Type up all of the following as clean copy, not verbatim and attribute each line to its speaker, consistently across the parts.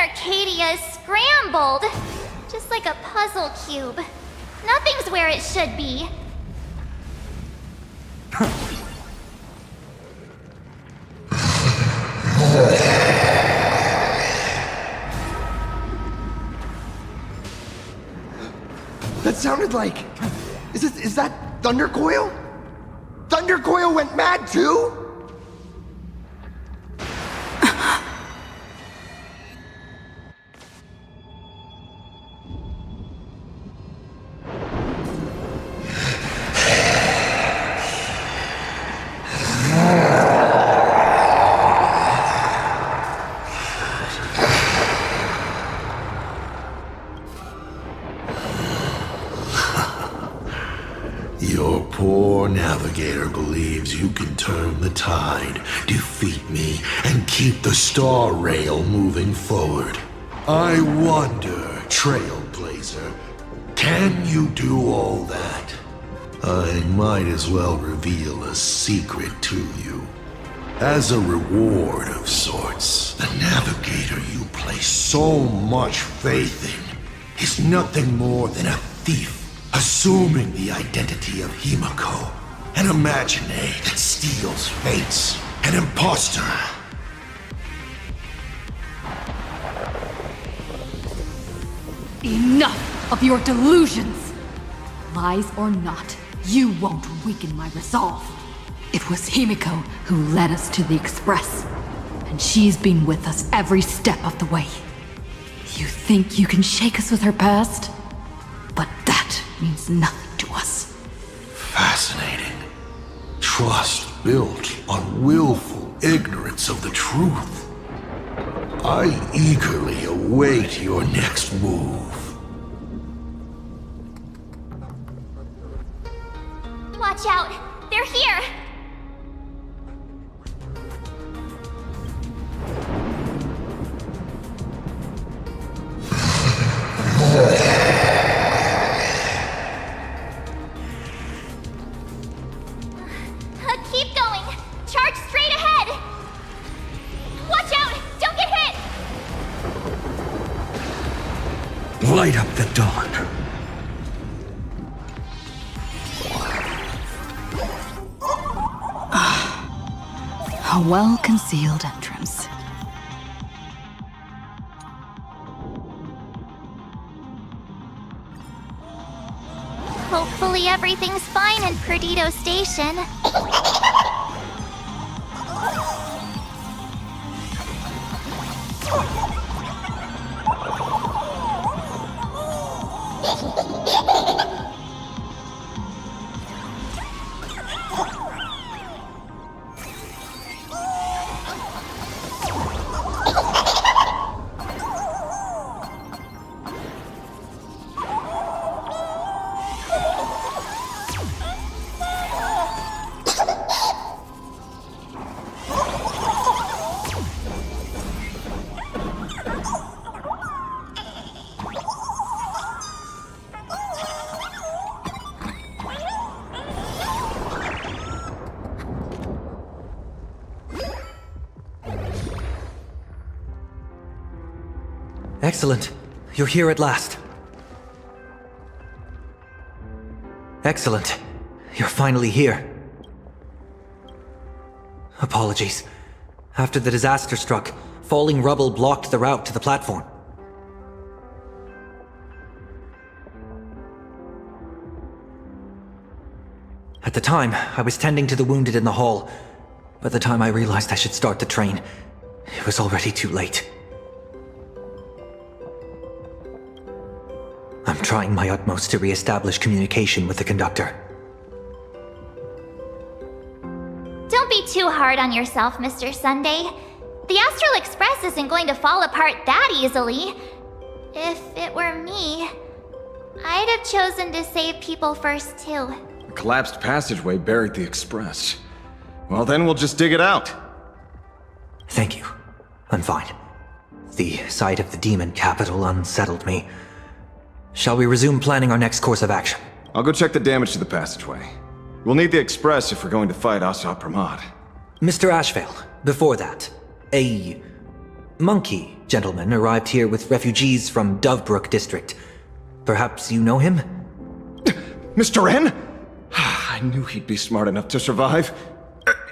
Speaker 1: Arcadia is scrambled. Just like a puzzle cube. Nothing's where it should be.
Speaker 2: That sounded like... Is that Thundercoil? Thundercoil went mad too?
Speaker 3: Your poor navigator believes you can turn the tide, defeat me, and keep the star rail moving forward. I wonder, Trailblazer, can you do all that? I might as well reveal a secret to you. As a reward of sorts, the navigator you place so much faith in is nothing more than a thief, assuming the identity of Himiko, an imaginary that steals fates, an imposter.
Speaker 4: Enough of your delusions! Lies or not, you won't weaken my resolve. It was Himiko who led us to the Express, and she's been with us every step of the way. You think you can shake us with her past? But that means nothing to us.
Speaker 3: Fascinating. Trust built on willful ignorance of the truth. I eagerly await your next move.
Speaker 1: Watch out! They're here! Keep going! Charge straight ahead! Watch out! Don't get hit!
Speaker 3: Light up the dawn.
Speaker 4: A well-concealed entrance.
Speaker 1: Hopefully everything's fine in Perdido Station.
Speaker 5: Excellent. You're here at last. Excellent. You're finally here. Apologies. After the disaster struck, falling rubble blocked the route to the platform. At the time, I was tending to the wounded in the hall. By the time I realized I should start the train, it was already too late. I'm trying my utmost to re-establish communication with the conductor.
Speaker 1: Don't be too hard on yourself, Mr. Sunday. The Astral Express isn't going to fall apart that easily. If it were me, I'd have chosen to save people first too.
Speaker 6: The collapsed passageway buried the Express. Well, then we'll just dig it out.
Speaker 5: Thank you. I'm fine. The sight of the demon capital unsettled me. Shall we resume planning our next course of action?
Speaker 6: I'll go check the damage to the passageway. We'll need the Express if we're going to fight Asa Pramod.
Speaker 5: Mr. Ashvale, before that, a monkey gentleman arrived here with refugees from Dovebrook District. Perhaps you know him?
Speaker 6: Mr. N? I knew he'd be smart enough to survive.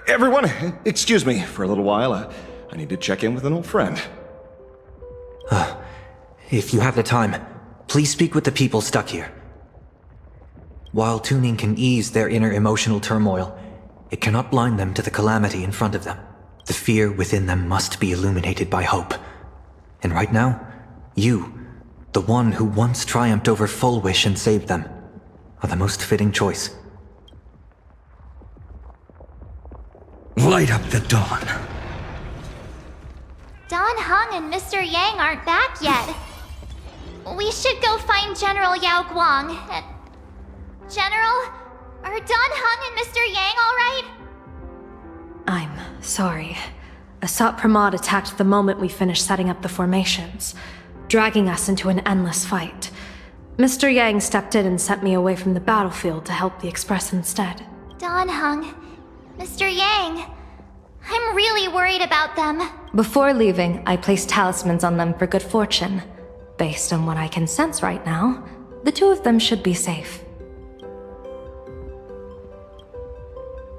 Speaker 6: Everyone, excuse me for a little while. I need to check in with an old friend.
Speaker 5: If you have the time, please speak with the people stuck here. While tuning can ease their inner emotional turmoil, it cannot blind them to the calamity in front of them. The fear within them must be illuminated by hope. And right now, you, the one who once triumphed over Full Wish and saved them, are the most fitting choice.
Speaker 3: Light up the dawn.
Speaker 1: Don Hung and Mr. Yang aren't back yet. We should go find General Yao Guang. General, are Don Hung and Mr. Yang all right?
Speaker 7: I'm sorry. Asat Pramod attacked the moment we finished setting up the formations, dragging us into an endless fight. Mr. Yang stepped in and sent me away from the battlefield to help the Express instead.
Speaker 1: Don Hung, Mr. Yang, I'm really worried about them.
Speaker 7: Before leaving, I placed talismans on them for good fortune. Based on what I can sense right now, the two of them should be safe.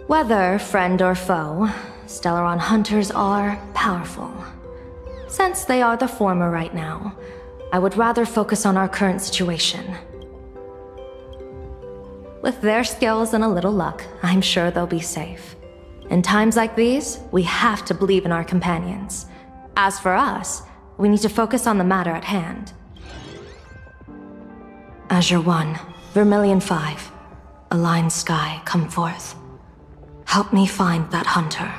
Speaker 7: Whether friend or foe, Stellaron hunters are powerful. Since they are the former right now, I would rather focus on our current situation. With their skills and a little luck, I'm sure they'll be safe. In times like these, we have to believe in our companions. As for us, we need to focus on the matter at hand. Azure 1, Vermilion 5, Aligned Sky, come forth. Help me find that hunter.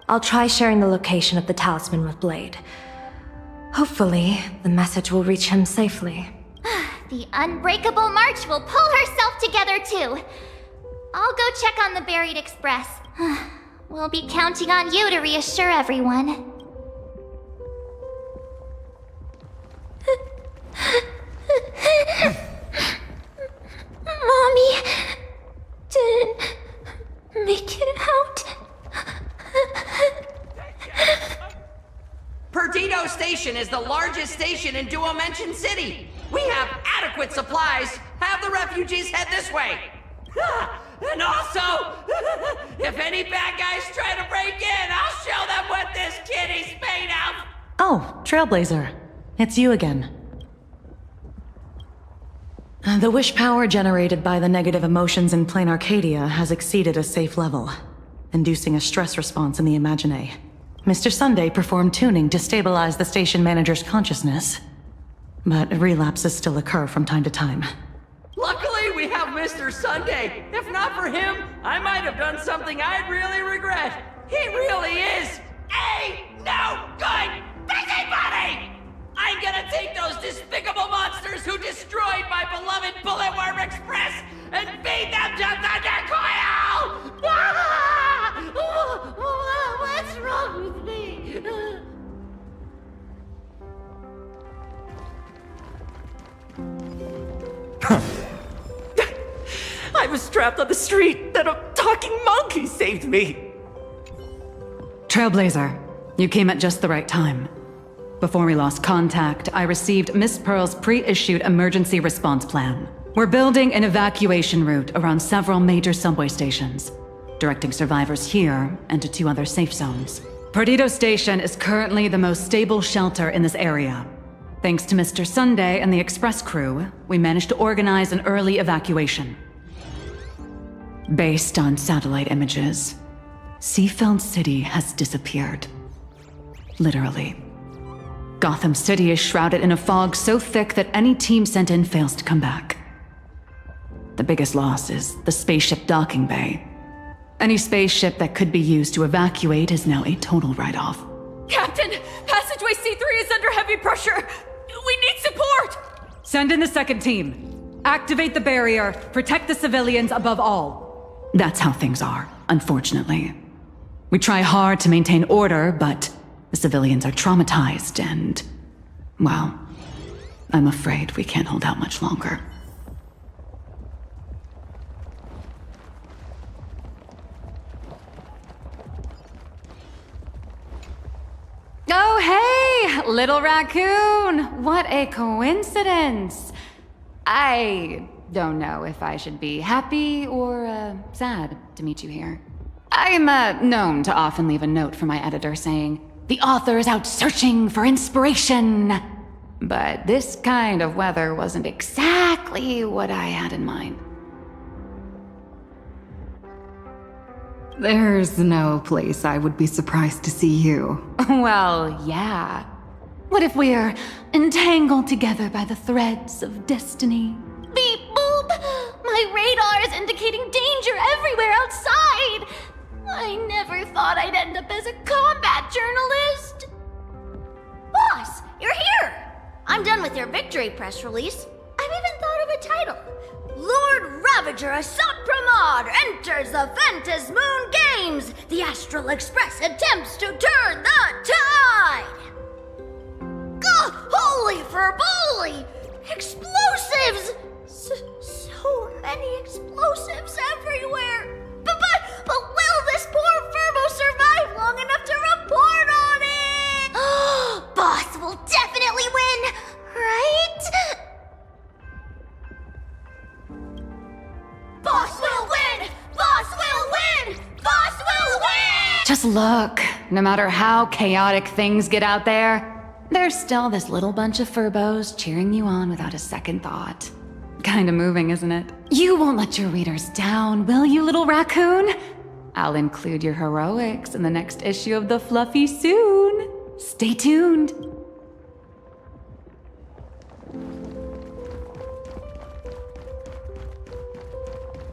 Speaker 7: I'll try sharing the location of the talisman with Blade. Hopefully, the message will reach him safely.
Speaker 1: The Unbreakable March will pull herself together too. I'll go check on the buried Express. We'll be counting on you to reassure everyone.
Speaker 8: Mommy didn't make it out.
Speaker 9: Perdido Station is the largest station in Duomension City. We have adequate supplies. Have the refugees head this way. And also, if any bad guys try to break in, I'll show them what this kitty's made of.
Speaker 10: Oh, Trailblazer. It's you again. The wish power generated by the negative emotions in Plain Arcadia has exceeded a safe level, inducing a stress response in the Imagine. Mr. Sunday performed tuning to stabilize the station manager's consciousness, but relapses still occur from time to time.
Speaker 9: Luckily, we have Mr. Sunday. If not for him, I might have done something I'd really regret. He really is a no good busybody! I'm gonna take those despicable monsters who destroyed my beloved Bulletworm Express and feed them to Thundercoil! What's wrong with me? I was trapped on the street, then a talking monkey saved me!
Speaker 10: Trailblazer, you came at just the right time. Before we lost contact, I received Miss Pearl's pre-issued emergency response plan. We're building an evacuation route around several major subway stations, directing survivors here and to 2 other safe zones. Perdido Station is currently the most stable shelter in this area. Thanks to Mr. Sunday and the Express crew, we managed to organize an early evacuation. Based on satellite images, Seafeld City has disappeared. Literally. Gotham City is shrouded in a fog so thick that any team sent in fails to come back. The biggest loss is the spaceship docking bay. Any spaceship that could be used to evacuate is now a total write-off.
Speaker 4: Captain, passageway C3 is under heavy pressure. We need support!
Speaker 10: Send in the second team. Activate the barrier. Protect the civilians above all. That's how things are, unfortunately. We try hard to maintain order, but the civilians are traumatized and, well, I'm afraid we can't hold out much longer. Little raccoon! What a coincidence! I don't know if I should be happy or sad to meet you here. I'm known to often leave a note for my editor saying, "The author is out searching for inspiration." But this kind of weather wasn't exactly what I had in mind.
Speaker 4: There's no place I would be surprised to see you.
Speaker 10: Well, yeah. What if we're entangled together by the threads of destiny?
Speaker 1: Beep boop! My radar is indicating danger everywhere outside! I never thought I'd end up as a combat journalist! Boss, you're here! I'm done with your victory press release. I've even thought of a title. Lord Ravager Assault Pramod enters the Ventus Moon Games! The Astral Express attempts to turn the tide! Gah! Holy ferboly! Explosives! So many explosives everywhere! But will this poor Furbo survive long enough to report on it? Boss will definitely win, right? Boss will win! Boss will win! Boss will win!
Speaker 10: Just look. No matter how chaotic things get out there, there's still this little bunch of furbos cheering you on without a second thought. Kinda moving, isn't it? You won't let your readers down, will you, little raccoon? I'll include your heroics in the next issue of The Fluffy soon. Stay tuned.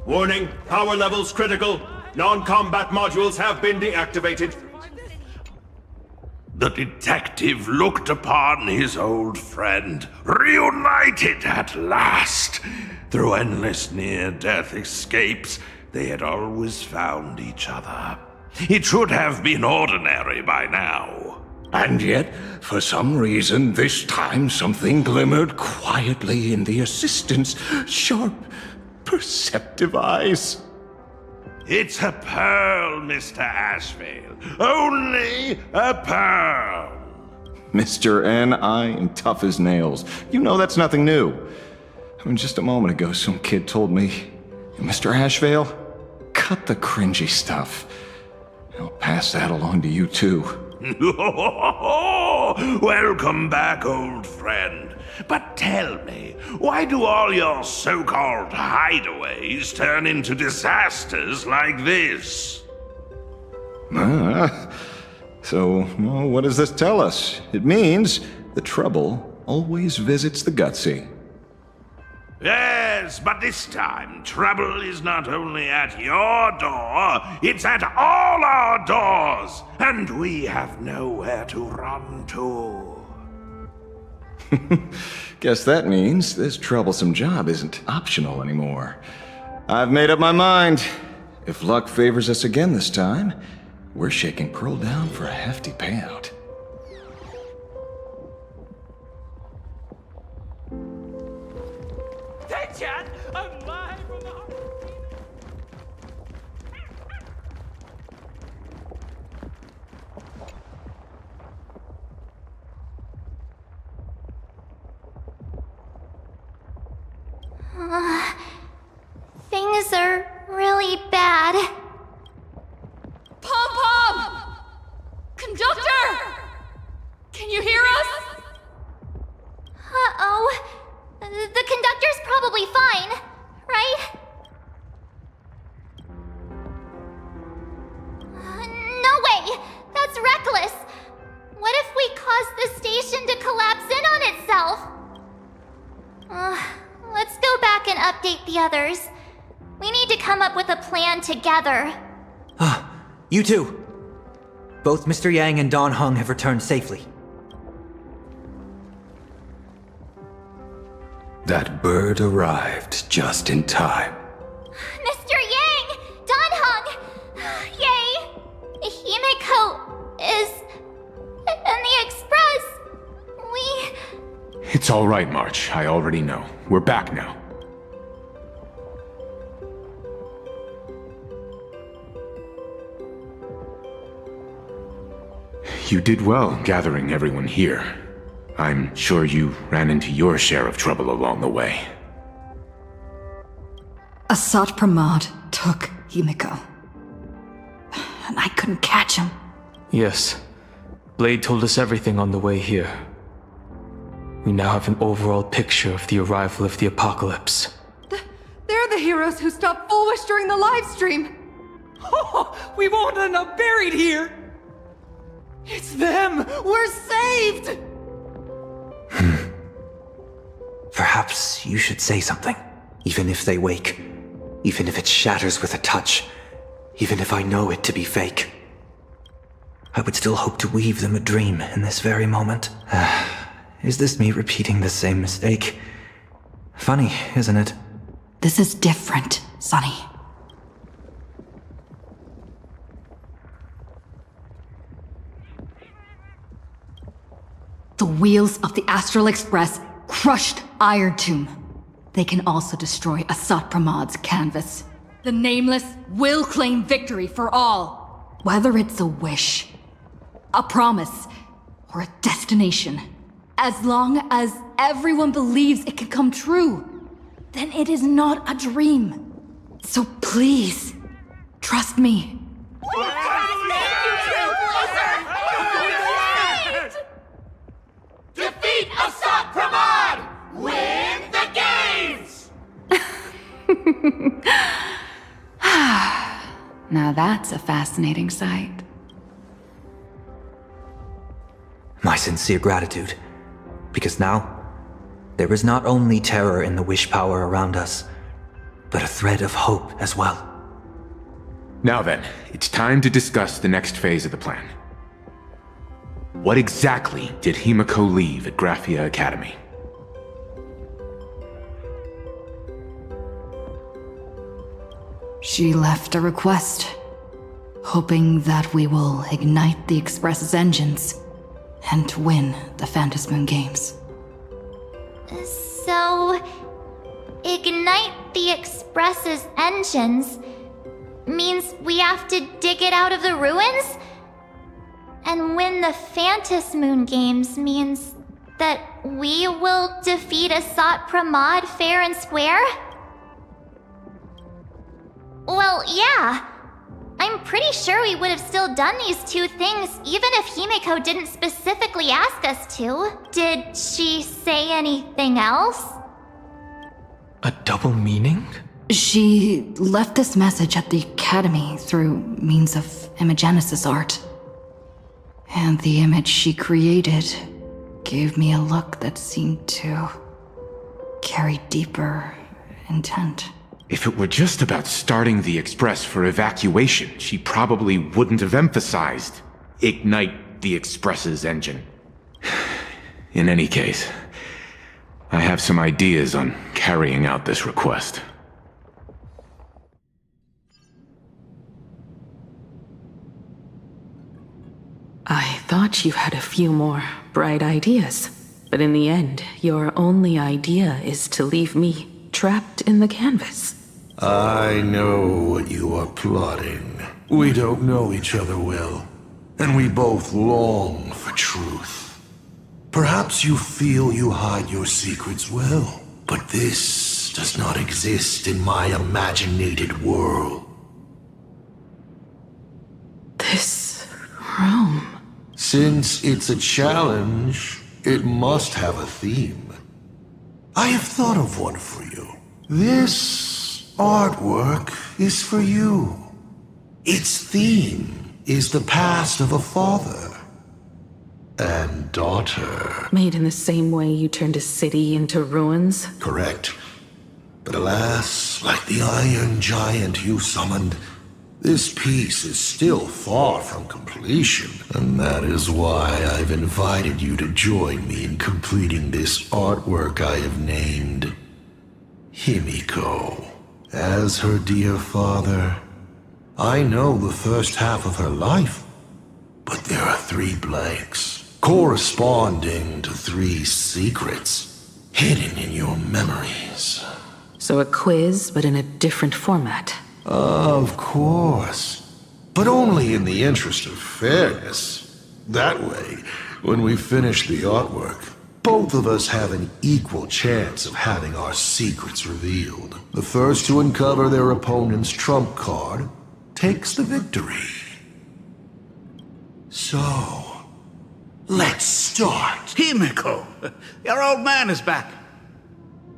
Speaker 11: Warning, power levels critical. Non-combat modules have been deactivated.
Speaker 3: The detective looked upon his old friend, reunited at last. Through endless near-death escapes, they had always found each other. It should have been ordinary by now.
Speaker 6: And yet, for some reason, this time something glimmered quietly in the assistant's sharp, perceptive eyes.
Speaker 3: It's a pearl, Mr. Ashvale. Only a pearl.
Speaker 6: Mr. N, I am tough as nails. You know that's nothing new. I mean, just a moment ago, some kid told me, Mr. Ashvale, cut the cringy stuff. I'll pass that along to you, too.
Speaker 3: Welcome back, old friend. But tell me, why do all your so-called hideaways turn into disasters like this?
Speaker 6: So, well, what does this tell us? It means the trouble always visits the gutsy.
Speaker 3: Yes, but this time, trouble is not only at your door, it's at all our doors, and we have nowhere to run to.
Speaker 6: Guess that means this troublesome job isn't optional anymore. I've made up my mind. If luck favors us again this time, we're shaking Pearl down for a hefty payout.
Speaker 9: Attention! I'm live from the heart.
Speaker 1: Things are really bad.
Speaker 4: Pom-Pom! Conductor! Can you hear us?
Speaker 1: Uh-oh. The conductor's probably fine, right? No way! That's reckless! What if we cause the station to collapse in on itself? Let's go back and update the others. We need to come up with a plan together.
Speaker 5: You too. Both Mr. Yang and Don Hung have returned safely.
Speaker 6: That bird arrived just in time.
Speaker 1: Mr. Yang! Don Hung! Yay! Himiko is... in the Express!
Speaker 12: It's all right, March. I already know. We're back now. You did well gathering everyone here. I'm sure you ran into your share of trouble along the way.
Speaker 4: Asat Pramod took Himiko. And I couldn't catch him.
Speaker 13: Yes. Blade told us everything on the way here. We now have an overall picture of the arrival of the apocalypse.
Speaker 4: They're the heroes who stopped Fulwish during the live stream.
Speaker 9: Oh, we won't end up buried here! It's them! We're saved!
Speaker 5: Perhaps you should say something. Even if they wake. Even if it shatters with a touch. Even if I know it to be fake. I would still hope to weave them a dream in this very moment. Is this me repeating the same mistake? Funny, isn't it?
Speaker 4: This is different, Sonny. The wheels of the Astral Express crushed Iron Tomb. They can also destroy Asat Pramod's canvas. The Nameless will claim victory for all. Whether it's a wish, a promise, or a destination, as long as everyone believes it can come true, then it is not a dream. So please, trust me.
Speaker 9: Defeat Asat Pramod! Win the games!
Speaker 10: Now that's a fascinating sight.
Speaker 5: My sincere gratitude. Because now, there is not only terror in the wish power around us, but a thread of hope as well.
Speaker 12: Now then, it's time to discuss the next phase of the plan. What exactly did Himiko leave at Graphia Academy?
Speaker 4: She left a request, hoping that we will ignite the Express's engines and win the Phantasmoon Games.
Speaker 1: So, ignite the Express's engines means we have to dig it out of the ruins? And win the Phantasmoon Games means that we will defeat Asat Pramod fair and square? Well, yeah. I'm pretty sure we would have still done these two things even if Himiko didn't specifically ask us to. Did she say anything else?
Speaker 13: A double meaning?
Speaker 4: She left this message at the Academy through means of Imogenesis art. And the image she created gave me a look that seemed to carry deeper intent.
Speaker 12: If it were just about starting the Express for evacuation, she probably wouldn't have emphasized ignite the Express's engine. In any case, I have some ideas on carrying out this request.
Speaker 14: I thought you had a few more bright ideas, but in the end, your only idea is to leave me trapped in the canvas.
Speaker 3: I know what you are plotting. We don't know each other well, and we both long for truth. Perhaps you feel you hide your secrets well, but this does not exist in my imaginated world.
Speaker 14: This room...
Speaker 3: Since it's a challenge, it must have a theme. I have thought of one for you. This artwork is for you. Its theme is the past of a father and daughter.
Speaker 14: Made in the same way you turned a city into ruins?
Speaker 3: Correct. But alas, like the iron giant you summoned, this piece is still far from completion, and that is why I've invited you to join me in completing this artwork I have named Himiko. As her dear father, I know the first half of her life, but there are 3 blanks, corresponding to 3 secrets, hidden in your memories.
Speaker 14: So a quiz, but in a different format.
Speaker 3: Of course. But only in the interest of fairness. That way, when we finish the artwork, Both of us have an equal chance of having our secrets revealed. The first to uncover their opponent's trump card takes the victory. So, let's start.
Speaker 15: Himiko, your old man is back.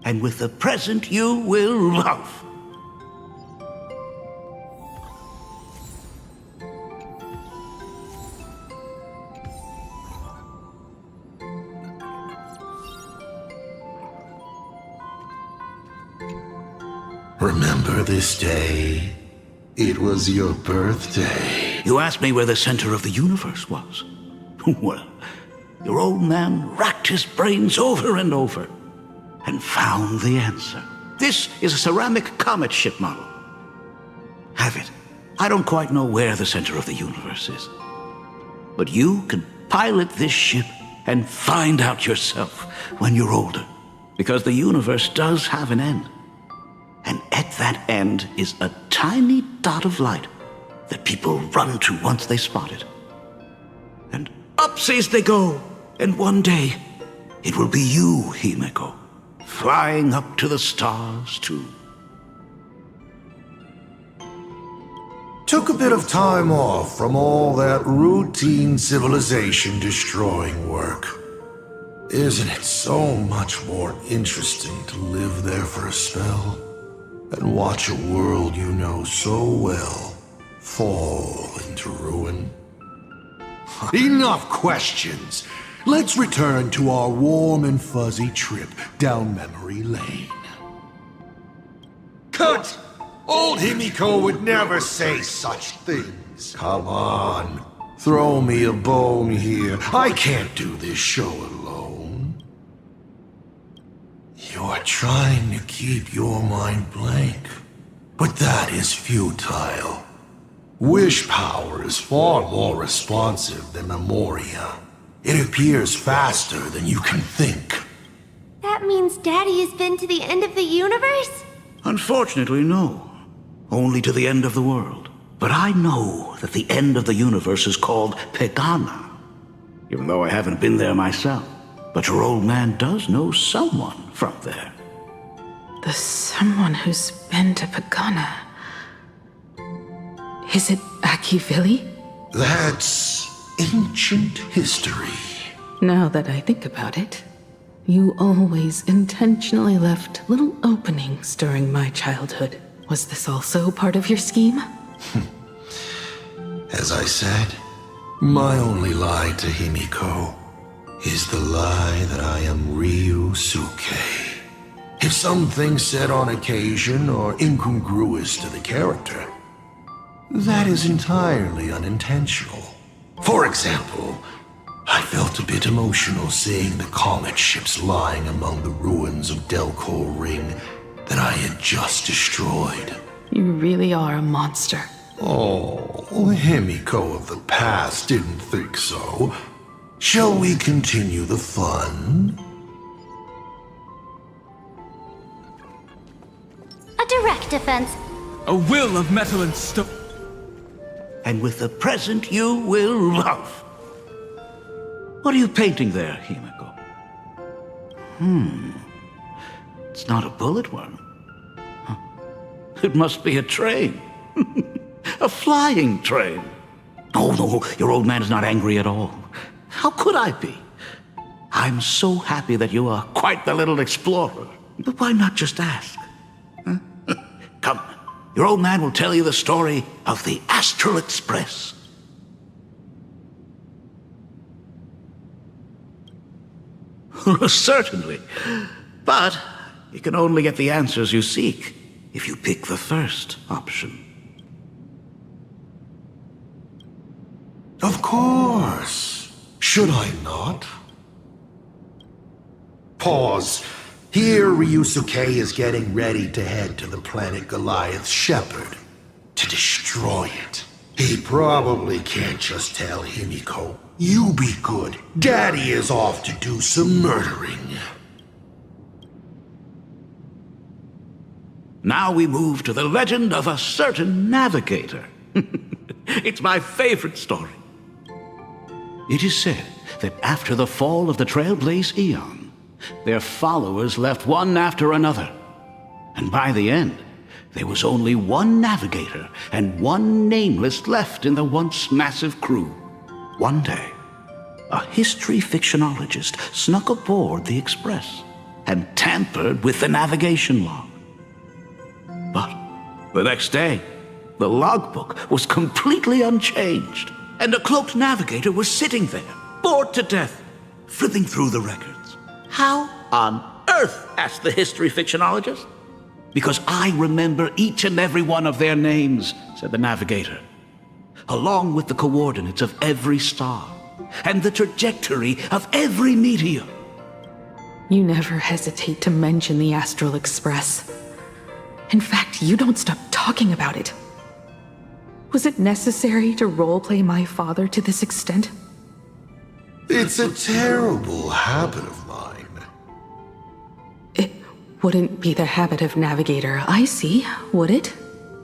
Speaker 15: And with the present you will love.
Speaker 3: Remember this day? It was your birthday.
Speaker 15: You asked me where the center of the universe was. Well, your old man racked his brains over and over and found the answer. This is a ceramic comet ship model. Have it. I don't quite know where the center of the universe is. But you can pilot this ship and find out yourself when you're older. Because the universe does have an end. And at that end is a tiny dot of light that people run to once they spot it. And upsies they go, and one day it will be you, Himiko, flying up to the stars too.
Speaker 3: Took a bit of time off from all that routine civilization-destroying work. Isn't it so much more interesting to live there for a spell? And watch a world you know so well fall into ruin? Enough questions! Let's return to our warm and fuzzy trip down memory lane. Cut! Old Himiko would never say such things. Come on, throw me a bone here. I can't do this show alone. You're trying to keep your mind blank, but that is futile. Wish power is far more responsive than memoria. It appears faster than you can think.
Speaker 8: That means Daddy has been to the end of the universe?
Speaker 15: Unfortunately, no. Only to the end of the world. But I know that the end of the universe is called Pegana, even though I haven't been there myself. But your old man does know someone from there.
Speaker 14: The someone who's been to Pagana. Is it Akivili?
Speaker 3: That's ancient history.
Speaker 14: Now that I think about it, you always intentionally left little openings during my childhood. Was this also part of your scheme?
Speaker 3: As I said, my only lie to Himiko is the lie that I am Ryusuke. If some things said on occasion are incongruous to the character, that is entirely unintentional. For example, I felt a bit emotional seeing the comet ships lying among the ruins of Delcor Ring that I had just destroyed.
Speaker 14: You really are a monster.
Speaker 3: Oh, Himiko of the past didn't think so. Shall we continue the fun?
Speaker 1: A direct defense.
Speaker 16: A will of metal and stone.
Speaker 15: And with the present you will love. What are you painting there, Himiko? It's not a bullet worm. Huh. It must be a train. A flying train. Oh, no, your old man is not angry at all. How could I be? I'm so happy that you are quite the little explorer. But why not just ask? Huh? Come, your old man will tell you the story of the Astral Express. Certainly. But you can only get the answers you seek if you pick the first option.
Speaker 3: Of course. Should I not? Pause. Here Ryusuke is getting ready to head to the planet Goliath's Shepherd to destroy it. He probably can't just tell Himiko, "You be good. Daddy is off to do some murdering."
Speaker 15: Now we move to the legend of a certain navigator. It's my favorite story. It is said that after the fall of the Trailblaze Eon, Their followers left one after another. And by the end, there was only one navigator and one nameless left in the once massive crew. One day, a history fictionologist snuck aboard the Express and tampered with the navigation log. But the next day, the logbook was completely unchanged, and a cloaked navigator was sitting there, bored to death, flipping through the records. How on earth? Asked the history fictionologist. Because I remember each and every one of their names, said the navigator, along with the coordinates of every star and the trajectory of every meteor.
Speaker 14: You never hesitate to mention the Astral Express. In fact, you don't stop talking about it. Was it necessary to roleplay my father to this extent?
Speaker 3: It's a terrible habit of mine.
Speaker 14: It wouldn't be the habit of Navigator I see, would it?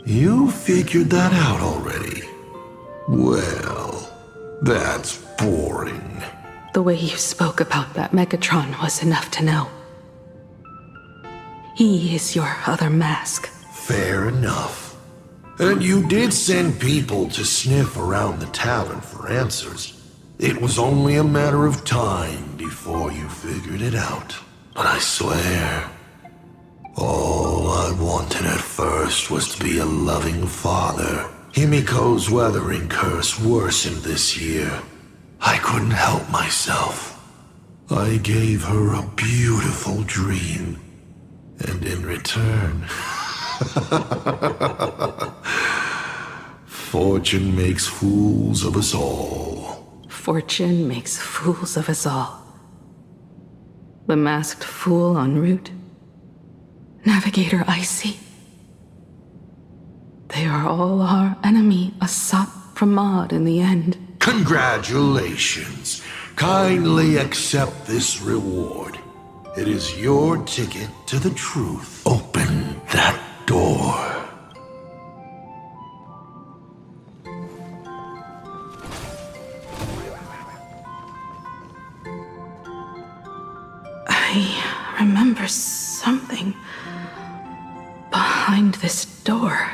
Speaker 3: You figured that out already. Well, that's boring.
Speaker 14: The way you spoke about that Megatron was enough to know. He is your other mask.
Speaker 3: Fair enough. And you did send people to sniff around the tavern for answers. It was only a matter of time before you figured it out. But I swear, all I wanted at first was to be a loving father. Himiko's weathering curse worsened this year. I couldn't help myself. I gave her a beautiful dream. And in return, fortune makes fools of us all.
Speaker 14: Fortune makes fools of us all. The masked fool en route. Navigator Icy. They are all our enemy, Asat Pramod in the end.
Speaker 3: Congratulations. Kindly accept this reward. It is your ticket to the truth. Open that door.
Speaker 14: I remember something behind this door.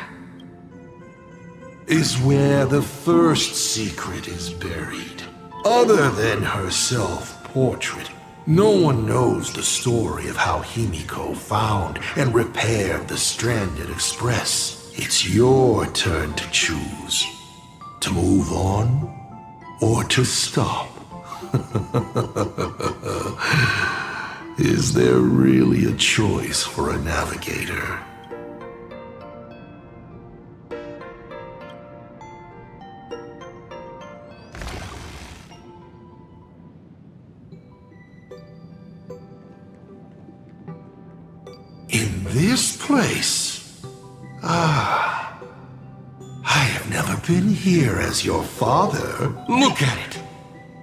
Speaker 3: Is where the first secret is buried. Other than her self-portrait, no one knows the story of how Himiko found and repaired the stranded Express. It's your turn to choose. To move on or to stop. Is there really a choice for a navigator? In this place? Ah. I have never been here as your father. Look at it.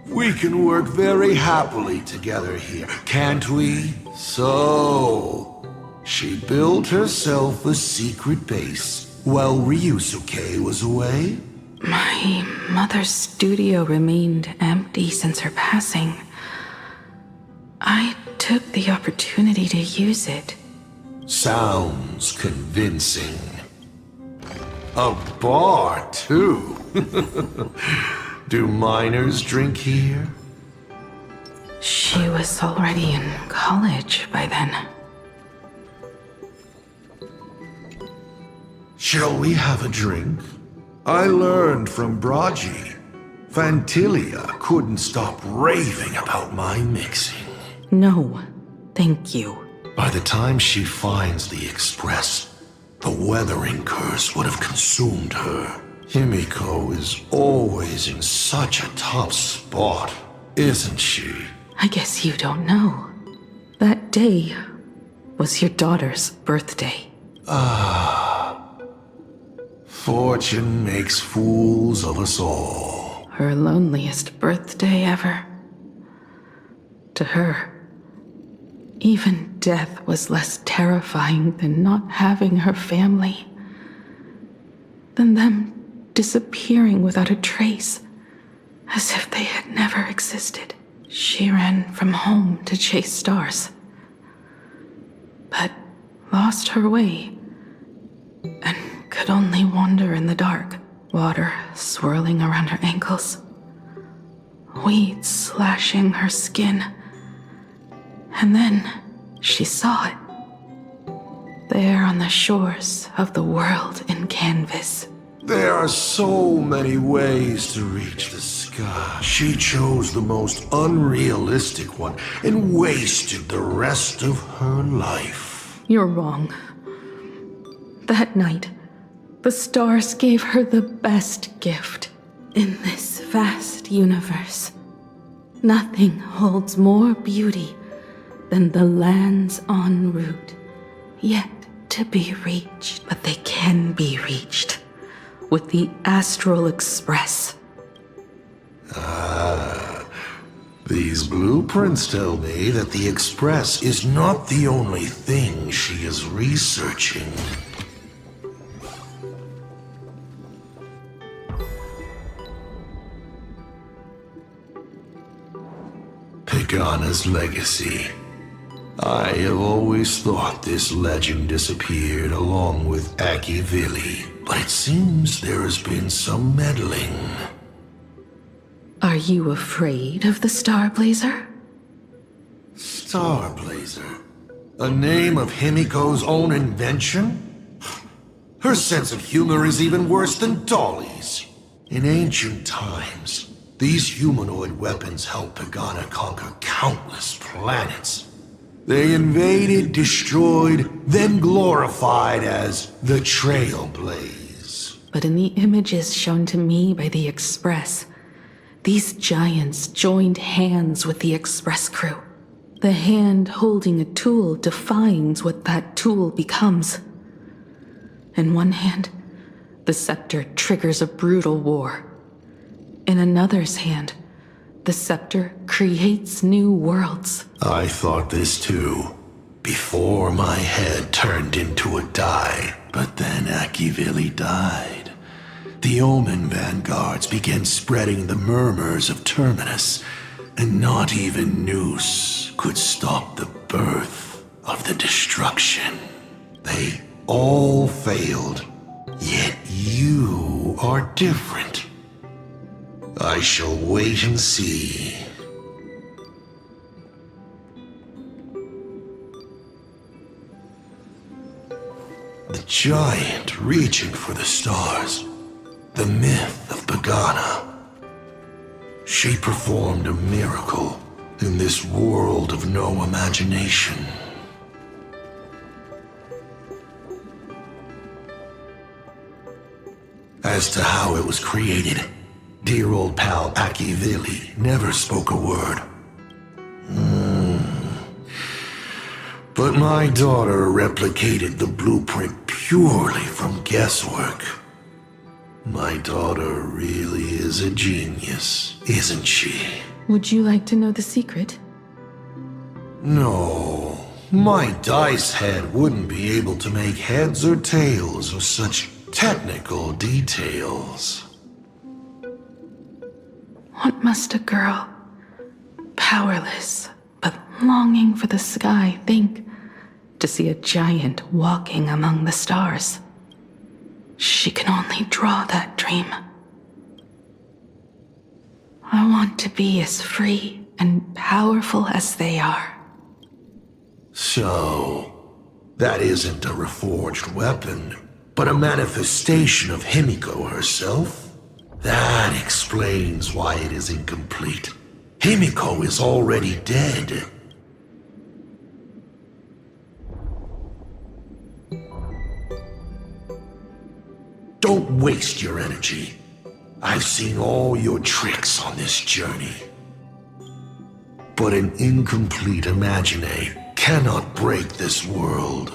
Speaker 3: We can work very happily together here, can't we? So, she built herself a secret base while Ryusuke was away?
Speaker 14: My mother's studio remained empty since her passing. I took the opportunity to use it.
Speaker 3: Sounds convincing. A bar, too. Do minors drink here?
Speaker 14: She was already in college by then.
Speaker 3: Shall we have a drink? I learned from Braji. Fantilia couldn't stop raving about my mixing.
Speaker 14: No, thank you.
Speaker 3: By the time she finds the Express, the weathering curse would have consumed her. Himiko is always in such a top spot, isn't she?
Speaker 14: I guess you don't know. That day was your daughter's birthday.
Speaker 3: Ah. Fortune makes fools of us all.
Speaker 14: Her loneliest birthday ever. To her, even death was less terrifying than not having her family. Than them disappearing without a trace, as if they had never existed. She ran from home to chase stars, but lost her way and could only wander in the dark. Water swirling around her ankles, weeds slashing her skin. And then she saw it. There on the shores of the world in canvas.
Speaker 3: There are so many ways to reach the sky. She chose the most unrealistic one and wasted the rest of her life.
Speaker 14: You're wrong. That night, the stars gave her the best gift. In this vast universe, nothing holds more beauty than the lands en route, yet to be reached. But they can be reached with the Astral Express.
Speaker 3: These blueprints tell me that the Express is not the only thing she is researching. Pagana's legacy. I have always thought this legend disappeared along with Akivili, but it seems there has been some meddling.
Speaker 14: Are you afraid of the Starblazer?
Speaker 3: Starblazer? A name of Himiko's own invention? Her sense of humor is even worse than Dolly's. In ancient times, these humanoid weapons helped Pagana conquer countless planets. They invaded, destroyed, then glorified as the Trailblaze.
Speaker 14: But in the images shown to me by the Express, these giants joined hands with the Express crew. The hand holding a tool defines what that tool becomes. In one hand, the scepter triggers a brutal war. In another's hand, the scepter creates new worlds.
Speaker 3: I thought this too, before my head turned into a die. But then Akivili died. The Omen vanguards began spreading the murmurs of Terminus, and not even Noose could stop the birth of the destruction. They all failed, yet you are different. I shall wait and see. The giant reaching for the stars. The myth of Pagana. She performed a miracle in this world of no imagination. As to how it was created, dear old pal Akivili never spoke a word. But my daughter replicated the blueprint purely from guesswork. My daughter really is a genius, isn't she?
Speaker 14: Would you like to know the secret?
Speaker 3: No, my dice head wouldn't be able to make heads or tails of such technical details.
Speaker 14: What must a girl, powerless but longing for the sky, think to see a giant walking among the stars? She can only draw that dream. I want to be as free and powerful as they are.
Speaker 3: So, that isn't a reforged weapon, but a manifestation of Himiko herself? That explains why it is incomplete. Himiko is already dead. Don't waste your energy. I've seen all your tricks on this journey. But an incomplete Imagine cannot break this world.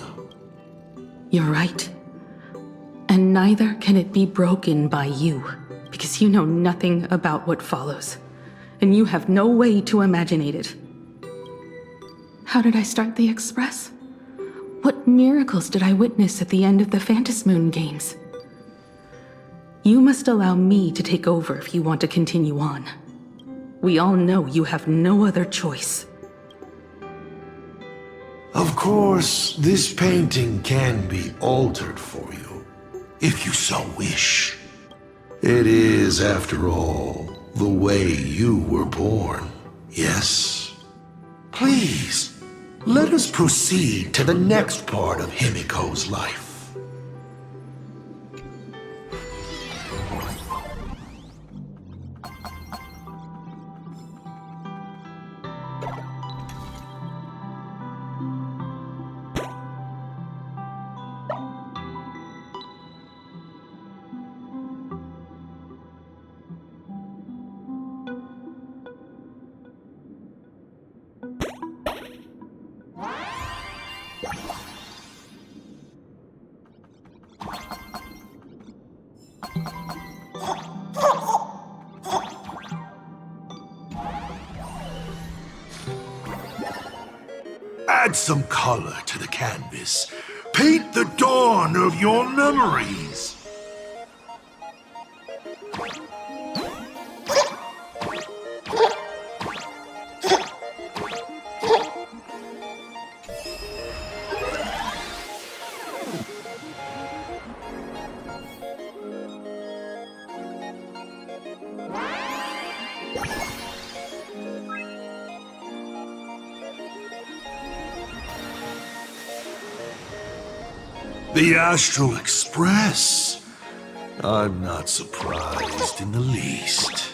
Speaker 14: You're right. And neither can it be broken by you, because you know nothing about what follows, and you have no way to imaginate it. How did I start the Express? What miracles did I witness at the end of the Phantasmoon games? You must allow me to take over if you want to continue on. We all know you have no other choice.
Speaker 3: Of course, this painting can be altered for you, if you so wish. It is, after all, the way you were born, yes? Please, let us proceed to the next part of Himiko's life. Add some color to the canvas. Paint the dawn of your memories. The Astral Express. I'm not surprised in the least.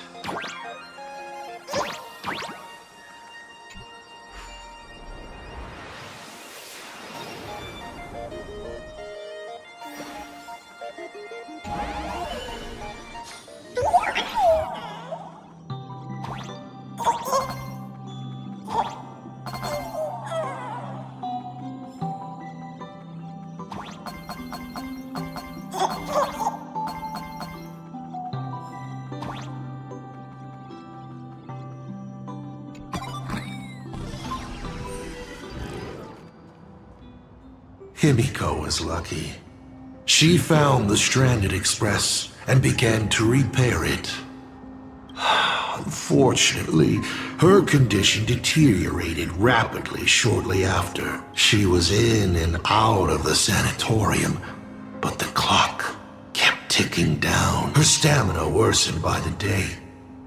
Speaker 3: Himiko was lucky. She found the stranded express and began to repair it. Unfortunately, her condition deteriorated rapidly shortly after. She was in and out of the sanatorium, but the clock kept ticking down. Her stamina worsened by the day.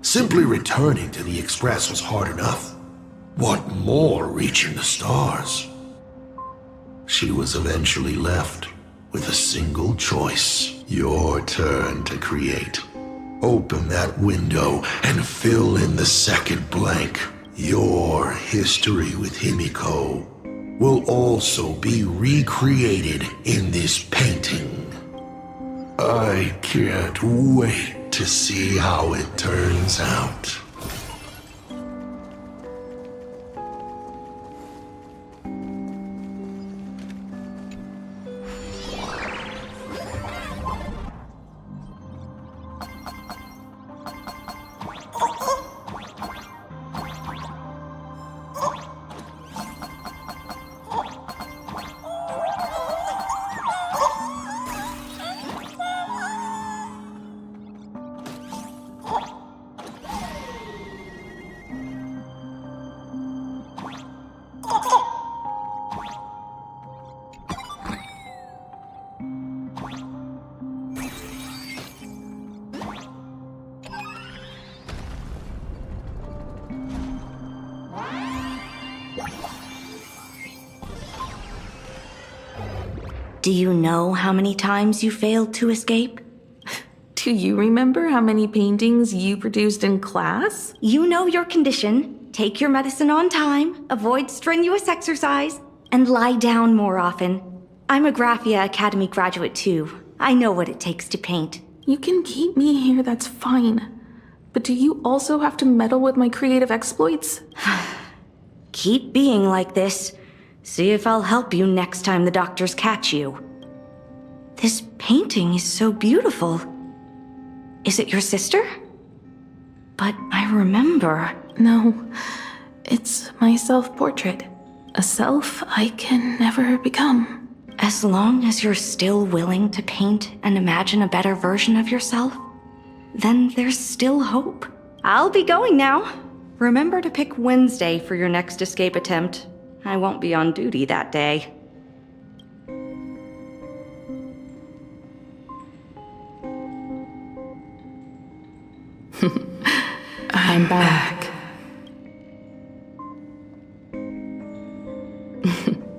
Speaker 3: Simply returning to the express was hard enough. What more reaching the stars? She was eventually left with a single choice. Your turn to create. Open that window and fill in the second blank. Your history with Himiko will also be recreated in this painting. I can't wait to see how it turns out.
Speaker 17: Do you know how many times you failed to escape?
Speaker 14: Do you remember how many paintings you produced in class?
Speaker 17: You know your condition. Take your medicine on time, avoid strenuous exercise, and lie down more often. I'm a Graphia Academy graduate too. I know what it takes to paint.
Speaker 14: You can keep me here, that's fine. But do you also have to meddle with my creative exploits?
Speaker 17: Keep being like this. See if I'll help you next time the doctors catch you. This painting is so beautiful. Is it your sister? But I remember...
Speaker 14: No, it's my self-portrait. A self I can never become.
Speaker 17: As long as you're still willing to paint and imagine a better version of yourself, then there's still hope. I'll be going now. Remember to pick Wednesday for your next escape attempt. I won't be on duty that day.
Speaker 14: I'm back.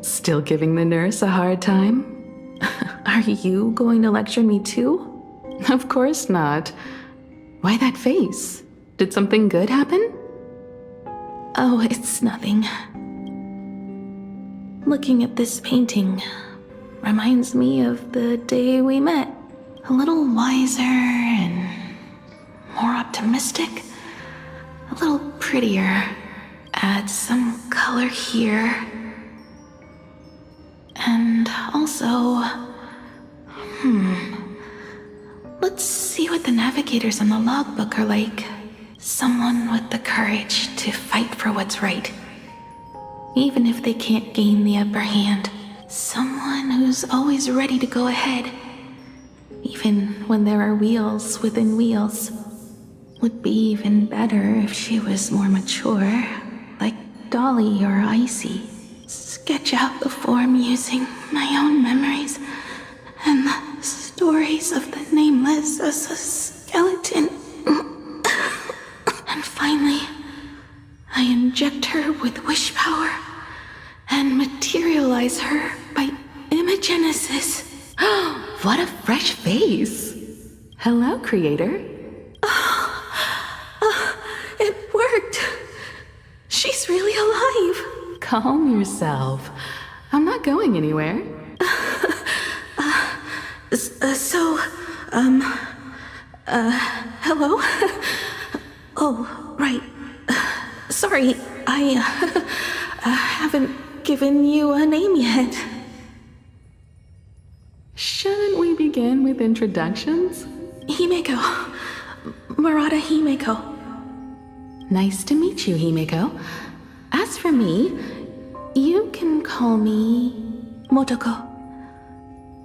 Speaker 14: Still giving the nurse a hard time? Are you going to lecture me too? Of course not. Why that face? Did something good happen? Oh, it's nothing. Looking at this painting reminds me of the day we met. A little wiser and more optimistic. A little prettier. Add some color here. And also... Let's see what the navigators on the logbook are like. Someone with the courage to fight for what's right. Even if they can't gain the upper hand. Someone who's always ready to go ahead. Even when there are wheels within wheels. Would be even better if she was more mature. Like Dolly or Icy. Sketch out the form using my own memories. And the stories of the Nameless as a skeleton. And finally, I inject her with wish power and materialize her by imagenesis. What a fresh face! Hello, creator. It worked. She's really alive. Calm yourself. I'm not going anywhere. Hello? Oh, right. Sorry, I haven't given you a name yet. Shouldn't we begin with introductions? Himeko. Murata Himeko. Nice to meet you, Himeko. As for me, you can call me Motoko.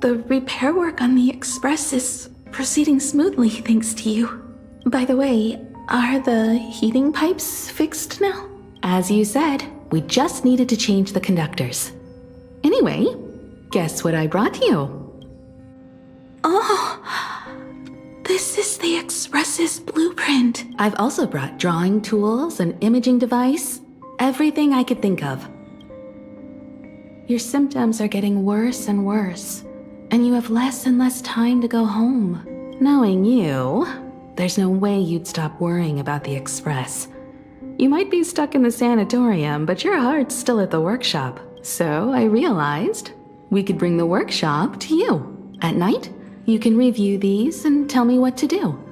Speaker 14: The repair work on the Express is proceeding smoothly thanks to you. By the way, are the heating pipes fixed now? As you said, we just needed to change the conductors. Anyway, guess what I brought you? Oh, this is the Express's blueprint. I've also brought drawing tools, an imaging device, everything I could think of. Your symptoms are getting worse and worse, and you have less and less time to go home. Knowing you, there's no way you'd stop worrying about the Express. You might be stuck in the sanatorium, but your heart's still at the workshop. So I realized we could bring the workshop to you. At night, you can review these and tell me what to do.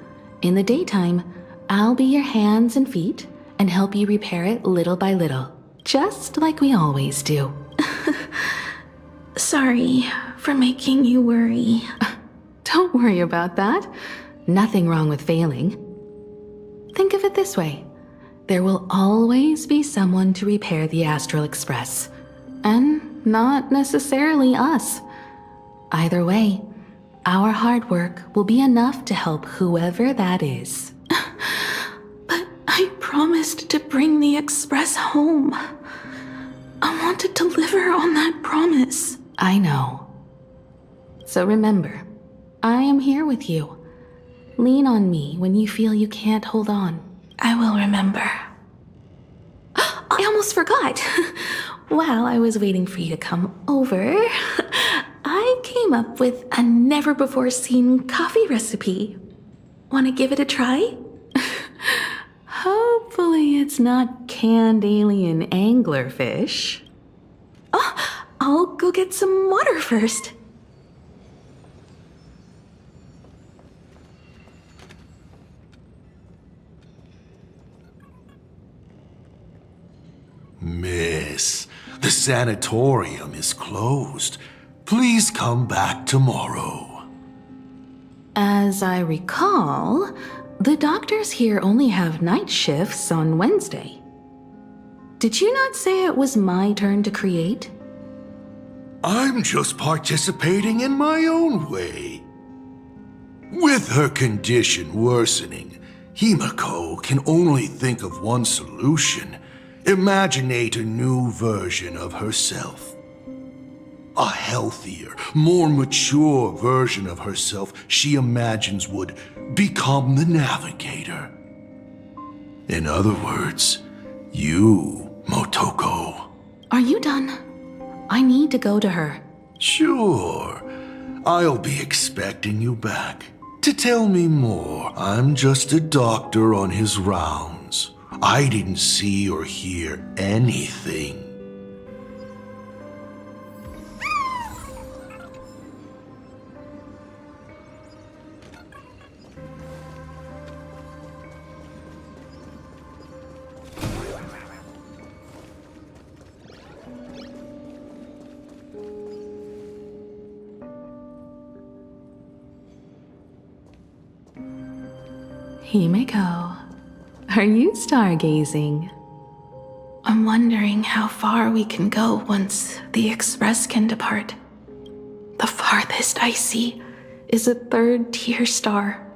Speaker 14: In the daytime, I'll be your hands and feet and help you repair it little by little, just like we always do. Sorry for making you worry. Don't worry about that. Nothing wrong with failing. Think of it this way. There will always be someone to repair the Astral Express. And not necessarily us. Either way, our hard work will be enough to help whoever that is. But I promised to bring the Express home. I want to deliver on that promise. I know. So remember, I am here with you. Lean on me when you feel you can't hold on. I will remember. I almost forgot. While I was waiting for you to come over, I came up with a never-before-seen coffee recipe. Want to give it a try? Hopefully it's not canned alien anglerfish. Oh, I'll go get some water first.
Speaker 3: Miss, the sanatorium is closed. Please come back tomorrow.
Speaker 14: As I recall, the doctors here only have night shifts on Wednesday. Did you not say it was my turn to create?
Speaker 3: I'm just participating in my own way. With her condition worsening, Himiko can only think of one solution. Imaginate a new version of herself. A healthier, more mature version of herself she imagines would become the Navigator. In other words, you, Motoko.
Speaker 14: Are you done? I need to go to her.
Speaker 3: Sure. I'll be expecting you back. To tell me more, I'm just a doctor on his rounds. I didn't see or hear anything.
Speaker 14: Himiko, are you stargazing? I'm wondering how far we can go once the Express can depart. The farthest I see is a third-tier star,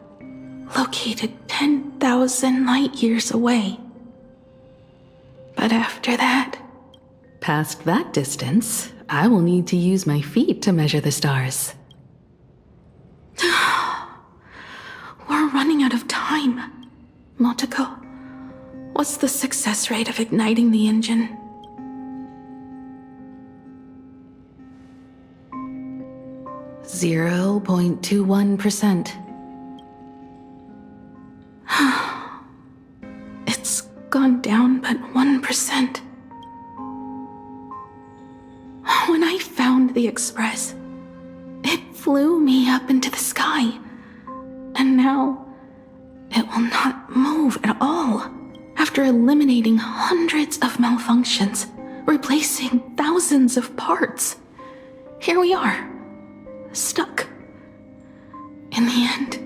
Speaker 14: located 10,000 light-years away. But after that... Past that distance, I will need to use my feet to measure the stars. We're running out of time. Motoko, what's the success rate of igniting the engine? .21%. It's gone down but 1%. When I found the Express, it flew me up into the sky. And now, it will not move at all. After eliminating hundreds of malfunctions, replacing thousands of parts, here we are, stuck. In the end,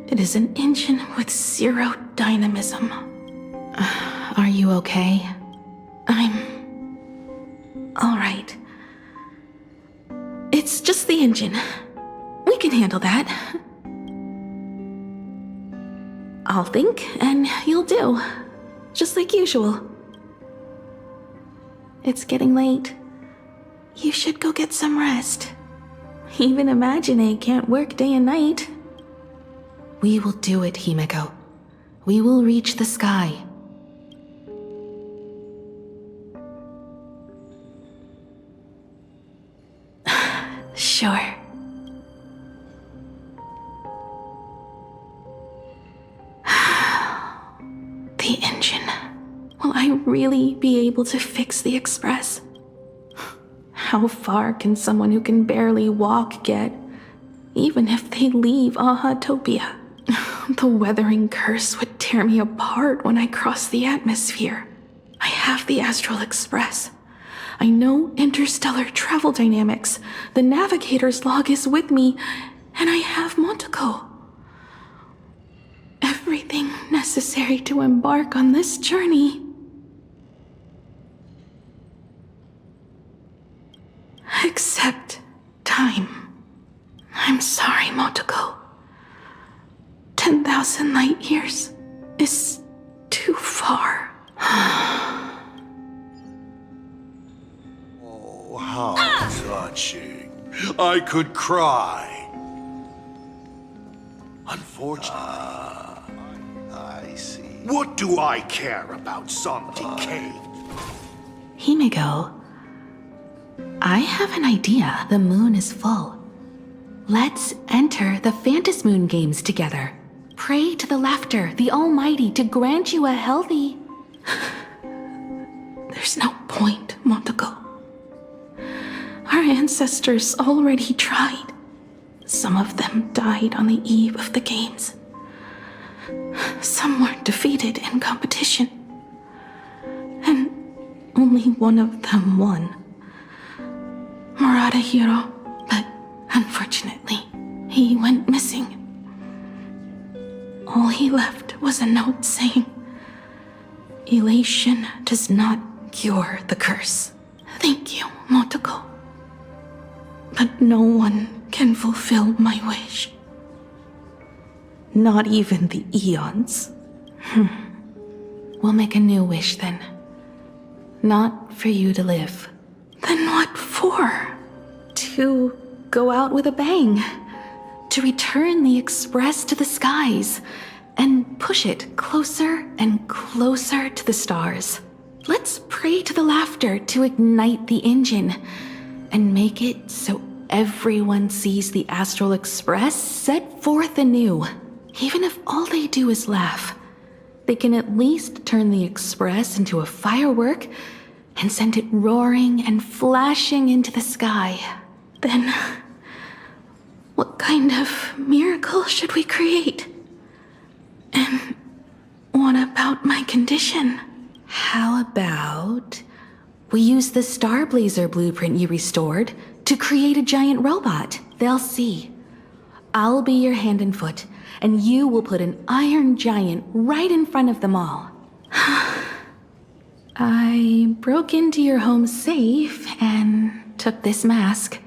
Speaker 14: it is an engine with zero dynamism. Are you okay? I'm... all right. It's just the engine. We can handle that. I'll think, and you'll do. Just like usual. It's getting late. You should go get some rest. Even Imagine can't work day and night. We will do it, Himiko. We will reach the sky. Sure. The engine. Will I really be able to fix the Express? How far can someone who can barely walk get, even if they leave Ahatopia? The weathering curse would tear me apart when I cross the atmosphere. I have the Astral Express. I know interstellar travel dynamics. The Navigator's log is with me, and I have Motoko. Everything necessary to embark on this journey. Except time. I'm sorry, Motoko. 10,000 light years is too far.
Speaker 3: Oh, how touching. I could cry. Unfortunately, I see. What do I care about some decay?
Speaker 14: Himiko, I have an idea. The moon is full. Let's enter the Phantasmoon games together. Pray to the Laughter, the Almighty, to grant you a healthy... There's no point, Motoko. Our ancestors already tried. Some of them died on the eve of the games. Some were defeated in competition. And only one of them won. Murata-hiro, but unfortunately, he went missing. All he left was a note saying, "Elation does not cure the curse." Thank you, Motoko. But no one can fulfill my wish. Not even the eons. We'll make a new wish then. Not for you to live. Then what for? To go out with a bang. To return the Express to the skies. And push it closer and closer to the stars. Let's pray to the laughter to ignite the engine. And make it so everyone sees the Astral Express set forth anew. Even if all they do is laugh, they can at least turn the Express into a firework and send it roaring and flashing into the sky. Then, what kind of miracle should we create? And what about my condition? How about we use the Starblazer blueprint you restored to create a giant robot? They'll see. I'll be your hand and foot, and you will put an iron giant right in front of them all. I broke into your home safe and took this mask.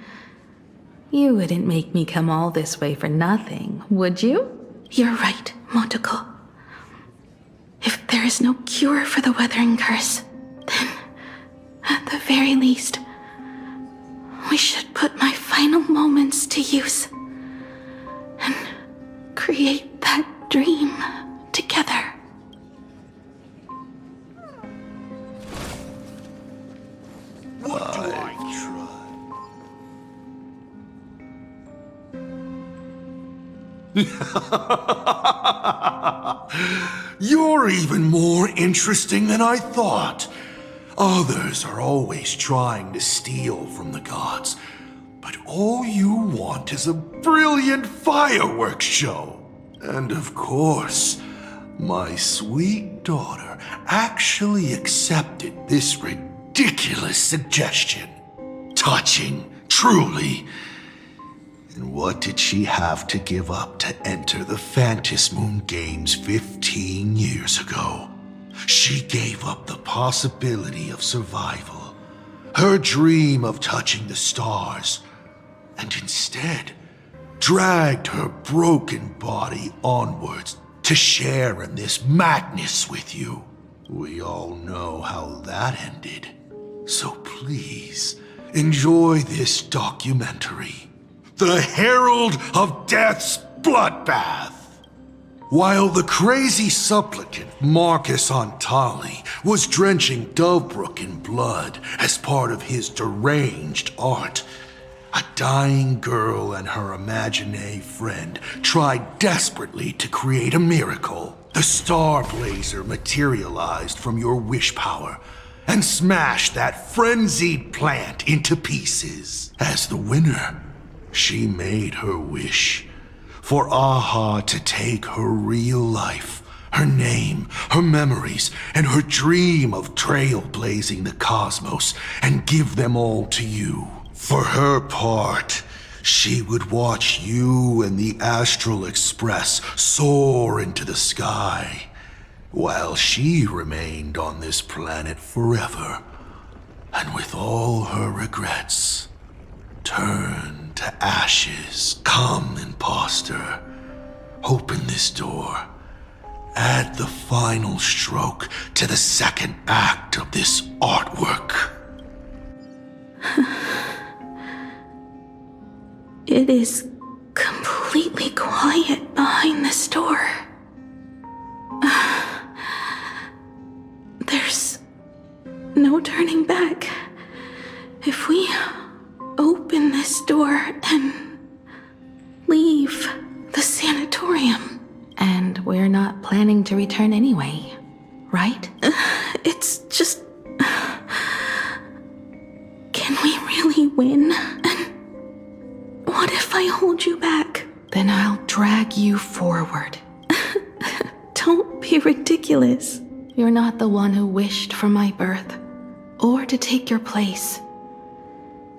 Speaker 14: You wouldn't make me come all this way for nothing, would you? You're right, Motoko. If there is no cure for the weathering curse, then, at the very least, we should put my final moments to use and create that dream together.
Speaker 3: What do I try? You're even more interesting than I thought. Others are always trying to steal from the gods, but all you want is a brilliant fireworks show. And of course, my sweet daughter actually accepted this ridiculous suggestion. Touching, truly. And what did she have to give up to enter the Phantasmoon Games 15 years ago? She gave up the possibility of survival, her dream of touching the stars, and instead dragged her broken body onwards to share in this madness with you. We all know how that ended. So please, enjoy this documentary. The Herald of Death's Bloodbath. While the crazy supplicant Marcus Antali was drenching Dovebrook in blood as part of his deranged art, a dying girl and her imaginary friend tried desperately to create a miracle. The Starblazer materialized from your wish power and smashed that frenzied plant into pieces. As the winner, she made her wish for Aha to take her real life, her name, her memories, and her dream of trailblazing the cosmos and give them all to you. For her part, she would watch you and the Astral Express soar into the sky, while she remained on this planet forever, and with all her regrets, turn to ashes. Come, imposter. Open this door. Add the final stroke to the second act of this artwork.
Speaker 14: It is completely quiet behind this door. There's no turning back. If we open this door and leave the sanatorium. And we're not planning to return anyway, right? It's just... Can we really win? And what if I hold you back? Then I'll drag you forward. Don't be ridiculous. You're not the one who wished for my birth, or to take your place.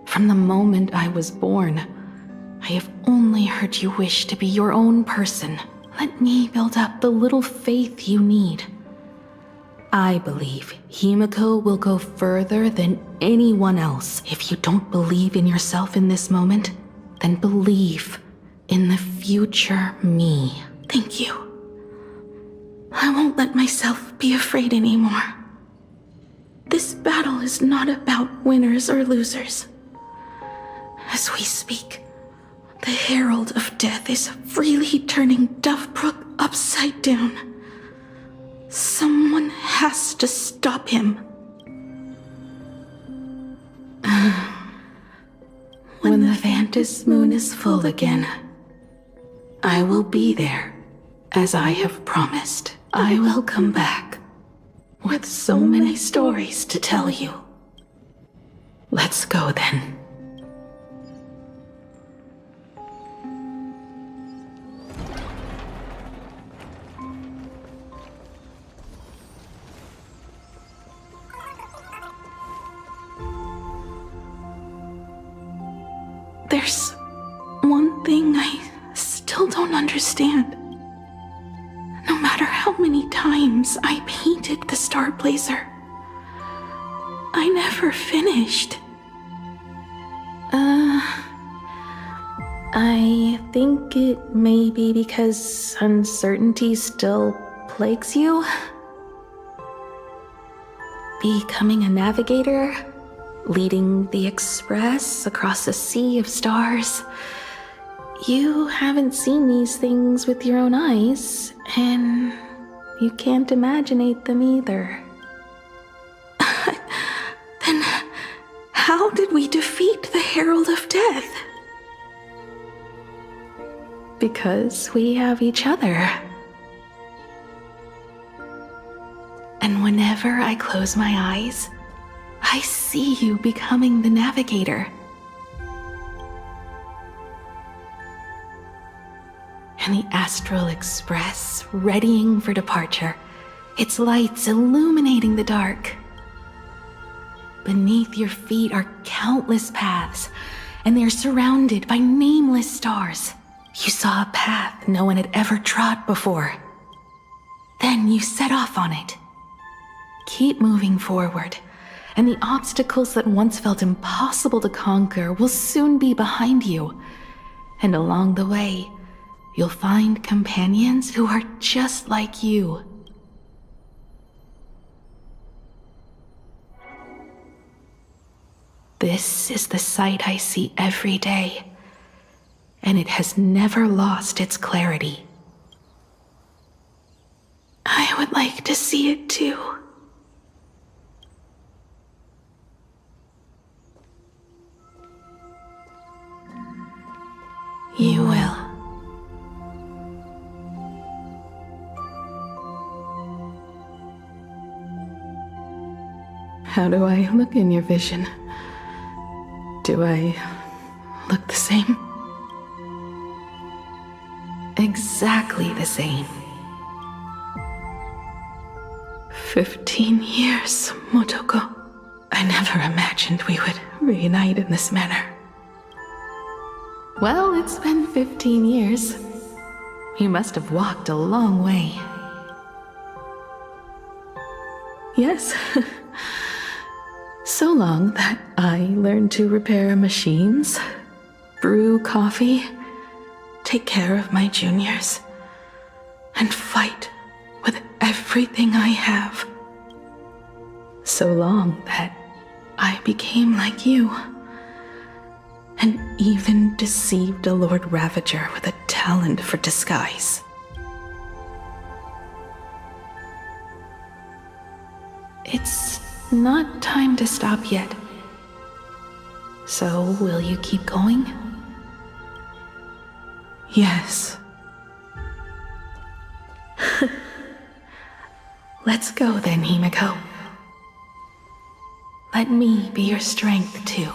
Speaker 14: From the moment I was born, I have only heard you wish to be your own person. Let me build up the little faith you need. I believe Himiko will go further than anyone else. If you don't believe in yourself in this moment, then believe in the future me. Thank you. I won't let myself be afraid anymore. This battle is not about winners or losers. As we speak, the Herald of Death is freely turning Duffbrook upside down. Someone has to stop him. When the Vantis moon is full again, I will be there, as I have promised. I will come back, with so many stories to tell you. Let's go then. There's one thing I still don't understand. No matter how many times I painted the Star Blazer, I never finished. I think it may be because uncertainty still plagues you. Becoming a navigator, leading the Express across a sea of stars. You haven't seen these things with your own eyes, and you can't imaginate them either. Then how did we defeat the Herald of Death? Because we have each other. And whenever I close my eyes, I see you becoming the navigator. And the Astral Express readying for departure, its lights illuminating the dark. Beneath your feet are countless paths, and they are surrounded by nameless stars. You saw a path no one had ever trod before. Then you set off on it. Keep moving forward, and the obstacles that once felt impossible to conquer will soon be behind you. And along the way, you'll find companions who are just like you. This is the sight I see every day, and it has never lost its clarity. I would like to see it too. You will. How do I look in your vision? Do I look the same? Exactly the same. 15 years, Motoko. I never imagined we would reunite in this manner. Well, it's been 15 years. You must have walked a long way. Yes. So long that I learned to repair machines, brew coffee, take care of my juniors, and fight with everything I have. So long that I became like you, and even deceived a Lord Ravager with a talent for disguise. It's not time to stop yet. So, will you keep going? Yes. Let's go then, Himiko. Let me be your strength, too.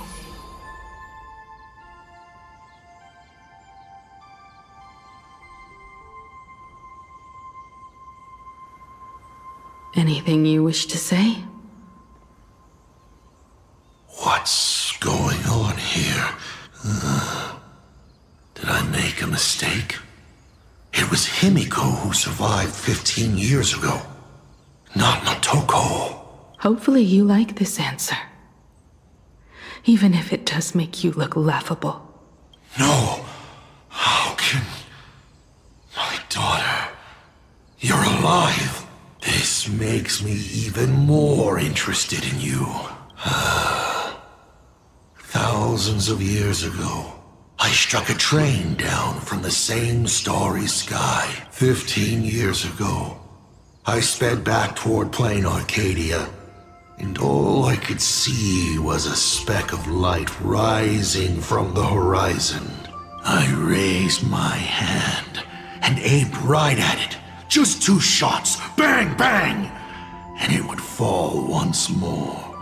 Speaker 14: Anything you wish to say?
Speaker 3: What's going on here? Did I make a mistake? It was Himiko who survived 15 years ago, not Motoko.
Speaker 14: Hopefully you like this answer. Even if it does make you look laughable.
Speaker 3: No. How can my daughter... You're alive. This makes me even more interested in you. Thousands of years ago, I struck a train down from the same starry sky. 15 years ago, I sped back toward plain Arcadia, and all I could see was a speck of light rising from the horizon. I raised my hand and aimed right at it. Just 2 shots, bang, bang, and it would fall once more,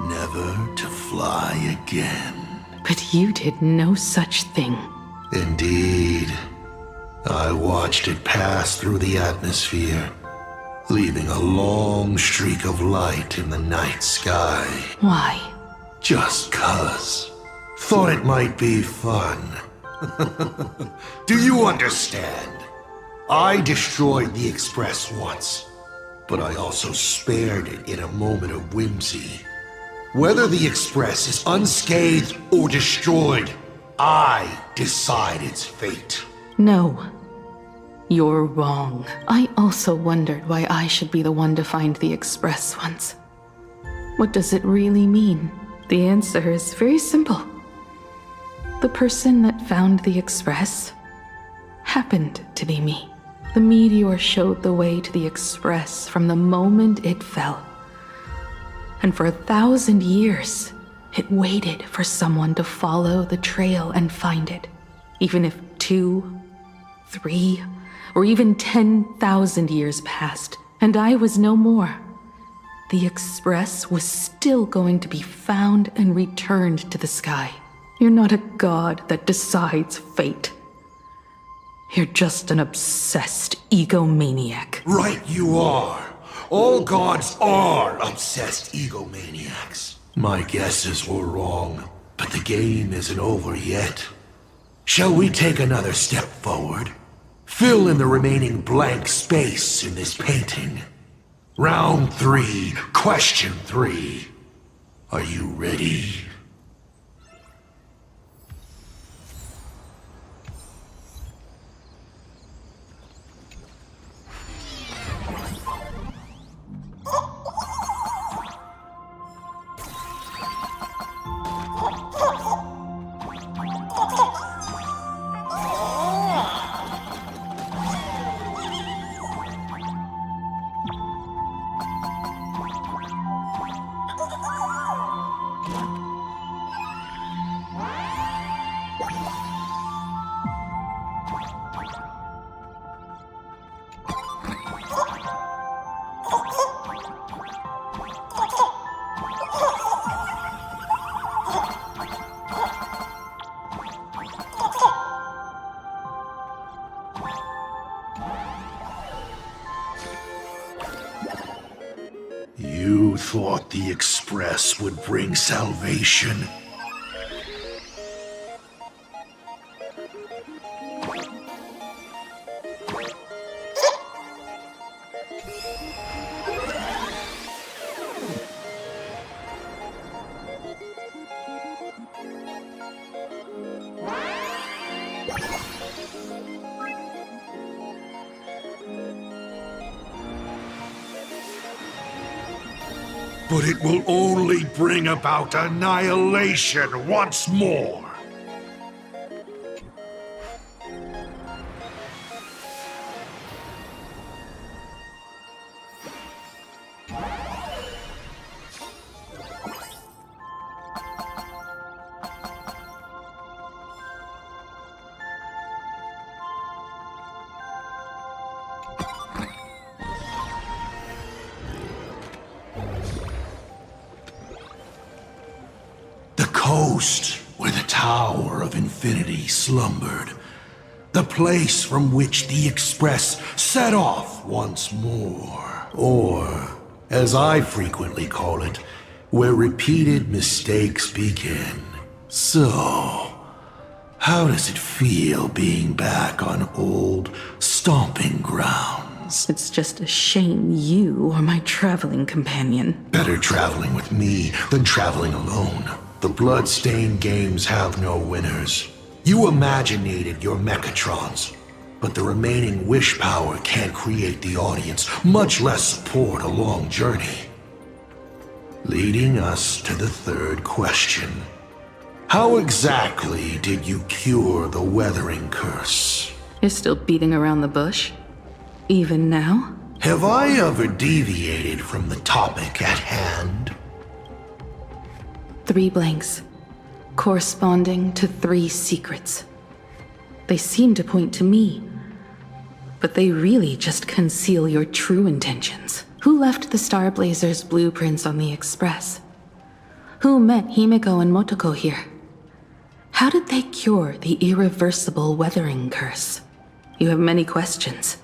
Speaker 3: never to fly again.
Speaker 14: But you did no such thing.
Speaker 3: Indeed. I watched it pass through the atmosphere, leaving a long streak of light in the night sky.
Speaker 14: Why?
Speaker 3: Just 'cause. Thought it might be fun. Do you understand? I destroyed the Express once, but I also spared it in a moment of whimsy. Whether the Express is unscathed or destroyed, I decide its fate.
Speaker 14: No. You're wrong. I also wondered why I should be the one to find the Express once. What does it really mean? The answer is very simple. The person that found the Express happened to be me. The meteor showed the way to the Express from the moment it fell. And for 1,000 years, it waited for someone to follow the trail and find it. Even if 2, 3, or even 10,000 years passed, and I was no more, the Express was still going to be found and returned to the sky. You're not a god that decides fate. You're just an obsessed egomaniac.
Speaker 3: Right you are. All gods are obsessed egomaniacs. My guesses were wrong, but the game isn't over yet. Shall we take another step forward? Fill in the remaining blank space in this painting. Round 3, question 3. Are you ready? You thought the Express would bring salvation? But it will only bring about annihilation once more. Coast where the Tower of Infinity slumbered. The place from which the Express set off once more. Or, as I frequently call it, where repeated mistakes begin. So, how does it feel being back on old stomping grounds?
Speaker 14: It's just a shame you are my traveling companion.
Speaker 3: Better traveling with me than traveling alone. The blood-stained games have no winners. You imaginated your Mechatrons. but the remaining wish power can't create the audience, much less support a long journey. Leading us to the third question. How exactly did you cure the weathering curse?
Speaker 14: You're still beating around the bush? Even now?
Speaker 3: Have I ever deviated from the topic at hand?
Speaker 14: 3 blanks, corresponding to 3 secrets. They seem to point to me, but they really just conceal your true intentions. Who left the Star Blazers' blueprints on the Express? Who met Himiko and Motoko here? How did they cure the irreversible weathering curse? You have many questions,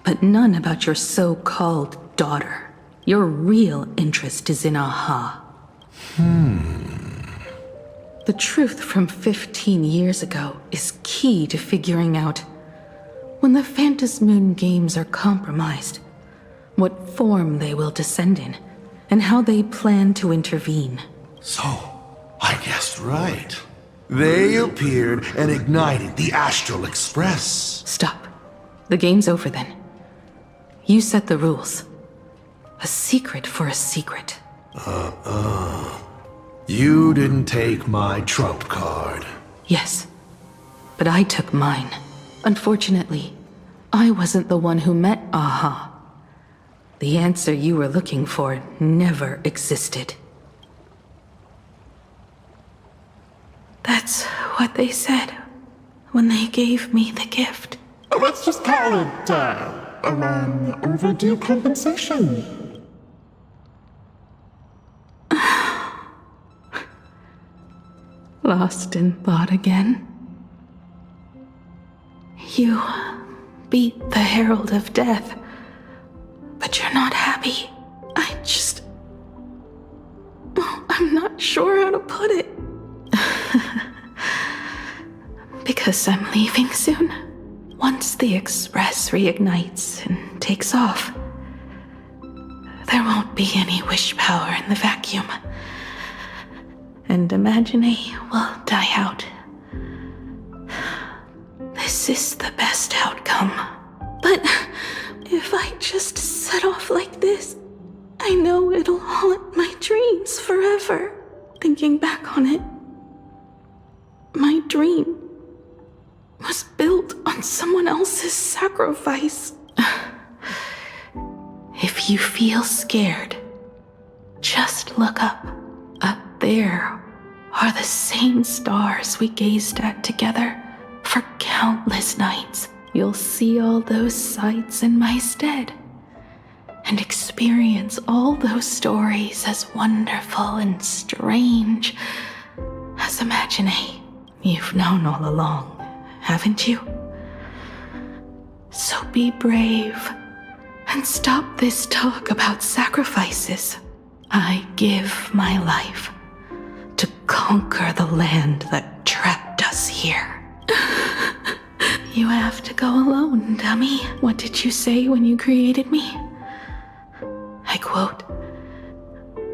Speaker 14: but none about your so-called daughter. Your real interest is in Aha. The truth from 15 years ago is key to figuring out when the Phantasmoon games are compromised, what form they will descend in, and how they plan to intervene.
Speaker 3: So, I guessed right. They appeared and ignited the Astral Express.
Speaker 14: Stop. The game's over then. You set the rules. A secret for a secret.
Speaker 3: You didn't take my trump card.
Speaker 14: Yes, but I took mine. Unfortunately, I wasn't the one who met Aha. The answer you were looking for never existed. That's what they said when they gave me the gift.
Speaker 18: Let's just call it, a long overdue compensation.
Speaker 14: Lost in thought again? You beat the Herald of Death, but you're not happy. I'm not sure how to put it. Because I'm leaving soon. Once the Express reignites and takes off, there won't be any wish power in the vacuum. And Imagine will die out. This is the best outcome. But if I just set off like this, I know it'll haunt my dreams forever. Thinking back on it, my dream was built on someone else's sacrifice. If you feel scared, just look up. Up there are the same stars we gazed at together for countless nights. You'll see all those sights in my stead and experience all those stories as wonderful and strange as Imagine. You've known all along, haven't you? So be brave and stop this talk about sacrifices. I give my life to conquer the land that trapped us here. You have to go alone, dummy. What did you say when you created me? I quote,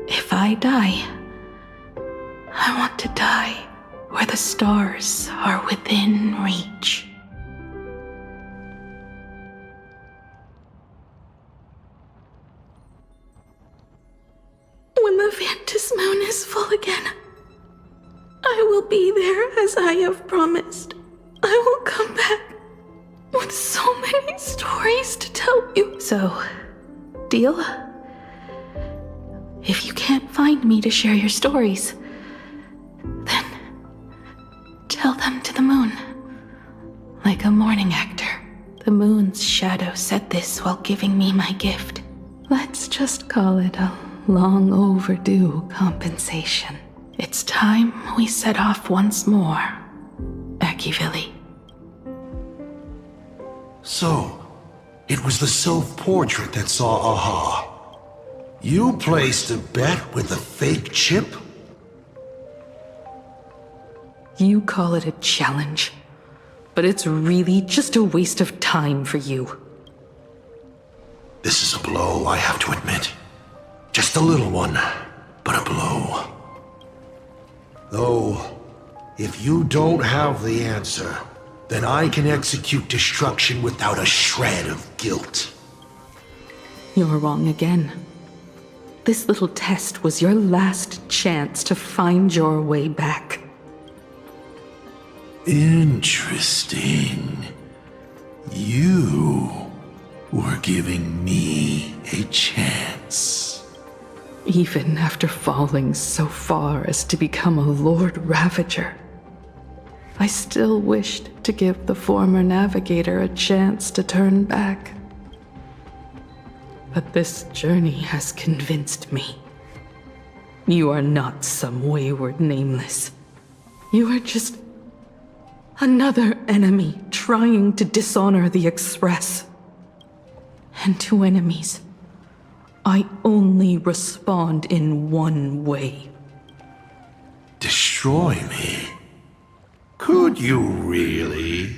Speaker 14: "If I die, I want to die where the stars are within reach." When the Phantasmoon is full again, I will be there as I have promised. I will come back with so many stories to tell you. So, deal? If you can't find me to share your stories, then tell them to the moon. Like a morning actor, the moon's shadow said this while giving me my gift. Let's just call it a long overdue compensation. It's time we set off once more, Akivili.
Speaker 3: So, it was the self-portrait that saw Aha. You placed a bet with a fake chip?
Speaker 14: You call it a challenge, but it's really just a waste of time for you.
Speaker 3: This is a blow, I have to admit. Just a little one, but a blow. Though, if you don't have the answer, then I can execute destruction without a shred of guilt.
Speaker 14: You're wrong again. This little test was your last chance to find your way back.
Speaker 3: Interesting. You were giving me a chance.
Speaker 14: Even after falling so far as to become a Lord Ravager, I still wished to give the former navigator a chance to turn back. But this journey has convinced me. You are not some wayward nameless. You are just another enemy trying to dishonor the Express. And to enemies, I only respond in one way.
Speaker 3: Destroy me? Could you really?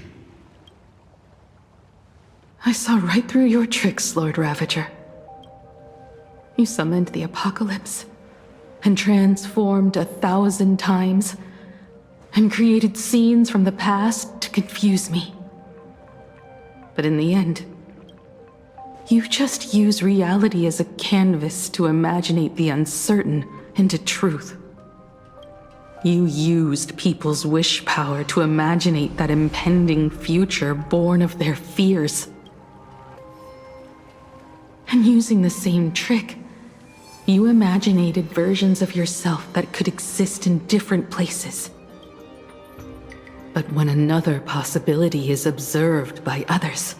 Speaker 14: I saw right through your tricks, Lord Ravager. You summoned the apocalypse, and transformed 1,000 times, and created scenes from the past to confuse me. But in the end, you just use reality as a canvas to imaginate the uncertain into truth. You used people's wish power to imaginate that impending future born of their fears. And using the same trick, you imaginated versions of yourself that could exist in different places. But when another possibility is observed by others,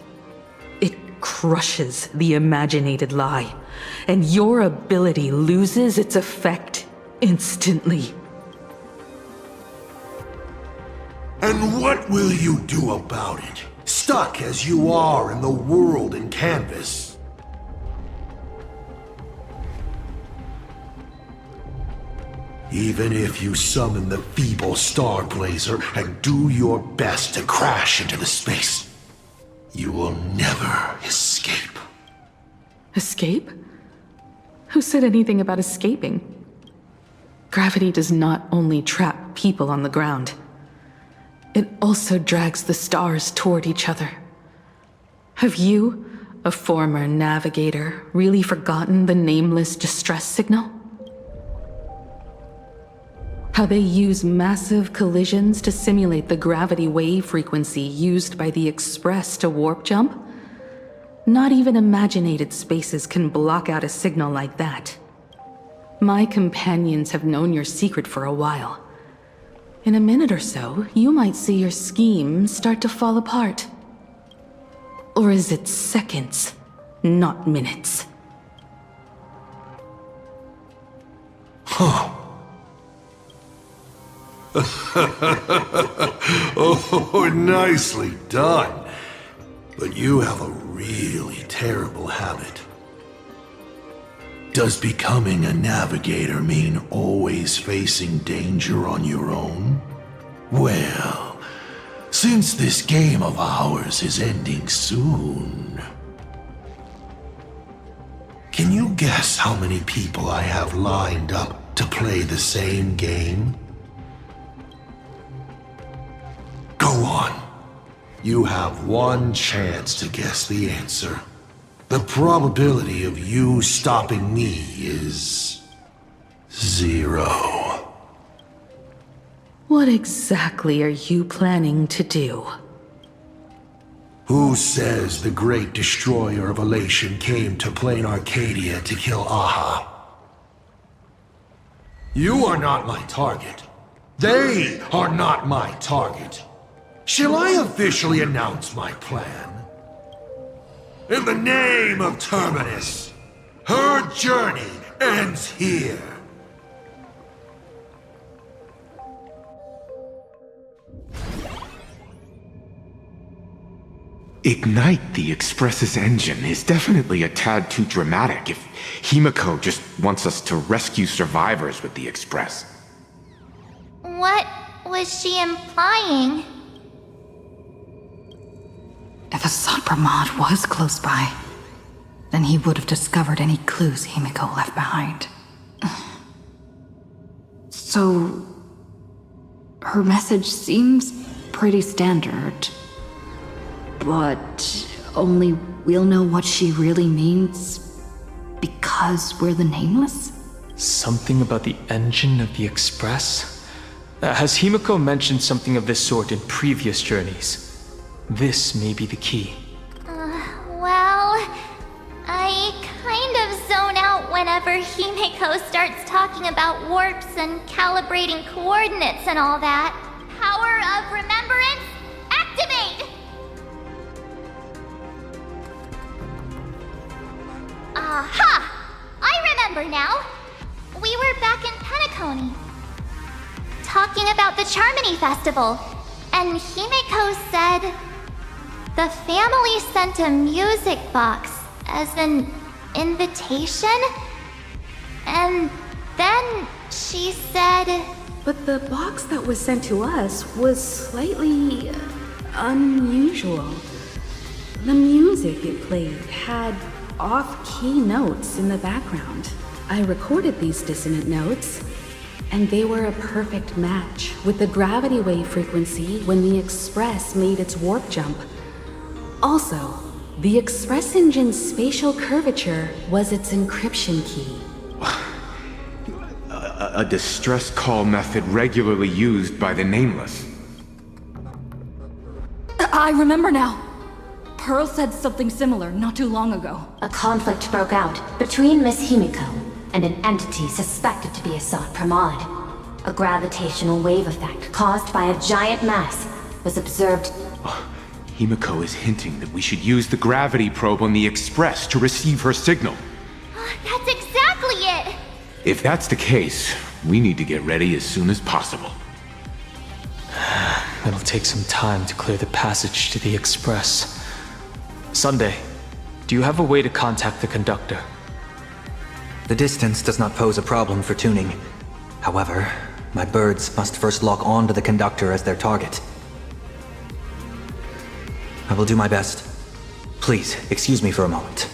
Speaker 14: it crushes the imaginated lie, and your ability loses its effect instantly.
Speaker 3: And what will you do about it? Stuck as you are in the world in canvas. Even if you summon the feeble Star Blazer and do your best to crash into the space, you will never escape.
Speaker 14: Escape? Who said anything about escaping? Gravity does not only trap people on the ground, it also drags the stars toward each other. Have you, a former navigator, really forgotten the nameless distress signal? How they use massive collisions to simulate the gravity wave frequency used by the Express to warp jump? Not even imaginated spaces can block out a signal like that. My companions have known your secret for a while. In a minute or so, you might see your scheme start to fall apart. Or is it seconds, not minutes?
Speaker 3: Huh. Oh, nicely done. But you have a really terrible habit. Does becoming a navigator mean always facing danger on your own? Well, since this game of ours is ending soon, can you guess how many people I have lined up to play the same game? Go on. You have one chance to guess the answer. The probability of you stopping me is 0.
Speaker 14: What exactly are you planning to do?
Speaker 3: Who says the great destroyer of Elation came to plain Arcadia to kill Aha? You are not my target. They are not my target. Shall I officially announce my plan? In the name of Terminus, her journey ends here.
Speaker 12: Ignite the Express's engine is definitely a tad too dramatic if Himiko just wants us to rescue survivors with the Express.
Speaker 1: What was she implying?
Speaker 4: If Assad Pramod was close by, then he would have discovered any clues Himiko left behind. So, her message seems pretty standard. But only we'll know what she really means because we're the Nameless?
Speaker 13: Something about the engine of the Express? Has Himiko mentioned something of this sort in previous journeys? This may be the key.
Speaker 1: Well, I kind of zone out whenever Himiko starts talking about warps and calibrating coordinates and all that. Power of remembrance, activate! Aha! I remember now. We were back in Penacony, talking about the Charmony Festival, and Himiko said the family sent a music box as an invitation, and then she said...
Speaker 14: But the box that was sent to us was slightly unusual. The music it played had off-key notes in the background. I recorded these dissonant notes, and they were a perfect match with the gravity wave frequency when the Express made its warp jump. Also, the Express engine's spatial curvature was its encryption key.
Speaker 12: A distress call method regularly used by the Nameless.
Speaker 4: I remember now. Pearl said something similar not too long ago.
Speaker 19: A conflict broke out between Miss Himiko and an entity suspected to be Asat Pramod. A gravitational wave effect caused by a giant mass was observed.
Speaker 12: Himiko is hinting that we should use the gravity probe on the Express to receive her signal.
Speaker 1: That's exactly it!
Speaker 12: If that's the case, we need to get ready as soon as possible.
Speaker 13: It'll take some time to clear the passage to the Express. Sunday, do you have a way to contact the conductor?
Speaker 5: The distance does not pose a problem for tuning. However, my birds must first lock on to the conductor as their target. I will do my best. Please, excuse me for a moment.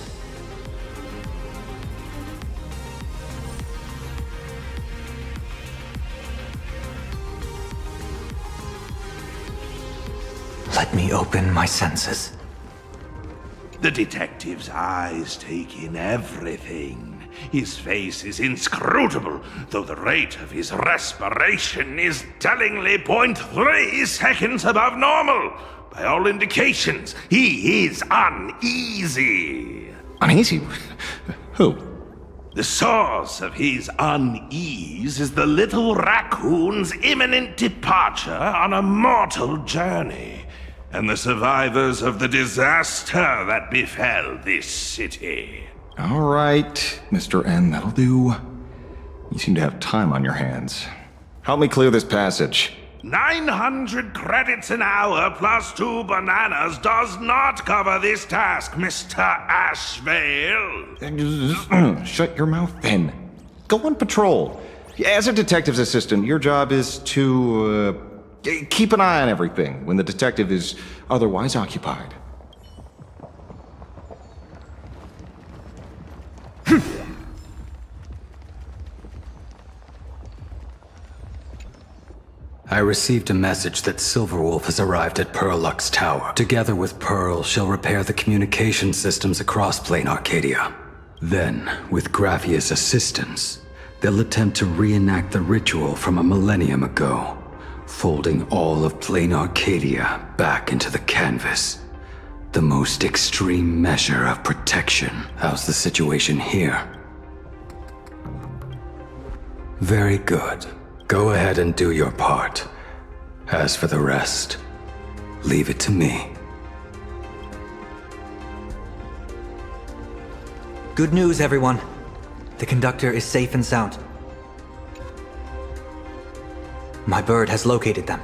Speaker 5: Let me open my senses.
Speaker 20: The detective's eyes take in everything. His face is inscrutable, though the rate of his respiration is tellingly 0.3 seconds above normal. By all indications, he is uneasy.
Speaker 6: Uneasy? Who?
Speaker 20: The source of his unease is the little raccoon's imminent departure on a mortal journey, and the survivors of the disaster that befell this city.
Speaker 6: All right, Mr. N, that'll do. You seem to have time on your hands. Help me clear this passage.
Speaker 20: 900 credits an hour plus 2 bananas does not cover this task, Mr. Ashvale.
Speaker 6: Shut your mouth then. Go on patrol. As a detective's assistant, your job is to, keep an eye on everything when the detective is otherwise occupied.
Speaker 21: I received a message that Silverwolf has arrived at Pearlux Tower. Together with Pearl, she'll repair the communication systems across Plain Arcadia. Then, with Graphia's assistance, they'll attempt to reenact the ritual from a millennium ago, folding all of Plain Arcadia back into the canvas. The most extreme measure of protection. How's the situation here? Very good. Go ahead and do your part. As for the rest, leave it to me.
Speaker 5: Good news, everyone. The conductor is safe and sound. My bird has located them.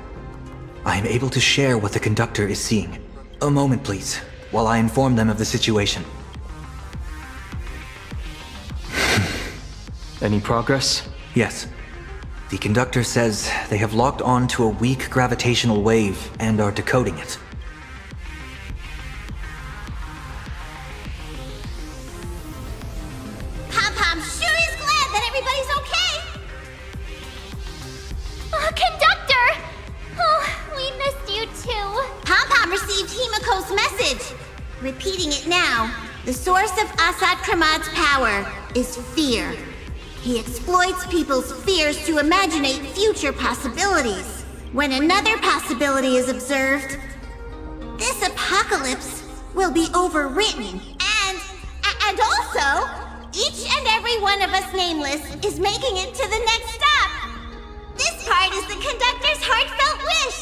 Speaker 5: I am able to share what the conductor is seeing. A moment, please, while I inform them of the situation.
Speaker 13: Any progress?
Speaker 5: Yes. The conductor says they have locked on to a weak gravitational wave and are decoding it.
Speaker 1: Pom-Pom sure is glad that everybody's okay! Conductor! Oh, we missed you too. Pom-Pom received Himiko's message.
Speaker 8: repeating it now. The source of Asad Kramad's power is fear. He exploits people's fears to imaginate future possibilities. When another possibility is observed, this apocalypse will be overwritten. And also, each and every one of us nameless is making it to the next stop. This part is the conductor's heartfelt wish.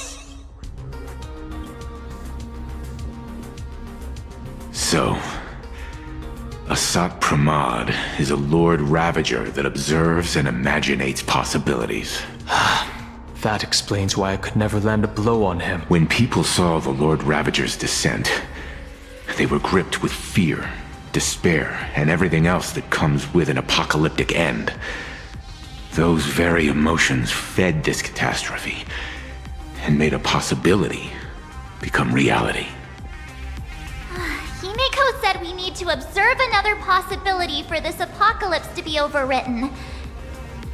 Speaker 12: So, Asat Pramad is a Lord Ravager that observes and imaginates possibilities.
Speaker 13: That explains why I could never land a blow on him.
Speaker 12: When people saw the Lord Ravager's descent, they were gripped with fear, despair, and everything else that comes with an apocalyptic end. Those very emotions fed this catastrophe and made a possibility become reality.
Speaker 1: Himiko said we need to observe another possibility for this apocalypse to be overwritten.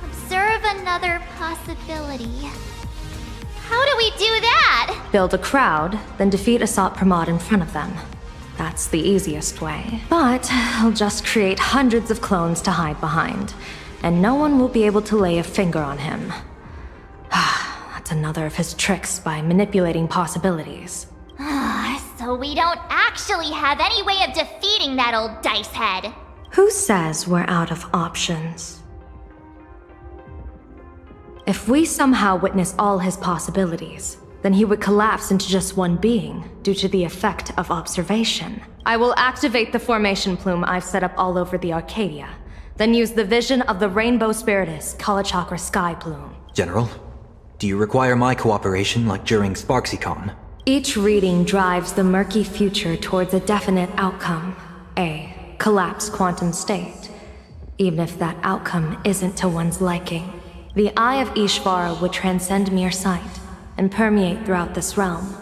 Speaker 1: Observe another possibility. How do we do that?
Speaker 7: Build a crowd, then defeat Asat Pramad in front of them. That's the easiest way. But I'll just create hundreds of clones to hide behind, and no one will be able to lay a finger on him. That's another of his tricks by manipulating possibilities.
Speaker 1: So we don't actually have any way of defeating that old dice head.
Speaker 7: Who says we're out of options? If we somehow witness all his possibilities, then he would collapse into just one being due to the effect of observation. I will activate the formation plume I've set up all over the Arcadia, then use the vision of the Rainbow Spiritus Kalachakra Sky Plume.
Speaker 5: General, do you require my cooperation like during SparksyCon?
Speaker 7: Each reading drives the murky future towards a definite outcome, a collapsed quantum state, even if that outcome isn't to one's liking. The Eye of Ishvara would transcend mere sight and permeate throughout this realm.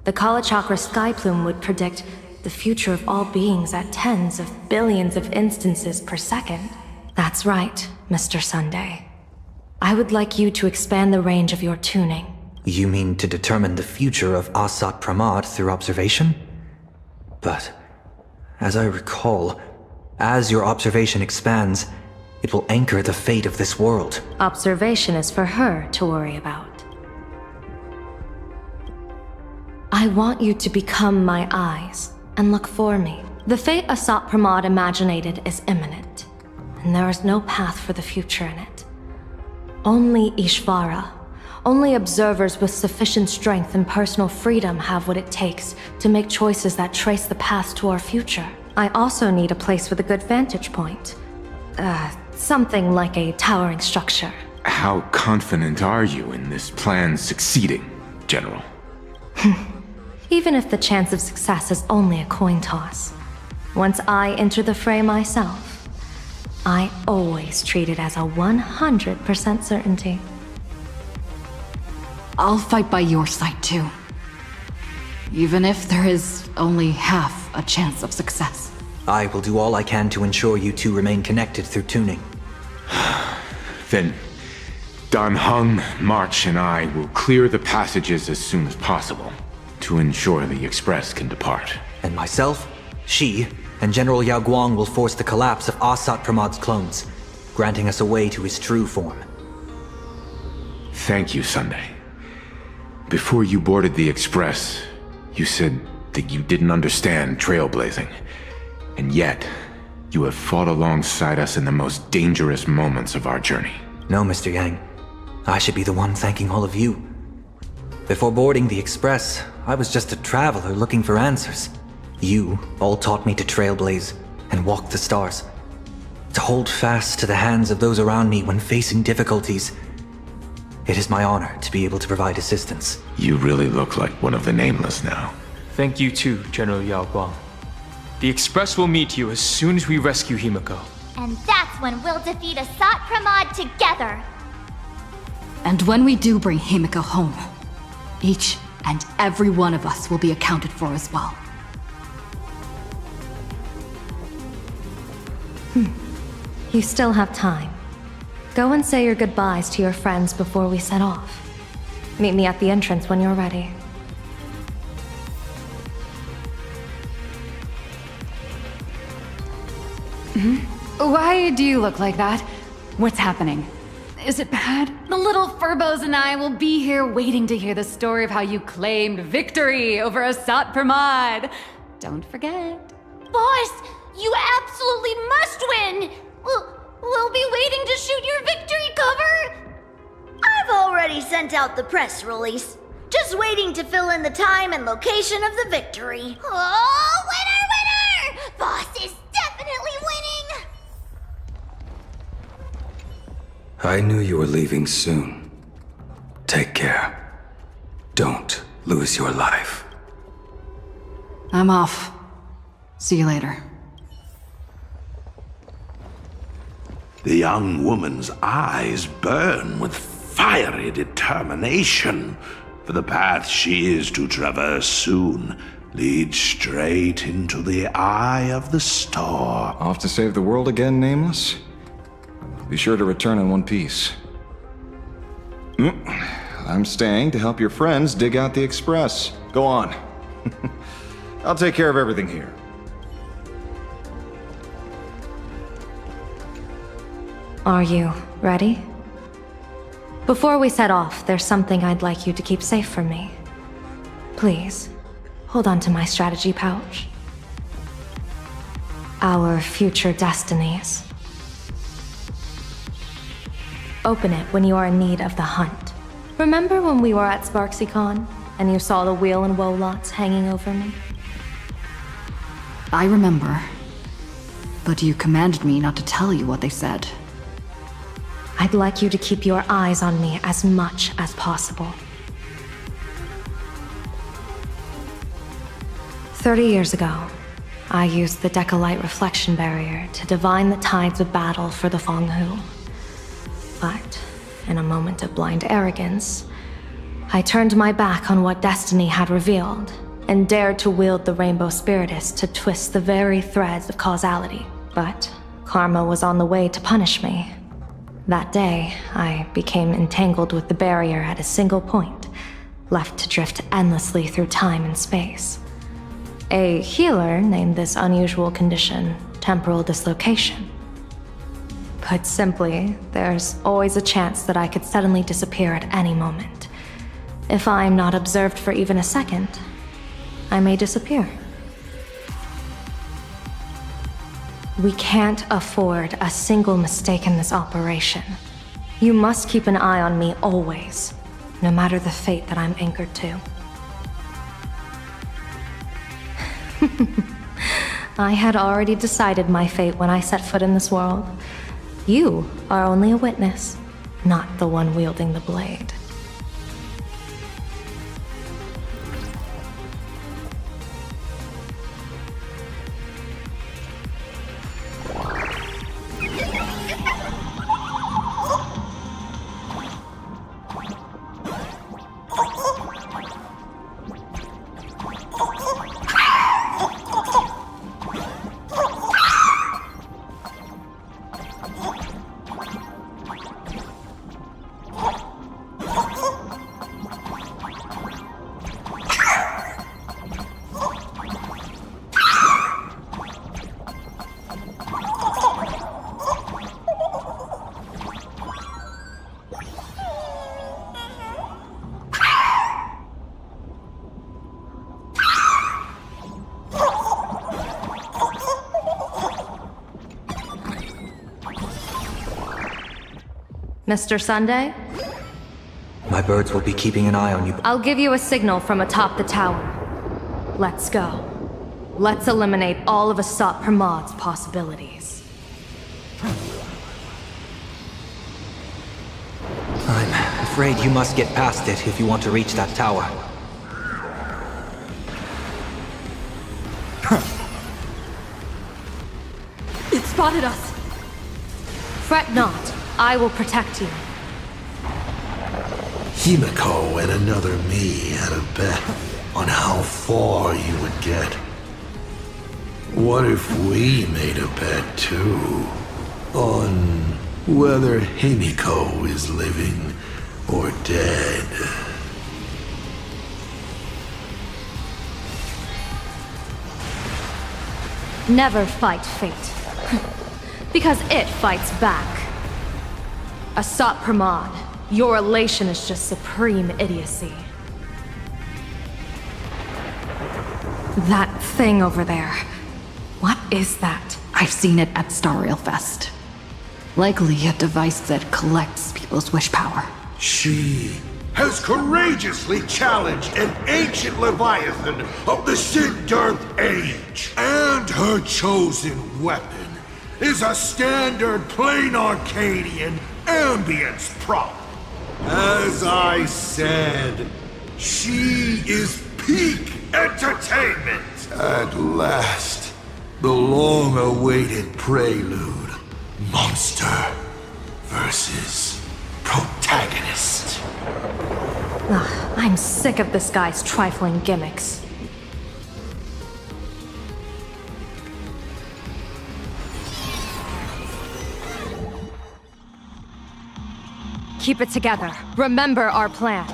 Speaker 7: The Kalachakra Sky Plume would predict the future of all beings at tens of billions of instances per second. That's right, Mr. Sunday. I would like you to expand the range of your tuning.
Speaker 5: You mean to determine the future of Asat Pramad through observation? But, as I recall, as your observation expands, it will anchor the fate of this world.
Speaker 7: Observation is for her to worry about. I want you to become my eyes and look for me. The fate Asat Pramad imaginated is imminent, and there is no path for the future in it. Only Ishvara, only observers with sufficient strength and personal freedom have what it takes to make choices that trace the path to our future. I also need a place with a good vantage point. Something like a towering structure.
Speaker 12: How confident are you in this plan succeeding, General?
Speaker 7: Even if the chance of success is only a coin toss. Once I enter the fray myself, I always treat it as a 100% certainty.
Speaker 4: I'll fight by your side too. Even if there is only half a chance of success.
Speaker 5: I will do all I can to ensure you two remain connected through tuning.
Speaker 12: Then, Dan Heng, March, and I will clear the passages as soon as possible to ensure the Express can depart.
Speaker 5: And myself, Shi, and General Yao Guang will force the collapse of Asat Pramad's clones, granting us a way to his true form.
Speaker 12: Thank you, Sunday. Before you boarded the Express, you said that you didn't understand trailblazing. And yet, you have fought alongside us in the most dangerous moments of our journey.
Speaker 5: No, Mr. Yang. I should be the one thanking all of you. Before boarding the Express, I was just a traveler looking for answers. You all taught me to trailblaze and walk the stars. To hold fast to the hands of those around me when facing difficulties. It is my honor to be able to provide assistance.
Speaker 12: You really look like one of the Nameless now.
Speaker 13: Thank you too, General Yao Guang. The Express will meet you as soon as we rescue Himiko.
Speaker 1: And that's when we'll defeat Asat Pramad together.
Speaker 4: And when we do bring Himiko home, each and every one of us will be accounted for as well.
Speaker 7: You still have time. Go and say your goodbyes to your friends before we set off. Meet me at the entrance when you're ready.
Speaker 10: Why do you look like that? What's happening? Is it bad? The little Furbos and I will be here waiting to hear the story of how you claimed victory over Asat Pramad. Don't forget.
Speaker 1: Boss, you absolutely must win! We'll be waiting to shoot your victory cover!
Speaker 2: I've already sent out the press release. Just waiting to fill in the time and location of the victory.
Speaker 1: Oh, winner! Boss is definitely winning!
Speaker 21: I knew you were leaving soon. Take care. Don't lose your life.
Speaker 10: I'm off. See you later.
Speaker 20: The young woman's eyes burn with fiery determination, for the path she is to traverse soon leads straight into the eye of the star.
Speaker 6: Off to save the world again, Nameless? Be sure to return in one piece. I'm staying to help your friends dig out the Express. Go on. I'll take care of everything here.
Speaker 7: Are you ready? Before we set off, there's something I'd like you to keep safe from me. Please, hold on to my strategy pouch. Our future destinies. Open it when you are in need of the hunt. Remember when we were at SparksyCon, and you saw the wheel and woe lots hanging over me?
Speaker 10: I remember. But you commanded me not to tell you what they said.
Speaker 7: I'd like you to keep your eyes on me as much as possible. 30 years ago, I used the Decalite reflection barrier to divine the tides of battle for the Fonghu. But, in a moment of blind arrogance, I turned my back on what destiny had revealed, and dared to wield the Rainbow Spiritist to twist the very threads of causality. But karma was on the way to punish me. That day, I became entangled with the barrier at a single point, left to drift endlessly through time and space. A healer named this unusual condition temporal dislocation. Put simply, there's always a chance that I could suddenly disappear at any moment. If I'm not observed for even a second, I may disappear. We can't afford a single mistake in this operation. You must keep an eye on me always, no matter the fate that I'm anchored to. I had already decided my fate when I set foot in this world. You are only a witness, not the one wielding the blade. Mr. Sunday?
Speaker 5: My birds will be keeping an eye on you.
Speaker 7: I'll give you a signal from atop the tower. Let's go. Let's eliminate all of Asat Pramad's possibilities.
Speaker 5: I'm afraid you must get past it if you want to reach that tower.
Speaker 7: It spotted us! Fret not. I will protect you.
Speaker 3: Himiko and another me had a bet on how far you would get. What if we made a bet too? On whether Himiko is living or dead?
Speaker 7: Never fight fate. Because it fights back. Asat Pramod, your elation is just supreme idiocy. That thing over there, what is that?
Speaker 4: I've seen it at Star Rail Fest. Likely a device that collects people's wish power.
Speaker 3: She has courageously challenged an ancient Leviathan of the Sigdearth Age. And her chosen weapon is a standard plain Arcadian ambience prop. As I said, she is peak entertainment. At last, the long-awaited prelude. Monster versus protagonist.
Speaker 7: Ugh, I'm sick of this guy's trifling gimmicks. Keep it together. Remember our plan.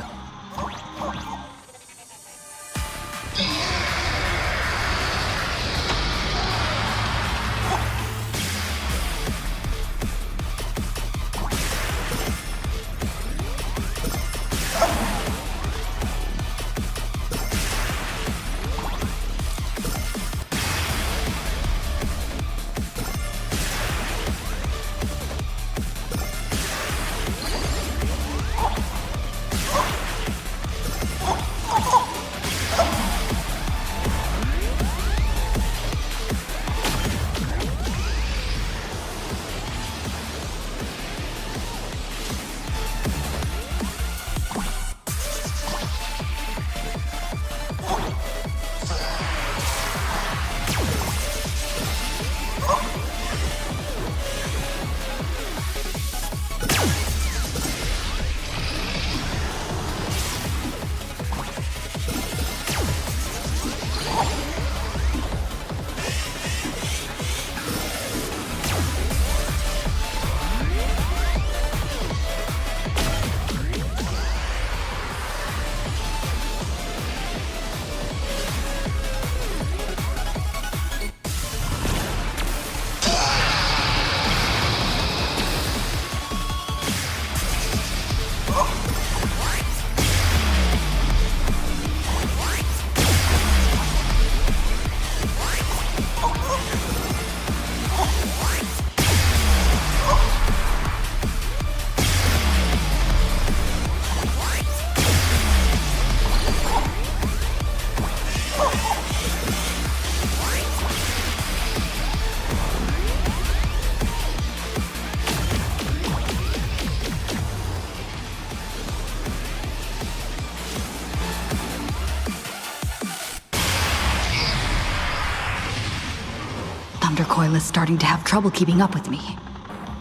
Speaker 4: Thundercoil is starting to have trouble keeping up with me.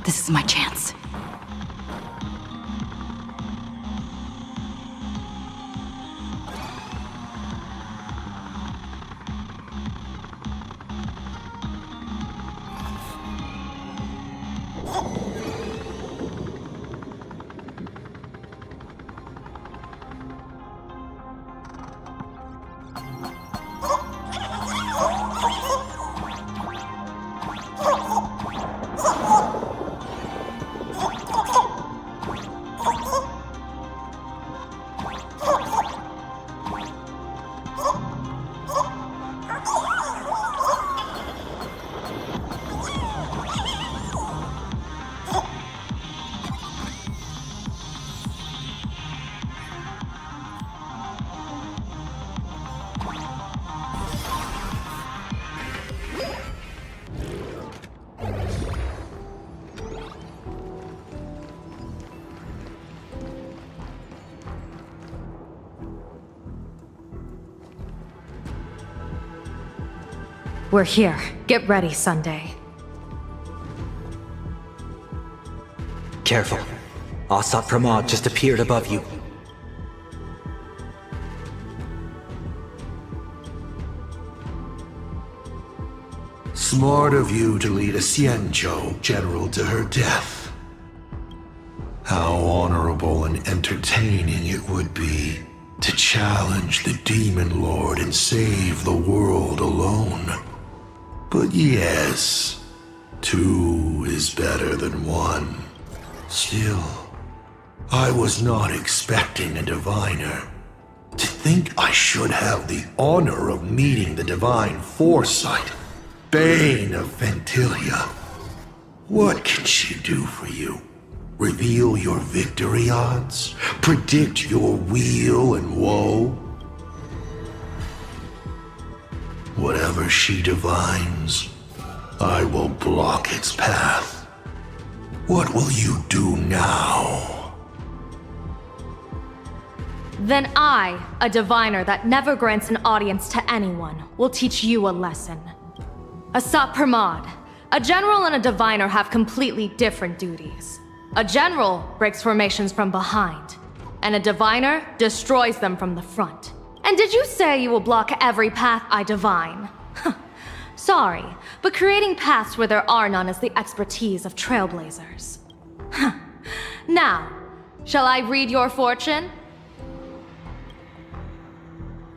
Speaker 4: This is my chance.
Speaker 7: We're here. Get ready, Sunday.
Speaker 5: Careful. Asat Pramod just appeared above you.
Speaker 3: Smart of you to lead a Xianzhou general to her death. How honorable and entertaining it would be to challenge the Demon Lord and save the world alone. But yes, 2 is better than 1. Still, I was not expecting a diviner. To think I should have the honor of meeting the divine foresight, Bane of Ventilia. What can she do for you? Reveal your victory odds? Predict your weal and woe? Whatever she divines, I will block its path. What will you do now?
Speaker 7: Then I, a diviner that never grants an audience to anyone, will teach you a lesson. Asat Pramod, a general and a diviner have completely different duties. A general breaks formations from behind, and a diviner destroys them from the front. And did you say you will block every path I divine? Sorry, but creating paths where there are none is the expertise of trailblazers. Now, shall I read your fortune?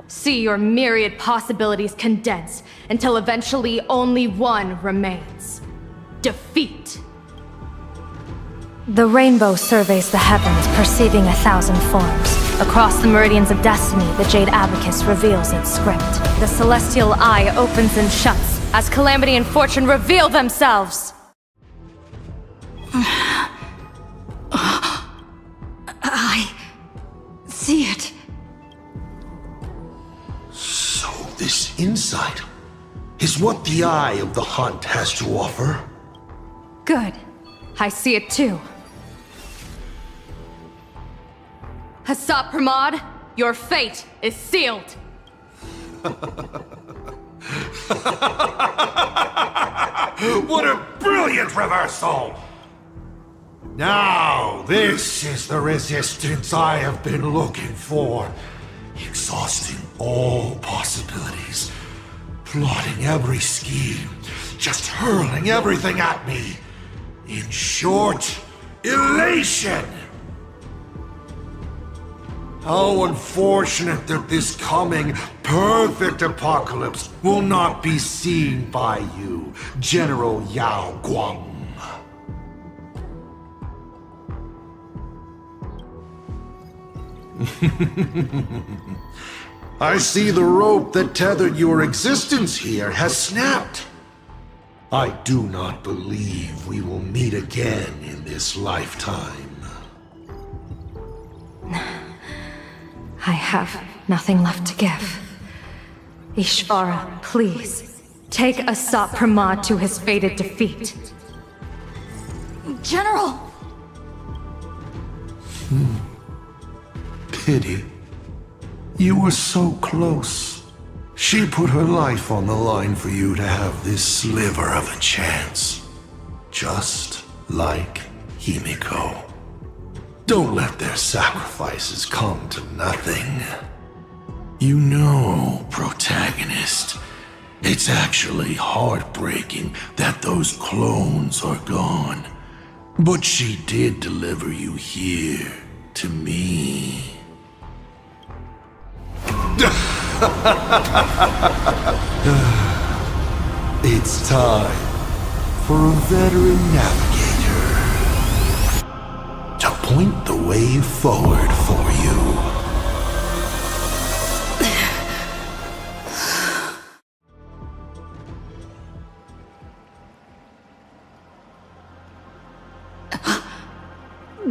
Speaker 7: See your myriad possibilities condense until eventually only one remains. Defeat. The rainbow surveys the heavens, perceiving 1,000 forms. Across the meridians of destiny, the Jade Abacus reveals its script. The celestial eye opens and shuts as calamity and fortune reveal themselves.
Speaker 4: I see it.
Speaker 3: So this insight is what the Eye of the Hunt has to offer?
Speaker 7: Good. I see it too. Asat Pramod, your fate is sealed.
Speaker 3: What a brilliant reversal! Now, this is the resistance I have been looking for. Exhausting all possibilities. Plotting every scheme. Just hurling everything at me. In short, elation! How unfortunate that this coming perfect apocalypse will not be seen by you, General Yao Guang. I see the rope that tethered your existence here has snapped. I do not believe we will meet again in this lifetime.
Speaker 7: I have nothing left to give. Ishvara, please, take Asat Pramod to his fated defeat.
Speaker 4: General!
Speaker 3: Pity. You were so close. She put her life on the line for you to have this sliver of a chance. Just like Himiko. Don't let their sacrifices come to nothing. You know, protagonist, it's actually heartbreaking that those clones are gone. But she did deliver you here, to me. It's time for a veteran navigator to point the way forward for you.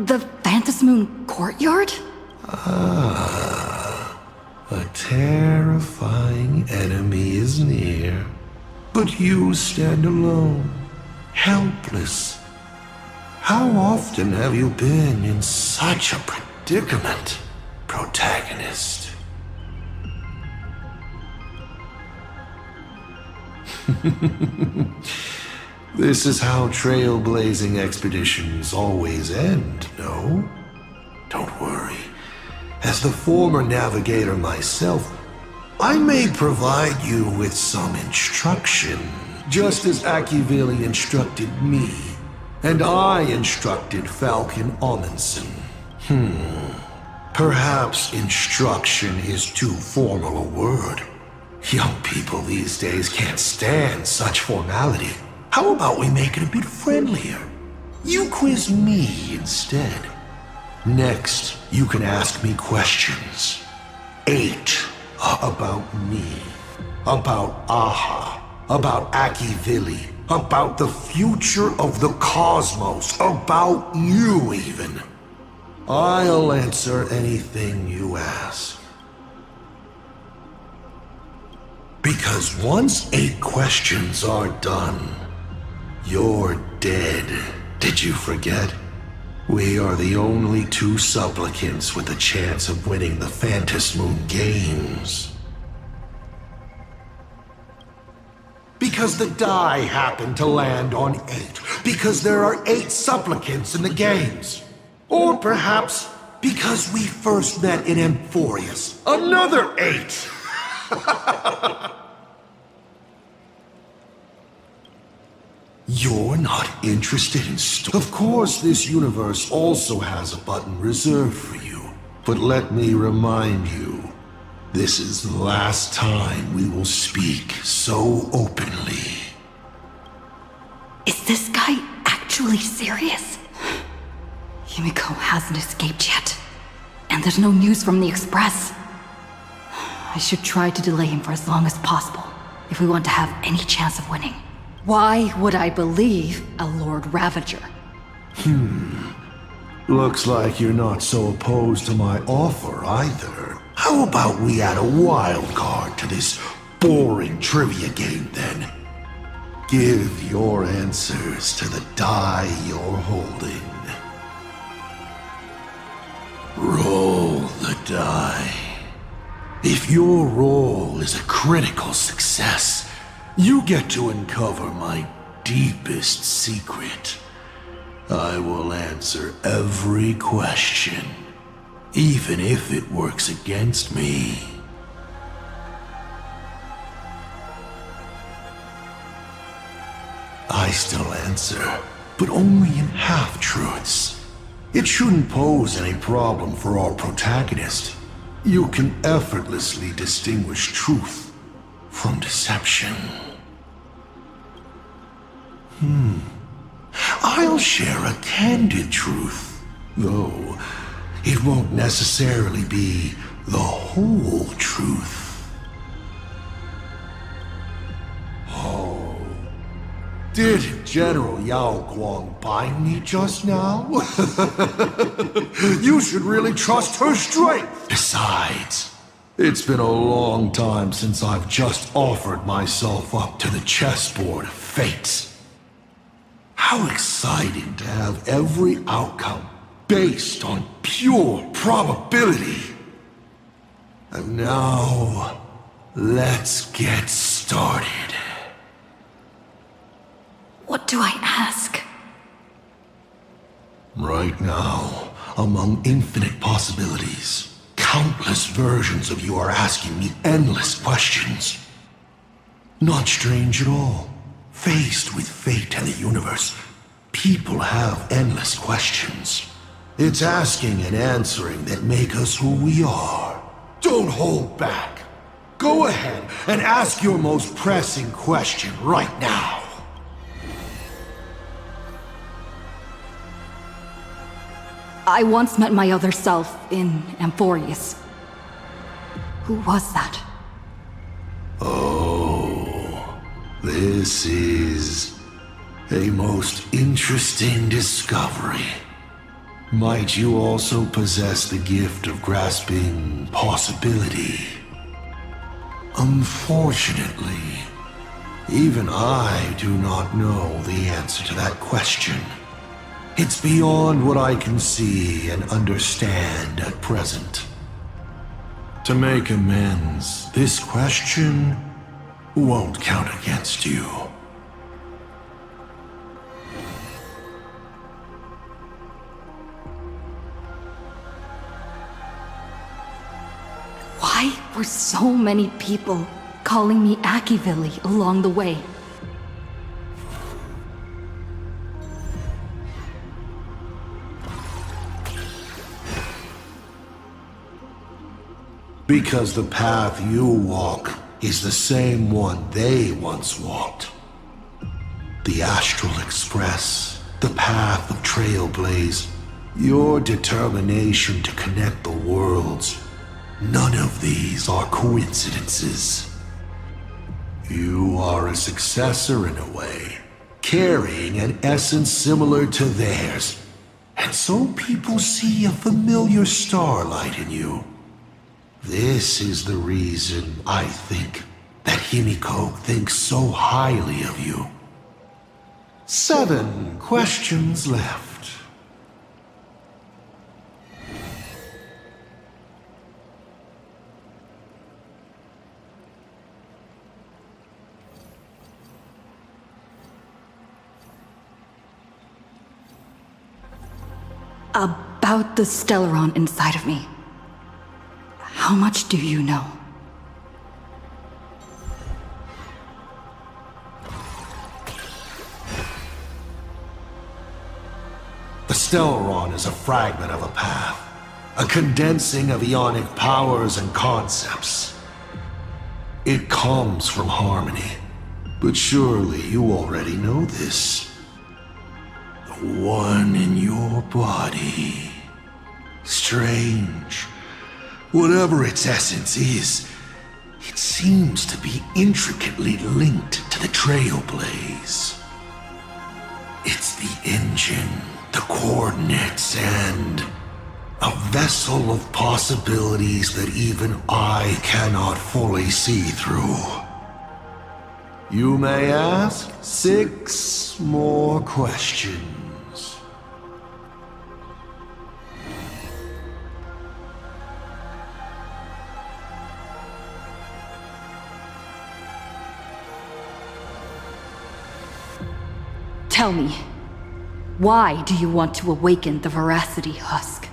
Speaker 4: The Phantasmoon courtyard?
Speaker 3: A terrifying enemy is near, but you stand alone, helpless. How often have you been in such a predicament, protagonist? This is how trailblazing expeditions always end, no? Don't worry. As the former navigator myself, I may provide you with some instruction, just as Akivili instructed me, and I instructed Falcon Amundsen. Perhaps instruction is too formal a word. Young people these days can't stand such formality. How about we make it a bit friendlier? You quiz me instead. Next, you can ask me questions. 8 about me, about Aha, about Akivili, about the future of the cosmos, about you even. I'll answer anything you ask. Because once 8 questions are done, you're dead. Did you forget? We are the only 2 supplicants with a chance of winning the Phantom Moon Games. Because the die happened to land on 8. Because there are 8 supplicants in the games. Or perhaps because we first met in Amphorius. Another 8! You're not interested in Of course, this universe also has a button reserved for you. But let me remind you, this is the last time we will speak so openly.
Speaker 4: Is this guy actually serious? Himiko hasn't escaped yet. And there's no news from the Express. I should try to delay him for as long as possible, if we want to have any chance of winning. Why would I believe a Lord Ravager?
Speaker 3: Looks like you're not so opposed to my offer either. How about we add a wild card to this boring trivia game then? Give your answers to the die you're holding. Roll the die. If your roll is a critical success, you get to uncover my deepest secret. I will answer every question, even if it works against me. I still answer, but only in half-truths. It shouldn't pose any problem for our protagonist. You can effortlessly distinguish truth from deception. I'll share a candid truth, though it won't necessarily be the whole truth. Oh, did General Yao Guang bind me just now? You should really trust her strength. Besides, it's been a long time since I've just offered myself up to the chessboard of fate. How exciting to have every outcome based on pure probability. And now, let's get started.
Speaker 4: What do I ask?
Speaker 3: Right now, among infinite possibilities, countless versions of you are asking me endless questions. Not strange at all. Faced with fate and the universe, people have endless questions. It's asking and answering that make us who we are. Don't hold back. Go ahead and ask your most pressing question right now.
Speaker 4: I once met my other self in Amphorius. Who was that?
Speaker 3: This is a most interesting discovery. Might you also possess the gift of grasping possibility? Unfortunately, even I do not know the answer to that question. It's beyond what I can see and understand at present. To make amends, this question won't count against you.
Speaker 4: Why were so many people calling me Akivili along the way?
Speaker 3: Because the path you walk is the same one they once walked. the Astral Express, the path of Trailblaze, your determination to connect the worlds. None of these are coincidences. You are a successor in a way, carrying an essence similar to theirs. And so people see a familiar starlight in you. This is the reason I think that Himiko thinks so highly of you. 7 questions left.
Speaker 4: About the Stellaron inside of me. How much do you know?
Speaker 3: The Stellaron is a fragment of a path, a condensing of ionic powers and concepts. It comes from harmony, but surely you already know this. The one in your body. Strange. Whatever its essence is, it seems to be intricately linked to the Trailblaze. It's the engine, the coordinates, and a vessel of possibilities that even I cannot fully see through. You may ask 6 more questions.
Speaker 4: Tell me, why do you want to awaken the Veracity Husk?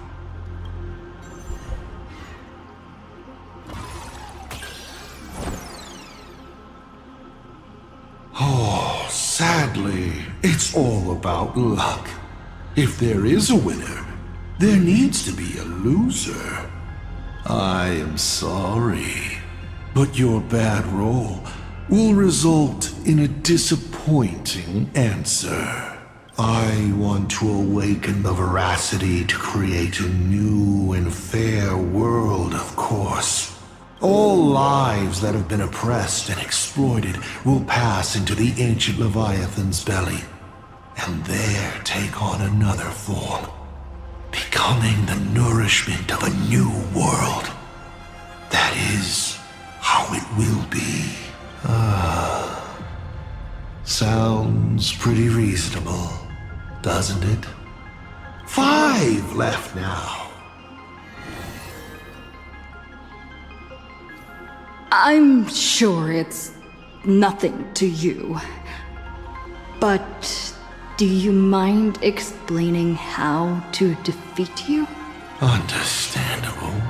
Speaker 3: Oh, sadly, it's all about luck. If there is a winner, there needs to be a loser. I am sorry, but your bad roll will result in a disappointing answer. I want to awaken the veracity to create a new and fair world, of course. All lives that have been oppressed and exploited will pass into the ancient Leviathan's belly, and there take on another form, becoming the nourishment of a new world. That is how it will be. Sounds pretty reasonable, doesn't it? 5 left now.
Speaker 4: I'm sure it's nothing to you. But do you mind explaining how to defeat you?
Speaker 3: Understandable.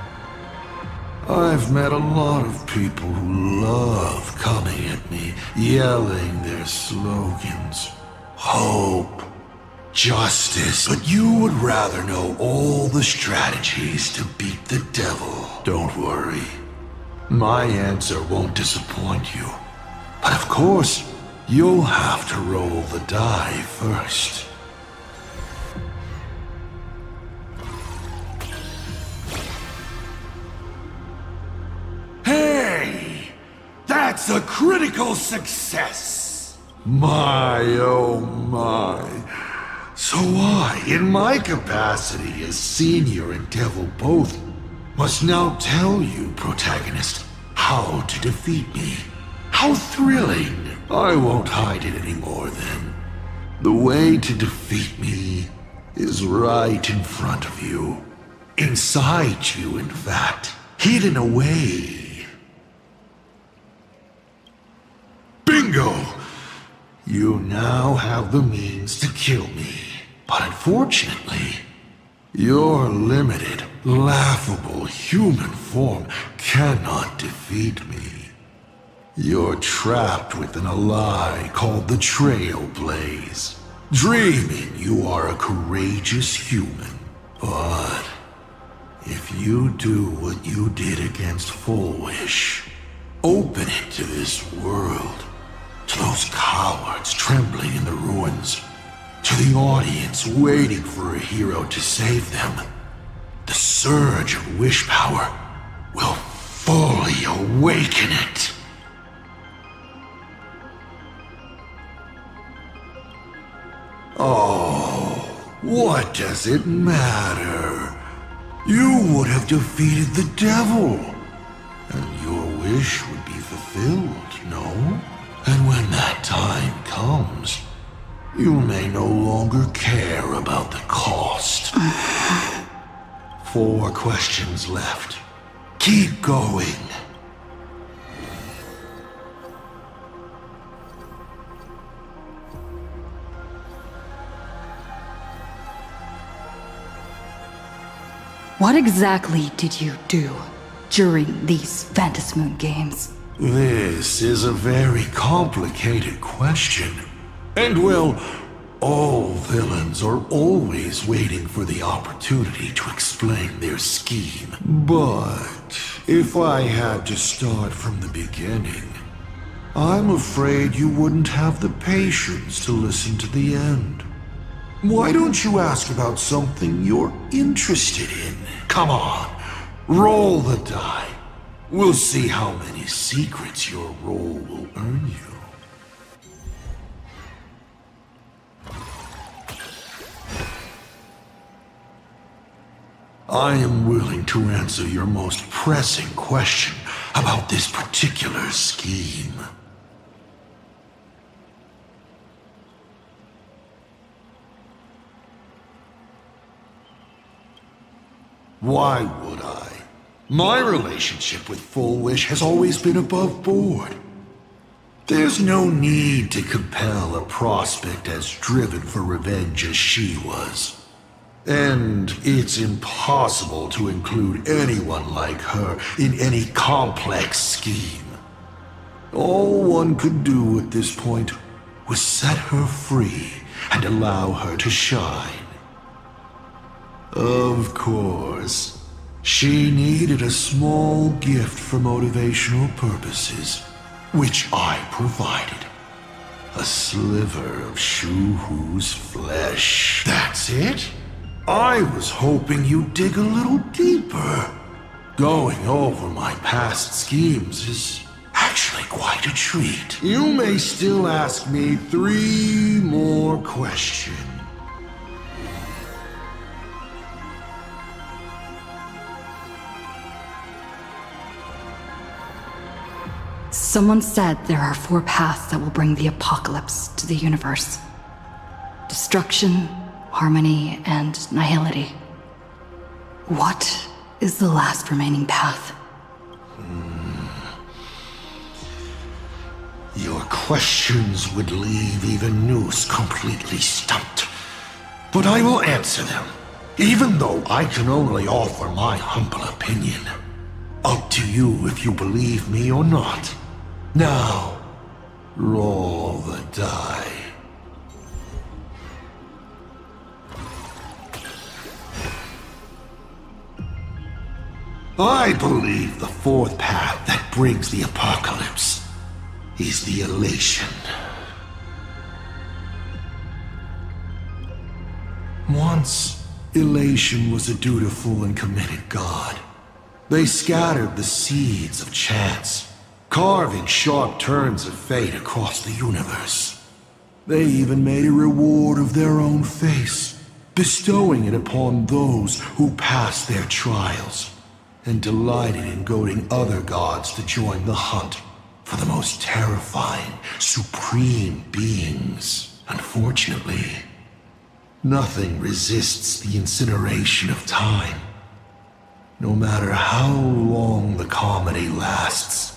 Speaker 3: I've met a lot of people who love coming at me, yelling their slogans. Hope, justice, but you would rather know all the strategies to beat the devil. Don't worry. My answer won't disappoint you. But of course, you'll have to roll the die first. Hey! That's a critical success! My, oh my. So I, in my capacity as senior and devil both, must now tell you, protagonist, how to defeat me. How thrilling! I won't hide it anymore then. The way to defeat me is right in front of you. Inside you, in fact. Hidden away. Bingo! You now have the means to kill me. But unfortunately, your limited, laughable human form cannot defeat me. You're trapped within a lie called the Trailblaze, dreaming you are a courageous human. But if you do what you did against Full Wish, open it to this world, to those cowards trembling in the ruins, to the audience waiting for a hero to save them, the surge of wish power will fully awaken it. Oh, what does it matter? You would have defeated the devil, and your wish would be fulfilled, no? And when that time comes, you may no longer care about the cost. 4 questions left. Keep going.
Speaker 4: What exactly did you do during these Phantasmoon games?
Speaker 3: This is a very complicated question. And well, all villains are always waiting for the opportunity to explain their scheme. But if I had to start from the beginning, I'm afraid you wouldn't have the patience to listen to the end. Why don't you ask about something you're interested in? Come on, roll the die. We'll see how many secrets your role will earn you. I am willing to answer your most pressing question about this particular scheme. Why would I? My relationship with Full Wish has always been above board. There's no need to compel a prospect as driven for revenge as she was. And it's impossible to include anyone like her in any complex scheme. All one could do at this point was set her free and allow her to shine. Of course, she needed a small gift for motivational purposes, which I provided. A sliver of Shu-Hu's flesh. That's it? I was hoping you'd dig a little deeper. Going over my past schemes is actually quite a treat. You may still ask me 3 more questions.
Speaker 4: Someone said there are 4 paths that will bring the apocalypse to the universe. Destruction, harmony, and nihility. What is the last remaining path?
Speaker 3: Your questions would leave even Noose completely stumped. But I will answer them, even though I can only offer my humble opinion. Up to you if you believe me or not. Now, roll the die. I believe the 4th path that brings the apocalypse is the elation. Once, elation was a dutiful and committed god. They scattered the seeds of chance, carving sharp turns of fate across the universe. They even made a reward of their own face, bestowing it upon those who passed their trials, and delighted in goading other gods to join the hunt for the most terrifying, supreme beings. Unfortunately, nothing resists the incineration of time. No matter how long the comedy lasts,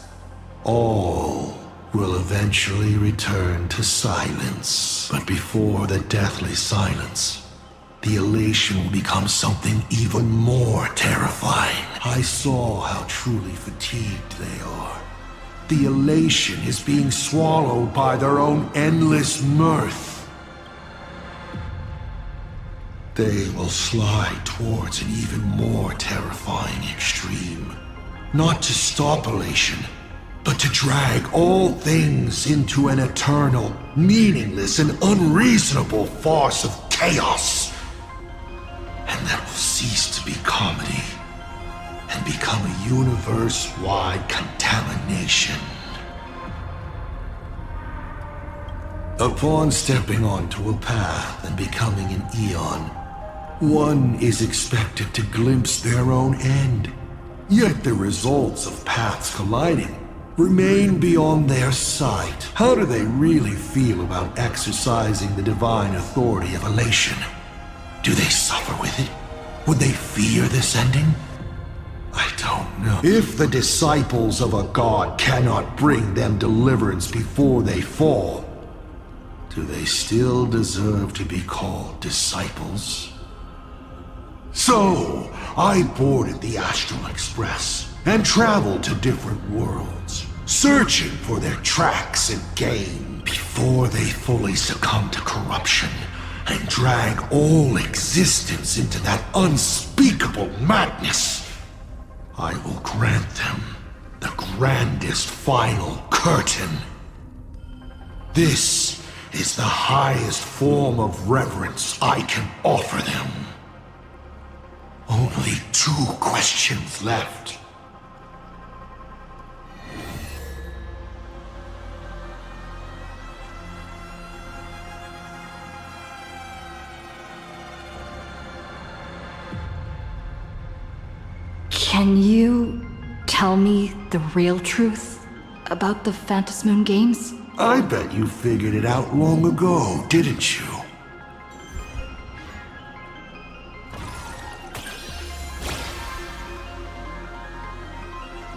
Speaker 3: all will eventually return to silence. But before the deathly silence, the elation will become something even more terrifying. I saw how truly fatigued they are. The elation is being swallowed by their own endless mirth. They will slide towards an even more terrifying extreme. Not to stop elation, but to drag all things into an eternal, meaningless, and unreasonable farce of chaos. And that will cease to be comedy and become a universe-wide contamination. Upon stepping onto a path and becoming an Eon, one is expected to glimpse their own end. Yet the results of paths colliding remain beyond their sight. How do they really feel about exercising the divine authority of elation? Do they suffer with it? Would they fear this ending? I don't know. If the disciples of a god cannot bring them deliverance before they fall, do they still deserve to be called disciples? So, I boarded the Astral Express and traveled to different worlds, searching for their tracks and game before they fully succumb to corruption and drag all existence into that unspeakable madness. I will grant them the grandest final curtain. This is the highest form of reverence I can offer them. Only 2 questions left.
Speaker 4: Can you tell me the real truth about the Phantasmoon Games?
Speaker 3: I bet you figured it out long ago, didn't you?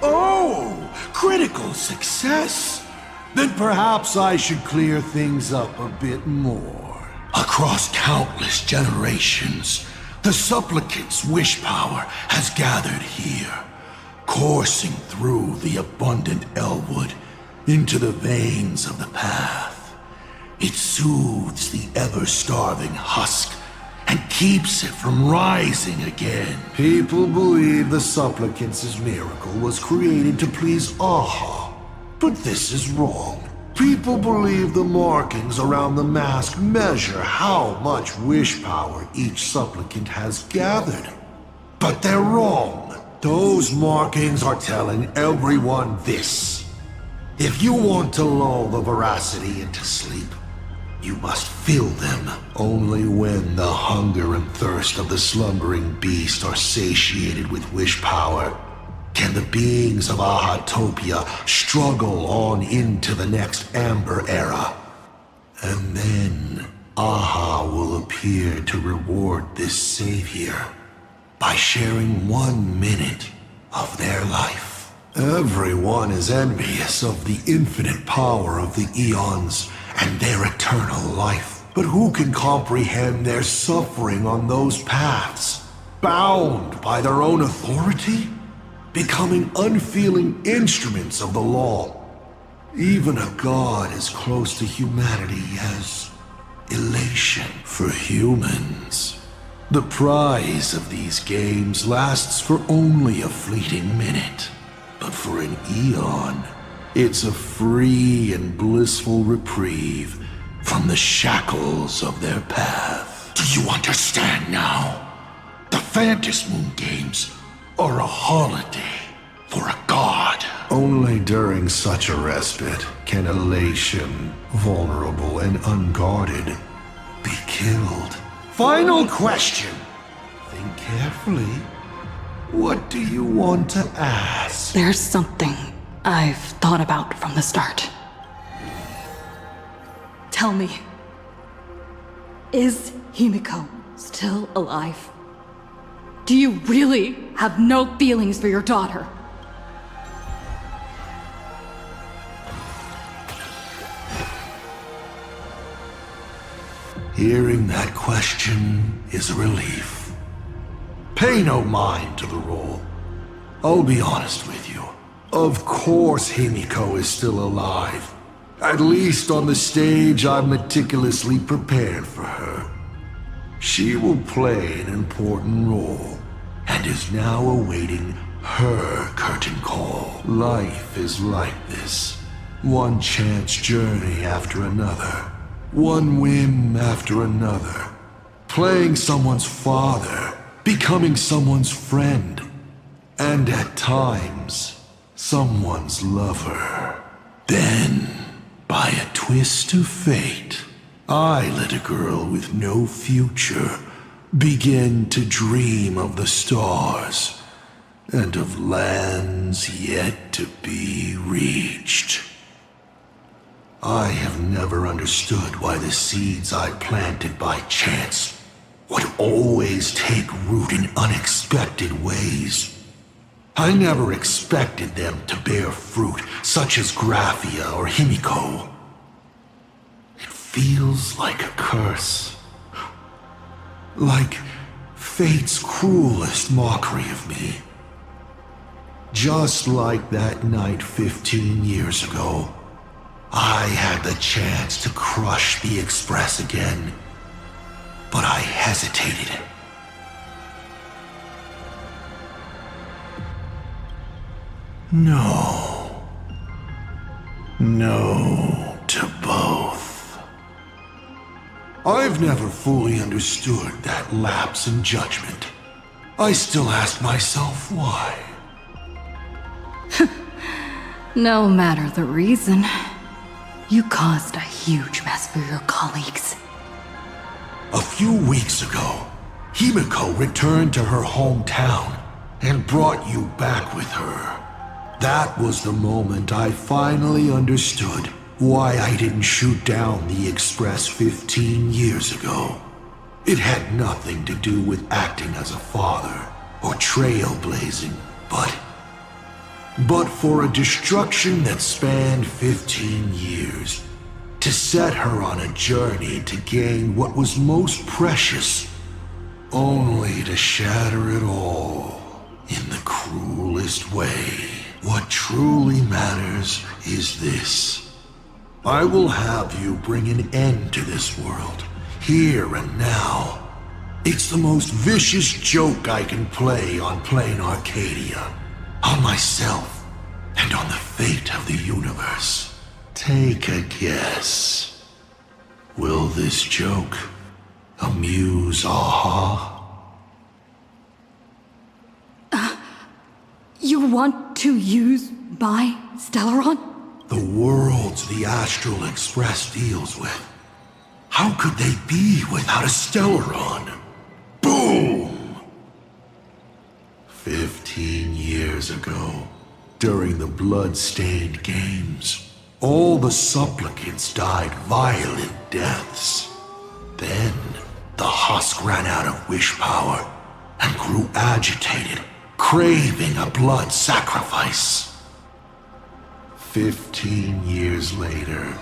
Speaker 3: Oh, critical success! Then perhaps I should clear things up a bit more. Across countless generations, the supplicant's wish power has gathered here, coursing through the abundant Elwood into the veins of the path. It soothes the ever-starving husk and keeps it from rising again. People believe the supplicant's miracle was created to please Aha, but this is wrong. People believe the markings around the mask measure how much wish power each supplicant has gathered. But they're wrong. Those markings are telling everyone this. If you want to lull the veracity into sleep, you must fill them. Only when the hunger and thirst of the slumbering beast are satiated with wish power can the beings of Ahatopia struggle on into the next Amber Era. And then Aha will appear to reward this savior by sharing 1 minute of their life. Everyone is envious of the infinite power of the Eons and their eternal life. But who can comprehend their suffering on those paths, bound by their own authority? Becoming unfeeling instruments of the law. Even a god as close to humanity as elation. For humans, the prize of these games lasts for only a fleeting minute. But for an Eon, it's a free and blissful reprieve from the shackles of their path. Do you understand now? The Phantasmoon Games or a holiday for a god. Only during such a respite can elation, vulnerable and unguarded, be killed. Final question. Think carefully. What do you want to ask?
Speaker 4: There's something I've thought about from the start. Tell me, is Himiko still alive? Do you really have no feelings for your daughter?
Speaker 3: Hearing that question is a relief. Pay no mind to the role. I'll be honest with you. Of course Himiko is still alive. At least on the stage I've meticulously prepared for her. She will play an important role, and is now awaiting Her curtain call. Life is like this. One chance journey after another. One whim after another. Playing someone's father. Becoming someone's friend. And at times, someone's lover. Then, by a twist of fate, I let a girl with no future begin to dream of the stars and of lands yet to be reached. I have never understood why the seeds I planted by chance would always take root in unexpected ways. I never expected them to bear fruit such as Graphia or Himiko. It feels like a curse. Like fate's cruelest mockery of me. Just like that night 15 years ago, I had the chance to crush the Express again, but I hesitated. No. No to both. I've never fully understood that lapse in judgment. I still ask myself why.
Speaker 4: No matter the reason, you caused a huge mess for your colleagues.
Speaker 3: A few weeks ago, Himiko returned to her hometown and brought you back with her. That was the moment I finally understood why I didn't shoot down the Express 15 years ago. It had nothing to do with acting as a father or trailblazing, but for a destruction that spanned 15 years, to set her on a journey to gain what was most precious, only to shatter it all in the cruelest way. What truly matters is this. I will have you bring an end to this world, here and now. It's the most vicious joke I can play on plain Arcadia, on myself, and on the fate of the universe. Take a guess. Will this joke amuse Aha?
Speaker 4: You want to use my Stellaron?
Speaker 3: The worlds the Astral Express deals with. How could they be without a Stellaron? Boom! 15 years ago, during the blood-stained games, all the supplicants died violent deaths. Then, the husk ran out of wish power and grew agitated, craving a blood sacrifice. 15 years later,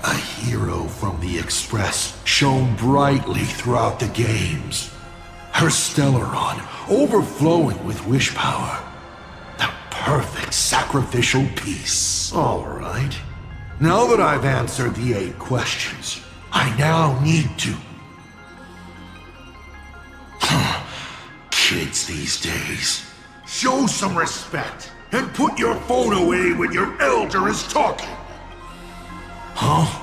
Speaker 3: a hero from the Express shone brightly throughout the games. Her Stellaron overflowing with wish power. The perfect sacrificial piece. All right. Now that I've answered the 8 questions, I now need to... Kids these days. Show some respect and put your phone away when your elder is talking. Huh?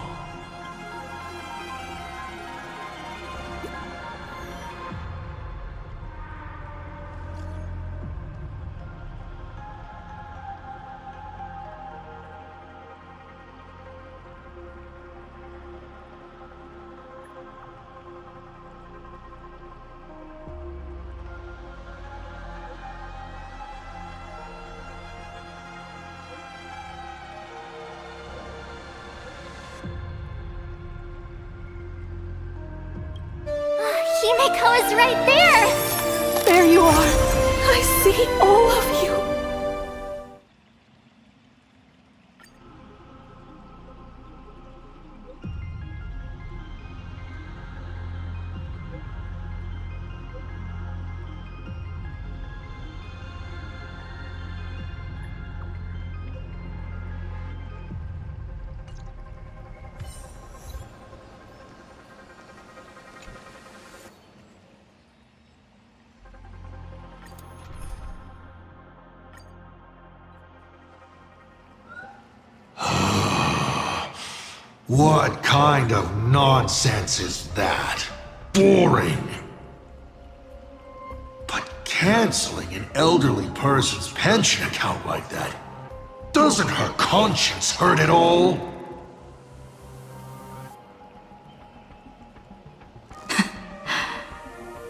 Speaker 1: Himiko is right there!
Speaker 14: There you are! I see all of you!
Speaker 3: What kind of nonsense is that? Boring. But canceling an elderly person's pension account like that, doesn't her conscience hurt at all?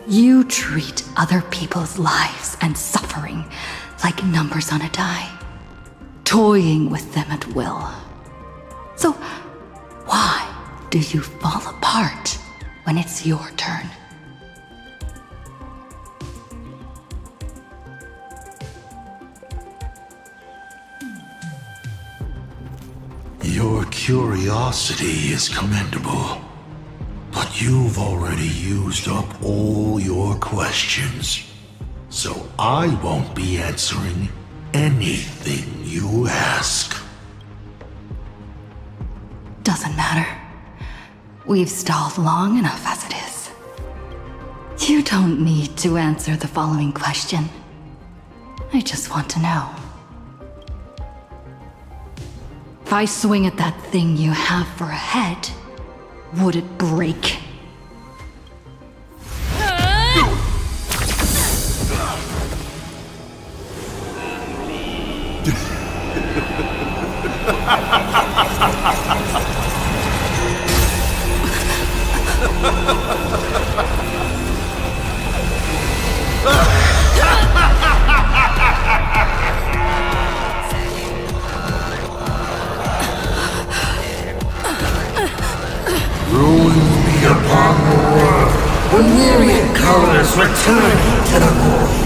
Speaker 4: You treat other people's lives and suffering like numbers on a die, toying with them at will. So, why do you fall apart when it's your turn?
Speaker 3: Your curiosity is commendable, but you've already used up all your questions, so I won't be answering anything you ask.
Speaker 4: Doesn't matter. We've stalled long enough as it is. You don't need to answer the following question. I just want to know. If I swing at that thing you have for a head, would it break?
Speaker 3: Ruin be upon the world when myriad colors return to the void.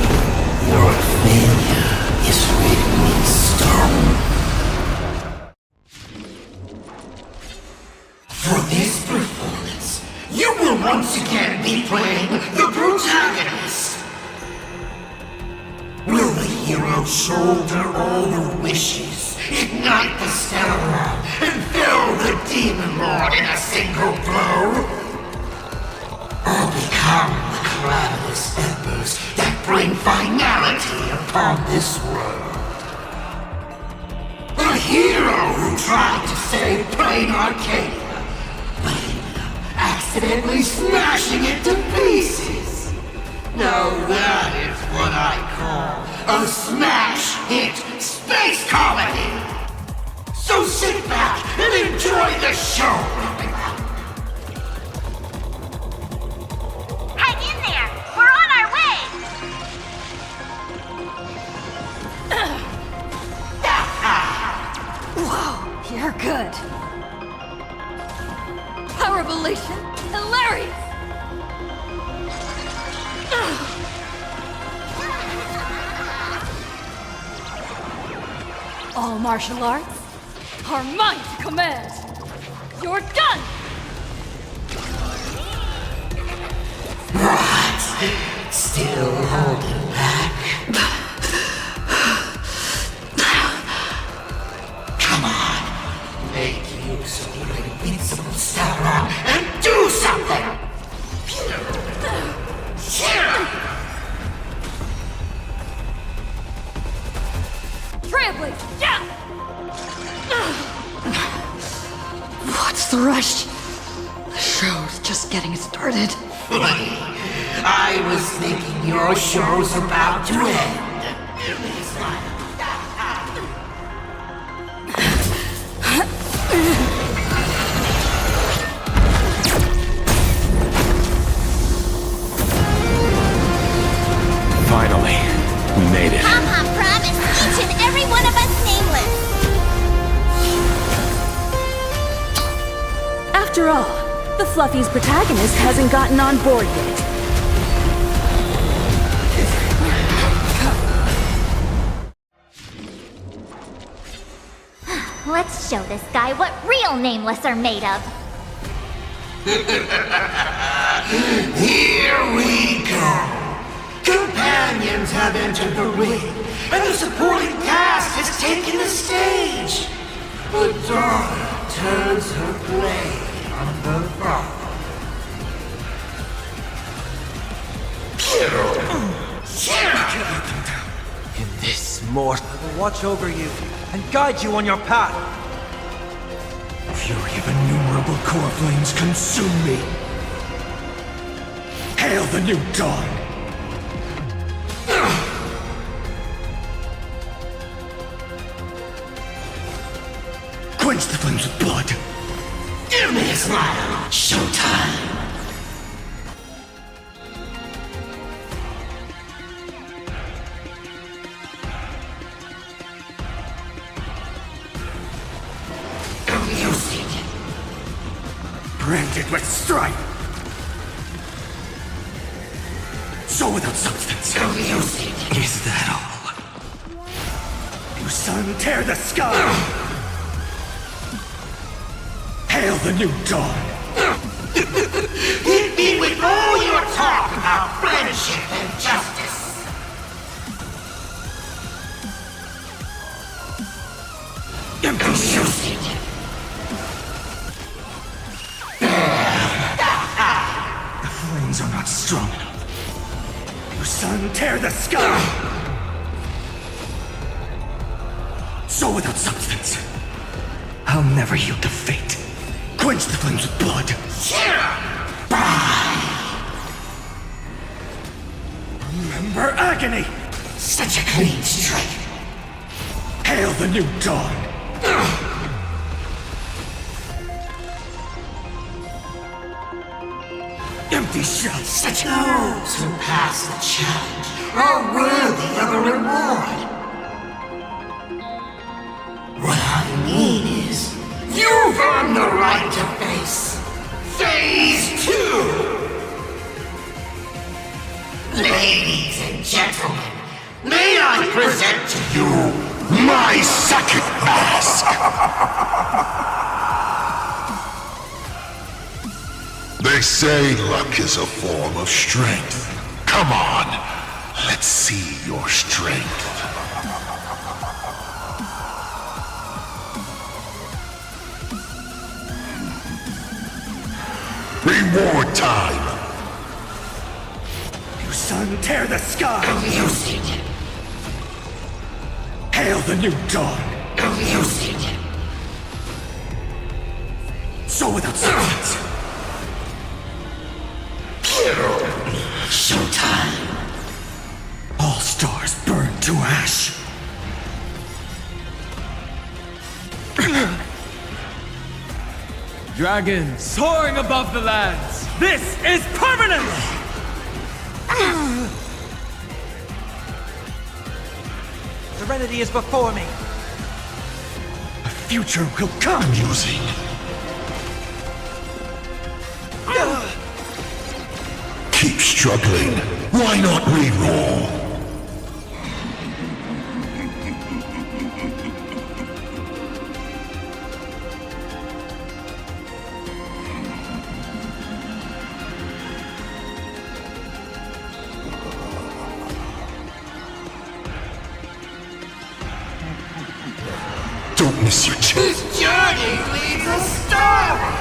Speaker 3: Your failure is written in stone. For this performance, you will once again be playing the protagonist. Will the hero shoulder all the wishes, ignite the stellar, and fell the demon lord in a single blow? Or become the calamitous embers that bring finality upon this world? A hero who tried to save plain Arcadia, but ended up accidentally smashing it to pieces. Now that is what I call a smash hit space comedy! So sit back and enjoy the show!
Speaker 1: Hang in there! We're on our way!
Speaker 4: Whoa, you're good. Power revelation, hilarious! All martial arts are mine to command. You're done!
Speaker 3: What? Still holding back? Come on! Make use of your invincible star and do something!
Speaker 4: Trailblazer, down! What's the rush? The show's just getting started.
Speaker 3: I was thinking your show's about to end.
Speaker 12: Finally, we made it.
Speaker 8: Pom-Pom promised each and every one of us nameless.
Speaker 17: After all, the Fluffy's protagonist hasn't gotten on board yet.
Speaker 1: Let's show this guy what real nameless are made of.
Speaker 3: Here we go! Companions have entered the ring, and the supporting cast has taken the stage. The daughter turns her blade on the father.
Speaker 5: In this mortal, I will watch over you and guide you on your path.
Speaker 3: fury of innumerable core flames consume me. Hail the new dawn! Quench the flames with blood!
Speaker 11: Give me a smile! Showtime! Amusing!
Speaker 3: Branded with strife! So without substance!
Speaker 11: Amusing!
Speaker 3: Is that all? You sun, tear the sky! Hail the new dawn!
Speaker 11: Hit me with all your talk about friendship and justice! Amusing!
Speaker 3: The flames are not strong enough. You sun, tear the sky! So without substance, I'll never yield to fate. Quench the flames with blood. Remember agony!
Speaker 11: Such a clean strike!
Speaker 3: Hail the new dawn! Empty shells!
Speaker 11: Such those who pass the challenge are worthy of a reward! What I mean is, you've earned the right to face Phase 2! Ladies and gentlemen, may I present to you
Speaker 3: My second mask! They say luck is a form of strength. Come on, let's see your strength. Reward time! You sun, tear the sky!
Speaker 11: Amusing!
Speaker 3: Hail the new dawn!
Speaker 11: Amusing!
Speaker 3: So without substance.
Speaker 11: Showtime!
Speaker 3: All stars burn to ash.
Speaker 16: Dragons soaring above the lands. This is permanent!
Speaker 5: Serenity is before me.
Speaker 3: A future will come. Amusing. Keep struggling. Why not reroll? Don't miss your chance.
Speaker 11: This journey leads us starward!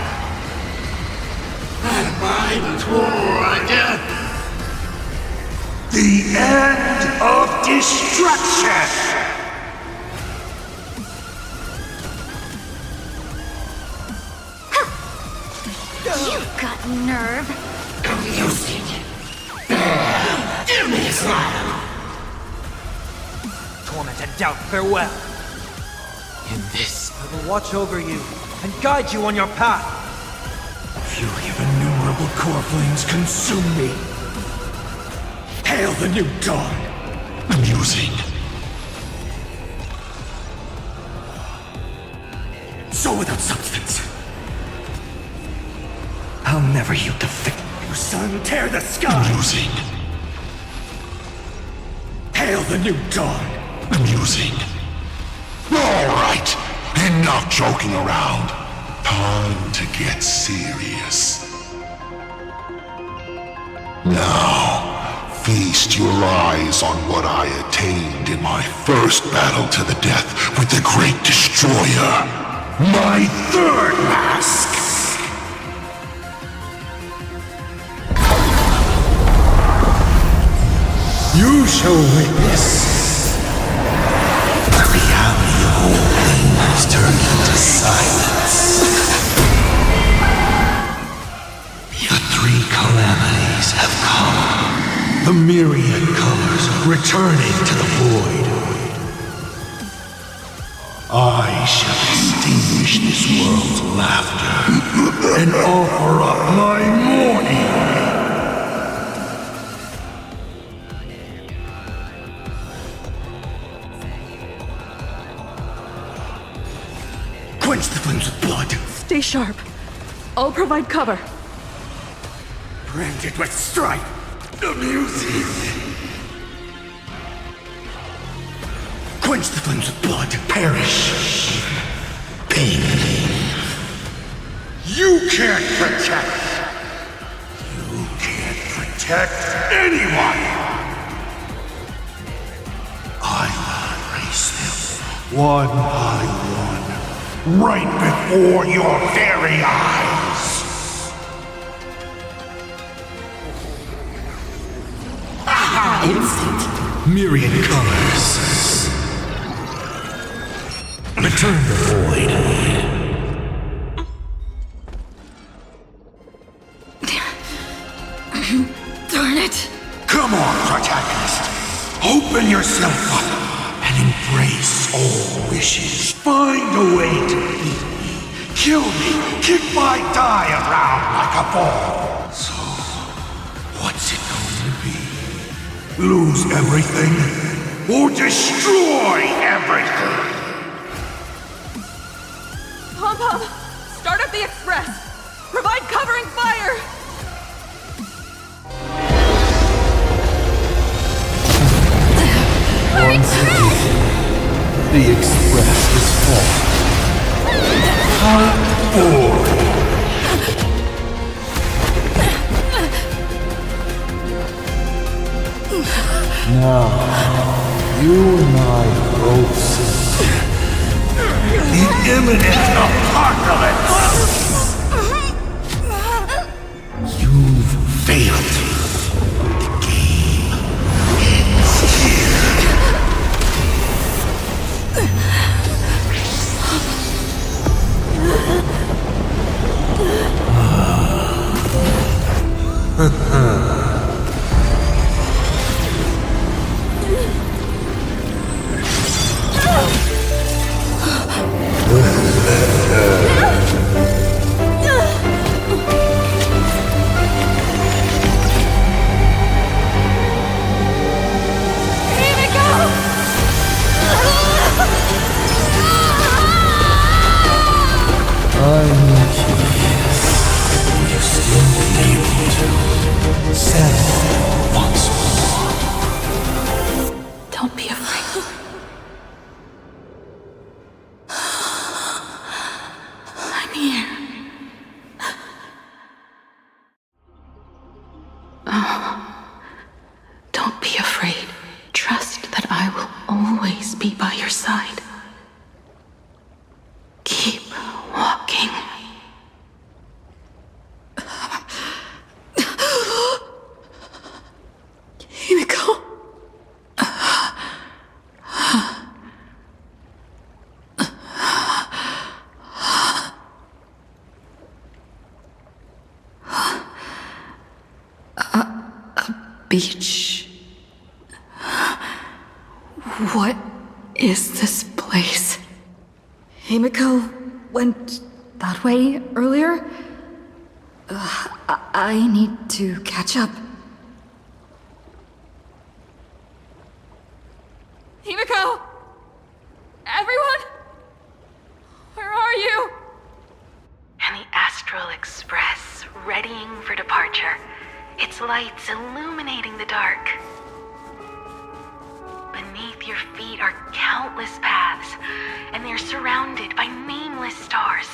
Speaker 11: And mine toward
Speaker 3: the end of destruction!
Speaker 1: You've got nerve.
Speaker 11: Amusing! Give me a smile!
Speaker 5: Torment and doubt, farewell.
Speaker 16: In this,
Speaker 5: I will watch over you and guide you on your path.
Speaker 3: Fury of innumerable core flames consume me. Hail the new dawn! Amusing. So without substance. I'll never yield to fate. You sun, tear the sky! Amusing. Hail the new dawn! Amusing. All right, enough joking around. Time to get serious. Now, feast your eyes on what I attained in my first battle to the death with the Great Destroyer. My third mask! You shall witness the reality of all things turned into silence. The myriad colors returning to the void. I shall extinguish this world's laughter and offer up my mourning. Quench the flames with blood.
Speaker 14: Stay sharp. I'll provide cover.
Speaker 3: Branded with strife. Amusing. Quench the flames with blood. Perish. Pain. You can't protect. You can't protect anyone. I will erase them. One by one. Right before your very eyes. Instant. Myriad colors. Return the void.
Speaker 4: Darn it.
Speaker 3: Come on, protagonist. Open yourself up and embrace all wishes. Find a way to beat me. Kill me. Kick my die around like a ball. So, what's it going to be? Lose everything or destroy everything?
Speaker 14: Pom-Pom, start up the express. Provide covering fire.
Speaker 3: Once again, the express is full. How boring. Now, you and I both see the imminent apocalypse. You've failed. The game ends here. I'm curious. Will you still be able to settle once more?
Speaker 14: Don't be afraid. I'm here. Oh, don't be afraid. Trust that I will always be by your side. Keep walking. Himiko. A beach. What is this place?
Speaker 4: Himiko went that way earlier? I need to catch up.
Speaker 14: Himiko! Everyone? Where are you?
Speaker 9: And the Astral Express, readying for departure, its lights illuminating the dark. Beneath your feet are countless paths, and they're surrounded by nameless stars.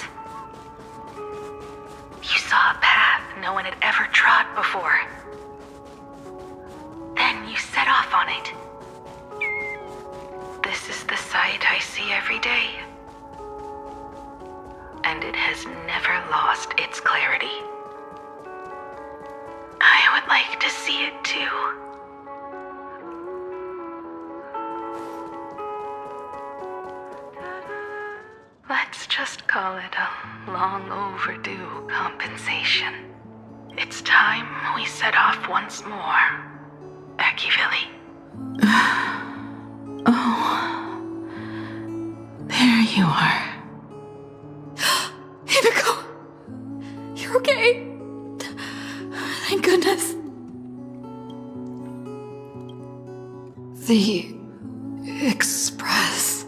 Speaker 9: You saw a path no one had ever trod before. Then you set off on it. This is the sight I see every day. And it has never lost its clarity. I would like to see it too. Let's just call it a long overdue compensation. It's time we set off once more.
Speaker 14: Akivili. Oh. There you are.
Speaker 4: Himiko! You're okay? Thank goodness. The Express.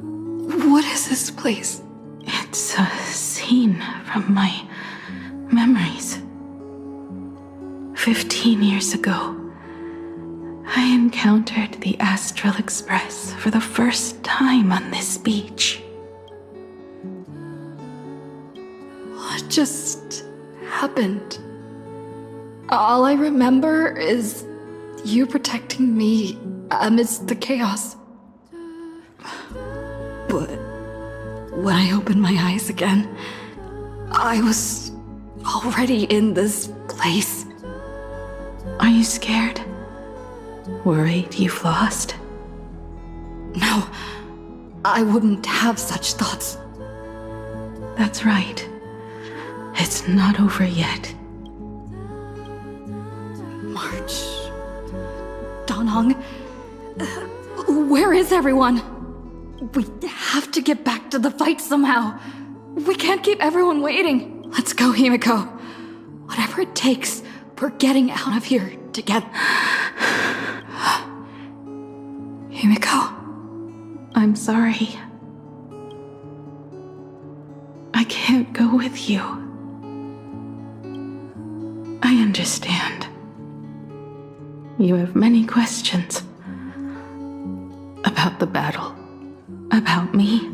Speaker 4: What is this place?
Speaker 14: It's a scene from my memories. 15 years ago, I encountered the Astral Express for the first time on this beach.
Speaker 4: What just happened? All I remember is you protecting me amidst the chaos. But when I opened my eyes again, I was already in this place.
Speaker 14: Are you scared? Worried you've lost?
Speaker 4: No, I wouldn't have such thoughts.
Speaker 14: That's right. It's not over yet.
Speaker 4: March. Danhong. Where is everyone? We have to get back to the fight somehow. We can't keep everyone waiting. Let's go, Himiko. Whatever it takes, we're getting out of here together. Himiko.
Speaker 14: I'm sorry. I can't go with you. I understand. You have many questions. About the battle. About me.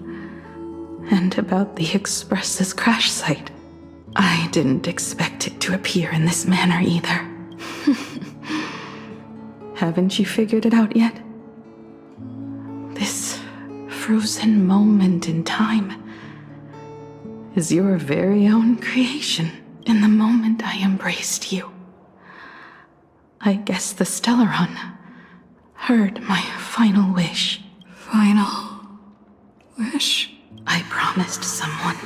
Speaker 14: And about the Express's crash site. I didn't expect it to appear in this manner either. Haven't you figured it out yet? This frozen moment in time is your very own creation in the moment I embraced you. I guess the Stellaron heard my final wish.
Speaker 4: Final wish?
Speaker 14: I promised someone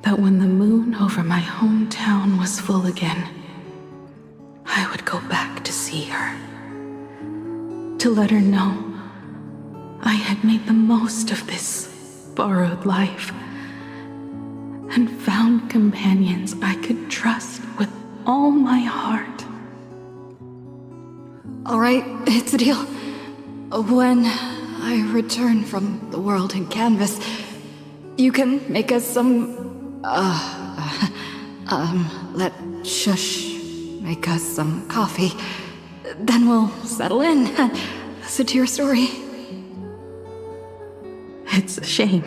Speaker 14: that when the moon over my hometown was full again, I would go back to see her. To let her know I had made the most of this borrowed life and found companions I could trust with all my heart.
Speaker 4: All right, it's a deal. When I return from the world in canvas, you can make us some, let Shush make us some coffee. Then we'll settle in and listen to your story.
Speaker 14: It's a shame.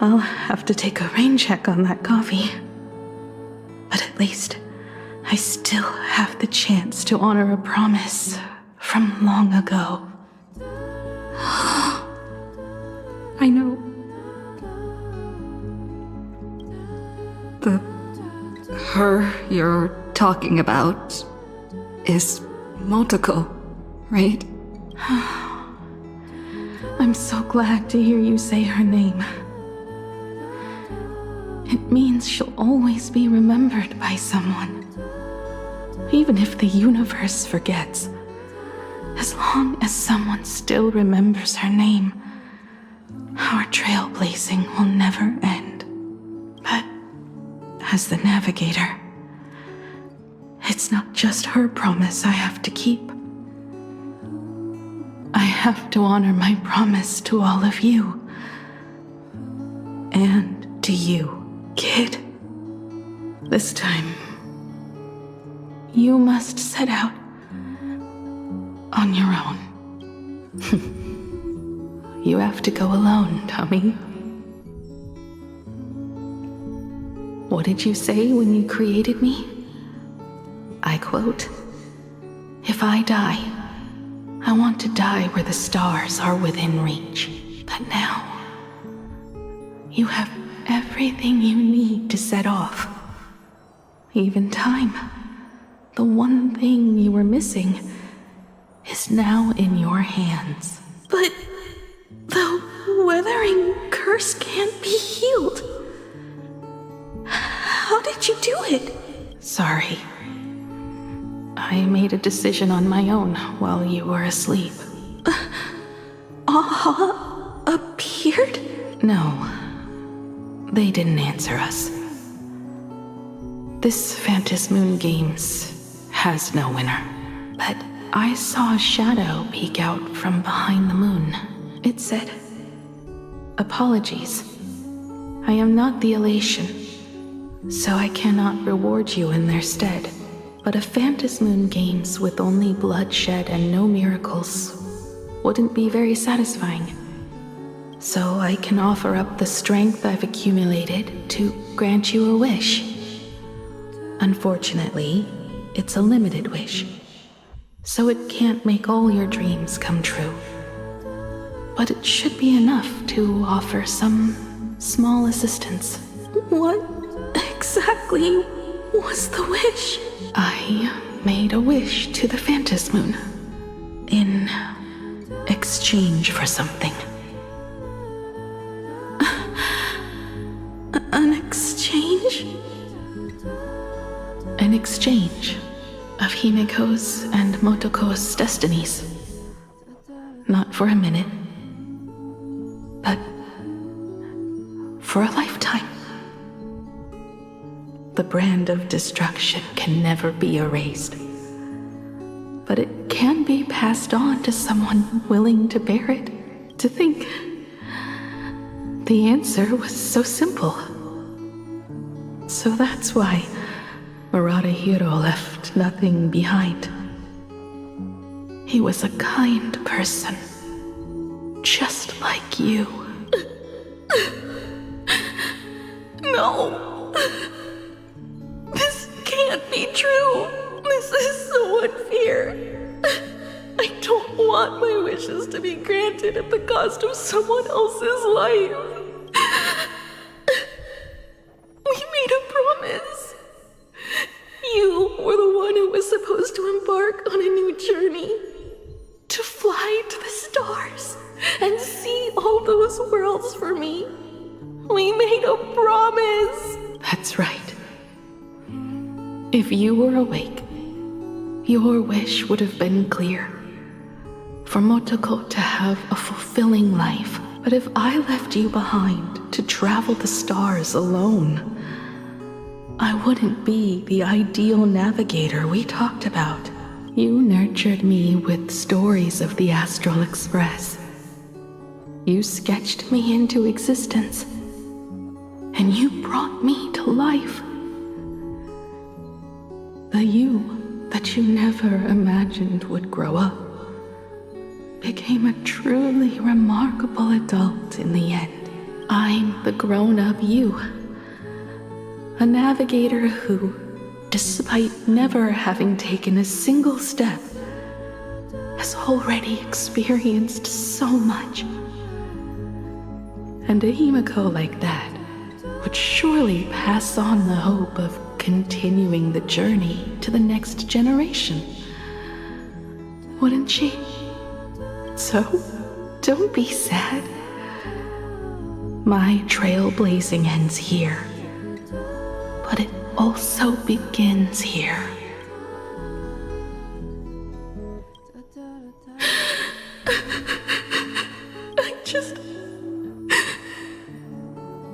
Speaker 14: I'll have to take a rain check on that coffee. But at least I still have the chance to honor a promise from long ago.
Speaker 4: I know. The her you're talking about is Motoko, right?
Speaker 14: I'm so glad to hear you say her name. It means she'll always be remembered by someone. Even if the universe forgets, as long as someone still remembers her name, our trailblazing will never end. But as the navigator, it's not just her promise I have to keep. I have to honor my promise to all of you. And to you, kid. This time, you must set out on your own. You have to go alone, Tommy. What did you say when you created me? I quote, "If I die, I want to die where the stars are within reach." But now, you have everything you need to set off. Even time. The one thing you were missing is now in your hands. But the weathering curse can't be healed. How did you do it? Sorry. I made a decision on my own while you were asleep. Aha appeared? No. They didn't answer us. This Phantom Moon Games has no winner. But I saw a shadow peek out from behind the moon. It said, "Apologies. I am not the elation, so I cannot reward you in their stead. But a Phantom Moon Games with only bloodshed and no miracles wouldn't be very satisfying. So I can offer up the strength I've accumulated to grant you a wish. Unfortunately, it's a limited wish, so it can't make all your dreams come true. But it should be enough to offer some small assistance."
Speaker 17: What exactly was the wish?
Speaker 14: I made a wish to the Phantom Moon in exchange for something.
Speaker 17: An exchange?
Speaker 14: An exchange of Himiko's and Motoko's destinies. Not for a minute, but for a lifetime. The brand of destruction can never be erased, but it can be passed on to someone willing to bear it. To think the answer was so simple. So that's why Murata-hiro left nothing behind. He was a kind person, just like you.
Speaker 17: No! This can't be true! This is so unfair! I don't want my wishes to be granted at the cost of someone else's life. We made a promise. You were the one who was supposed to embark on a new journey. To fly to the stars and see all those worlds for me. We made a promise.
Speaker 14: That's right. If you were awake, your wish would have been clear. For Motoko to have a fulfilling life. But if I left you behind to travel the stars alone, I wouldn't be the ideal navigator we talked about. You nurtured me with stories of the Astral Express. You sketched me into existence, and you brought me to life. The you that you never imagined would grow up became a truly remarkable adult in the end. I'm the grown-up you. A navigator who, despite never having taken a single step, has already experienced so much. And a Himiko like that would surely pass on the hope of continuing the journey to the next generation. Wouldn't she? So, don't be sad. My trailblazing ends here, but it also begins here.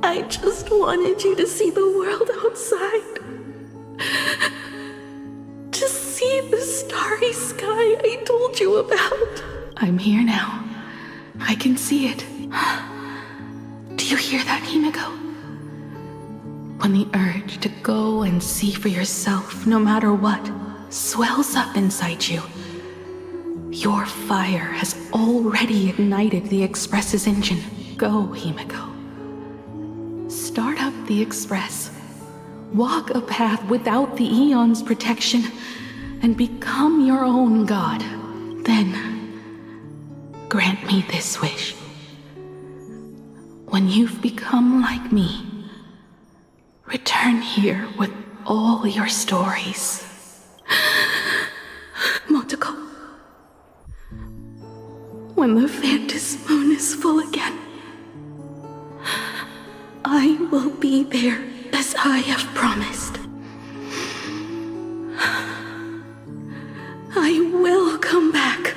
Speaker 17: I just wanted you to see the world outside. To see the starry sky I told you about.
Speaker 14: I'm here now. I can see it. Do you hear that, Himiko? When the urge to go and see for yourself, no matter what, swells up inside you, your fire has already ignited the Express's engine. Go, Himiko. Start up the Express. Walk a path without the Aeon's protection, and become your own god. Then, grant me this wish. When you've become like me, return here with all your stories.
Speaker 17: Motoko, when the Phantom Moon is full again, I will be there as I have promised.
Speaker 14: I will come back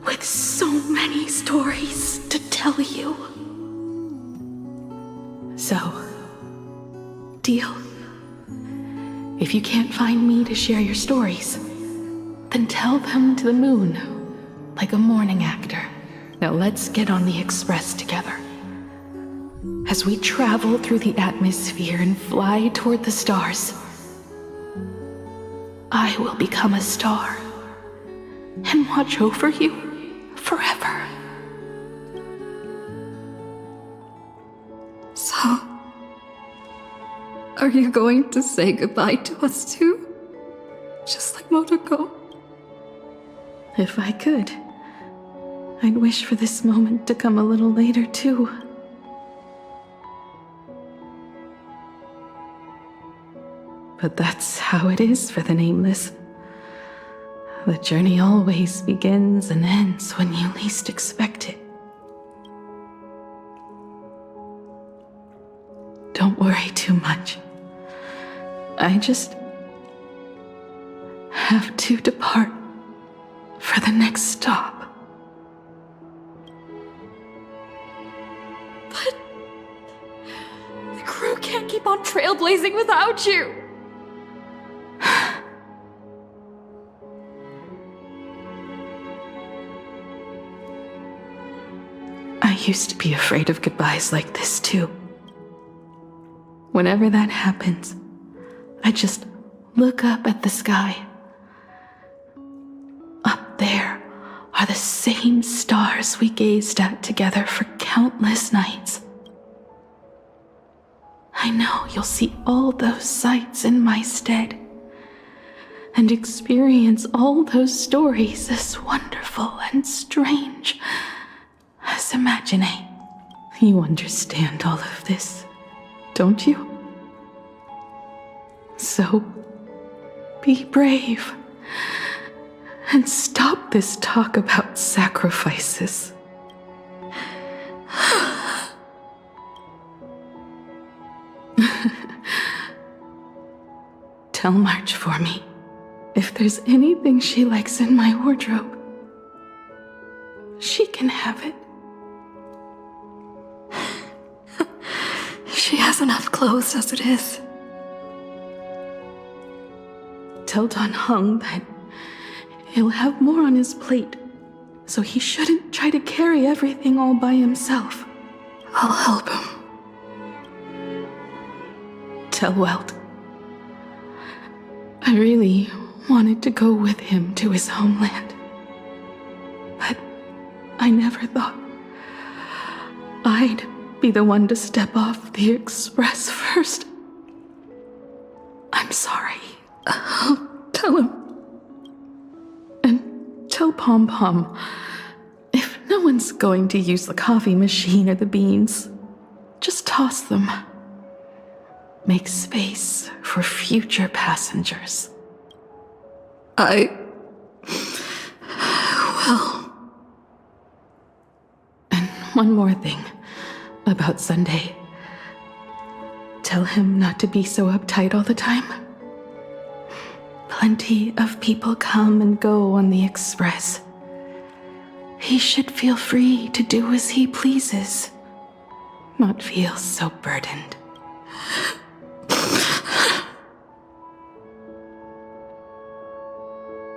Speaker 14: with so many stories to tell you. So, deal? If you can't find me to share your stories, then tell them to the moon, like a morning actor. Now let's get on the express together. As we travel through the atmosphere and fly toward the stars, I will become a star and watch over you forever.
Speaker 4: So, are you going to say goodbye to us too? Just like Motoko?
Speaker 14: If I could, I'd wish for this moment to come a little later too. But that's how it is for the Nameless. The journey always begins and ends when you least expect it. Don't worry too much. I just have to depart for the next stop.
Speaker 4: But the crew can't keep on trailblazing without you.
Speaker 14: I used to be afraid of goodbyes like this too. Whenever that happens, I just look up at the sky. Up there are the same stars we gazed at together for countless nights. I know you'll see all those sights in my stead and experience all those stories as wonderful and strange as imagining. You understand all of this, don't you? So, be brave and stop this talk about sacrifices. Tell March for me if there's anything she likes in my wardrobe. She can have it.
Speaker 4: She has enough clothes as it is.
Speaker 14: Tell Don Hung that he'll have more on his plate, so he shouldn't try to carry everything all by himself.
Speaker 4: I'll help him.
Speaker 14: Tell Welt I really wanted to go with him to his homeland, but I never thought I'd be the one to step off the express first. I'm sorry.
Speaker 4: I'll tell him.
Speaker 14: And tell Pom Pom, if no one's going to use the coffee machine or the beans, just toss them. Make space for future passengers.
Speaker 4: I will.
Speaker 14: And one more thing about Sunday. Tell him not to be so uptight all the time. Plenty of people come and go on the express. He should feel free to do as he pleases, not feel so burdened.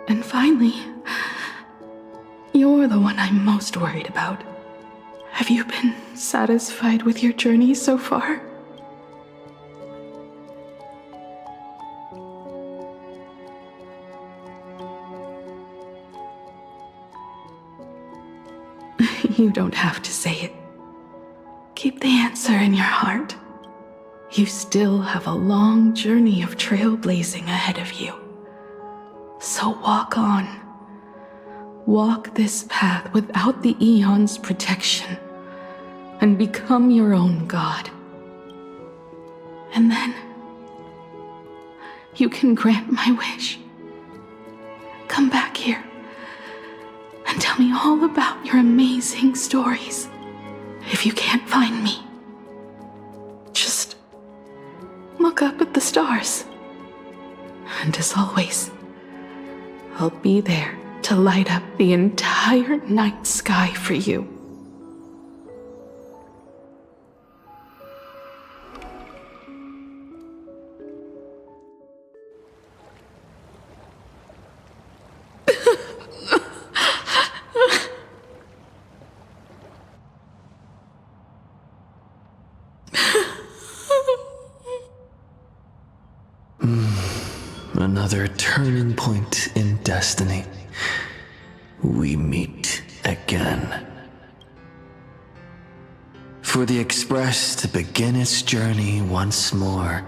Speaker 14: And finally, you're the one I'm most worried about. Have you been satisfied with your journey so far? You don't have to say it. Keep the answer in your heart. You still have a long journey of trailblazing ahead of you. So walk on. Walk this path without the Eon's protection and become your own god. And then you can grant my wish. Come back here and tell me all about your amazing stories. If you can't find me, just look up at the stars. And as always, I'll be there to light up the entire night sky for you.
Speaker 15: Another turning point in destiny. We meet again. For the Express to begin its journey once more,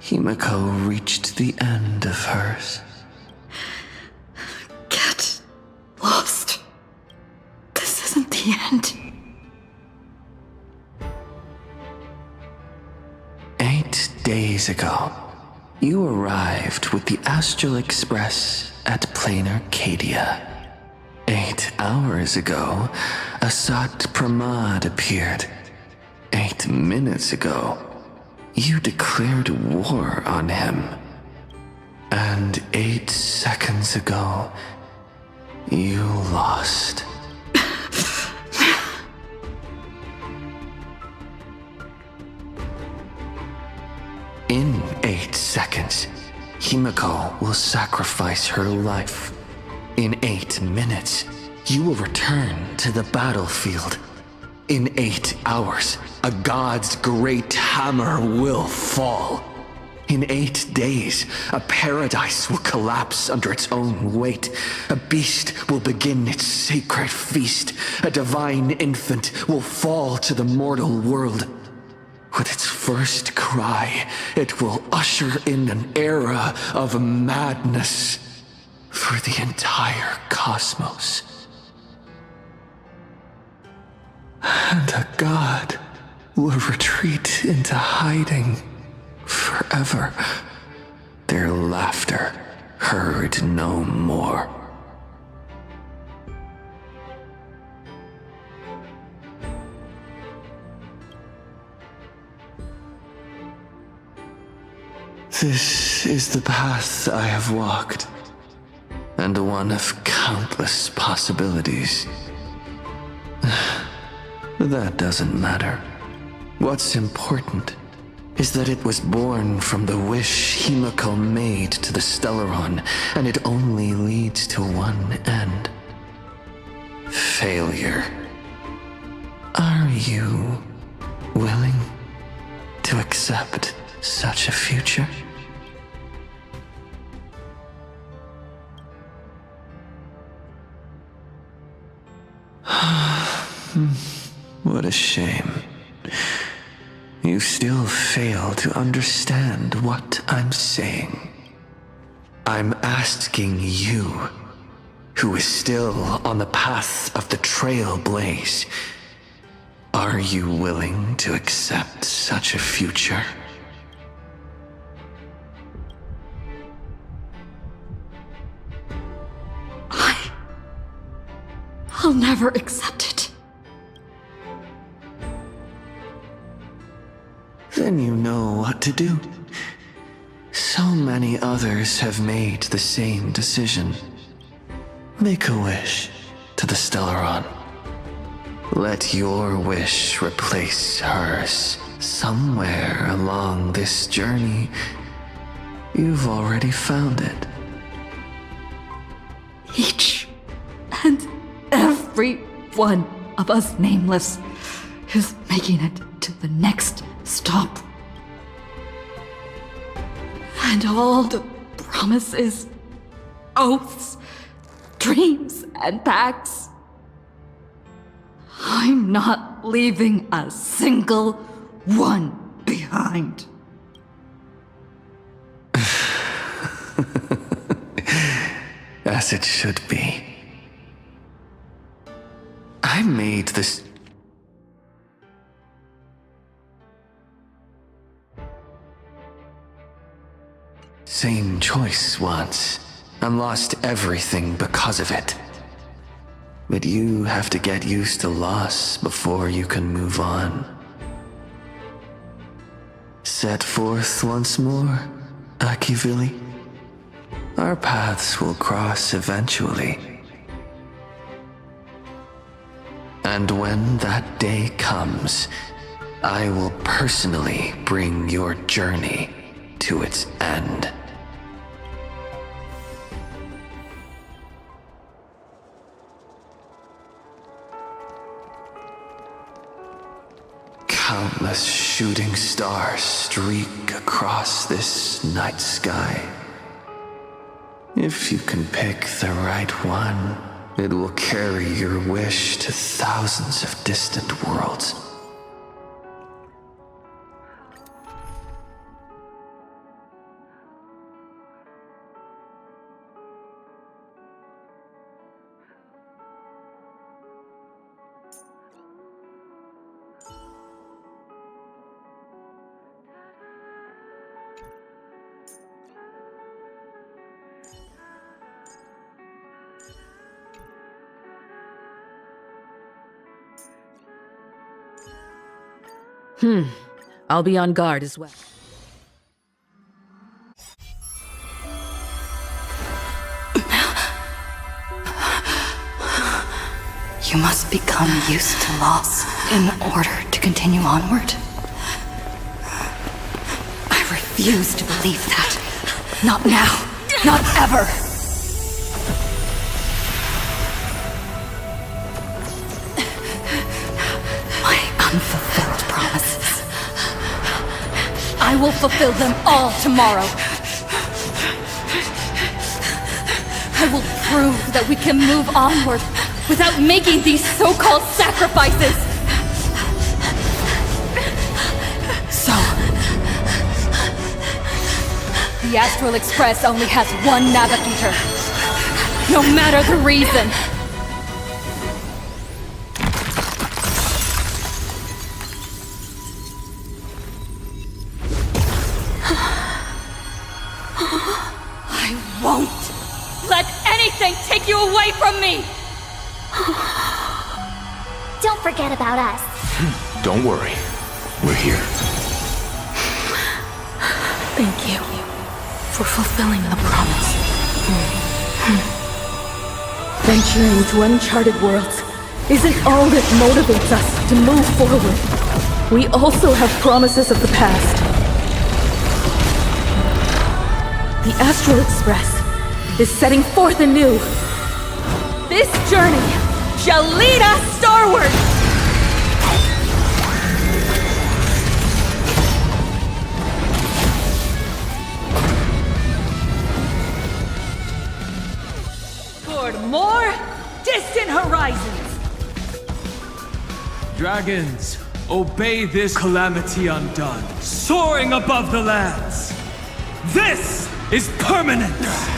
Speaker 15: Himiko reached the end of hers.
Speaker 14: Get lost. This isn't the end.
Speaker 15: 8 days ago, you arrived with the Astral Express at Plain Arcadia. 8 hours ago, Asat Pramad appeared. 8 minutes ago, you declared war on him. And 8 seconds ago, you lost. In 8 seconds, Himiko will sacrifice her life. In 8 minutes, you will return to the battlefield. In 8 hours, a god's great hammer will fall. In 8 days, a paradise will collapse under its own weight. A beast will begin its sacred feast. A divine infant will fall to the mortal world. With its first cry, it will usher in an era of madness for the entire cosmos. And a god will retreat into hiding forever. Their laughter heard no more. This is the path I have walked, and one of countless possibilities. That doesn't matter. What's important is that it was born from the wish Himiko made to the Stellaron, and it only leads to one end. Failure. Are you willing to accept such a future? What a shame. You still fail to understand what I'm saying. I'm asking you, who is still on the path of the Trailblaze, are you willing to accept such a future?
Speaker 14: I'll never accept it.
Speaker 15: Then you know what to do. So many others have made the same decision. Make a wish to the Stellaron. Let your wish replace hers. Somewhere along this journey, you've already found it.
Speaker 14: Each and every one of us nameless is making it to the next stop. And all the promises, oaths, dreams, and pacts. I'm not leaving a single one behind.
Speaker 15: As it should be. I made this... same choice once, and lost everything because of it. But you have to get used to loss before you can move on. Set forth once more, Akivili. our paths will cross eventually. And when that day comes, I will personally bring your journey to its end. Countless shooting stars streak across this night sky. If you can pick the right one, it will carry your wish to thousands of distant worlds.
Speaker 14: I'll be on guard as well.
Speaker 4: You must become used to loss in order to continue onward. I refuse to believe that. Not now. Not ever. My unfulfilled promises. I will fulfill them all tomorrow. I will prove that we can move onward without making these so-called sacrifices. So, the Astral Express only has one navigator, no matter the reason. I won't let anything take you away from me!
Speaker 1: Don't forget about us.
Speaker 12: Don't worry. We're here.
Speaker 14: Thank you for fulfilling the promise. Venturing into uncharted worlds isn't all that motivates us to move forward. We also have promises of the past. The Astral Express is setting forth anew. This journey shall lead us starward!
Speaker 18: Toward more distant horizons!
Speaker 16: Dragons, obey this calamity undone, soaring above the lands. This is permanence!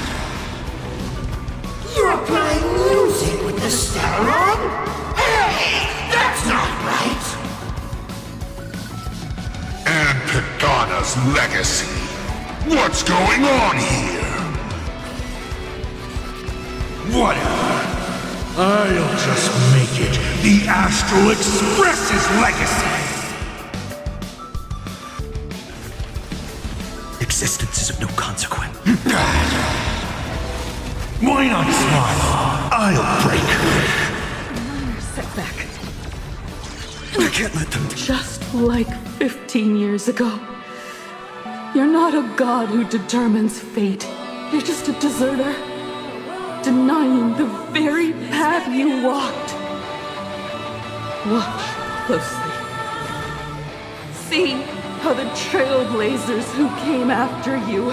Speaker 11: You're playing music with the Stellaron? Hey, that's not right!
Speaker 3: And Pagana's legacy. What's going on here?
Speaker 20: Whatever. I'll just make it the Astral Express's legacy!
Speaker 22: Existence is of no consequence.
Speaker 20: Why not smile? I'll break her.
Speaker 14: Setback.
Speaker 22: I can't let them...
Speaker 14: Just like 15 years ago. You're not a god who determines fate. You're just a deserter. Denying the very path you walked. Watch closely. See how the trailblazers who came after you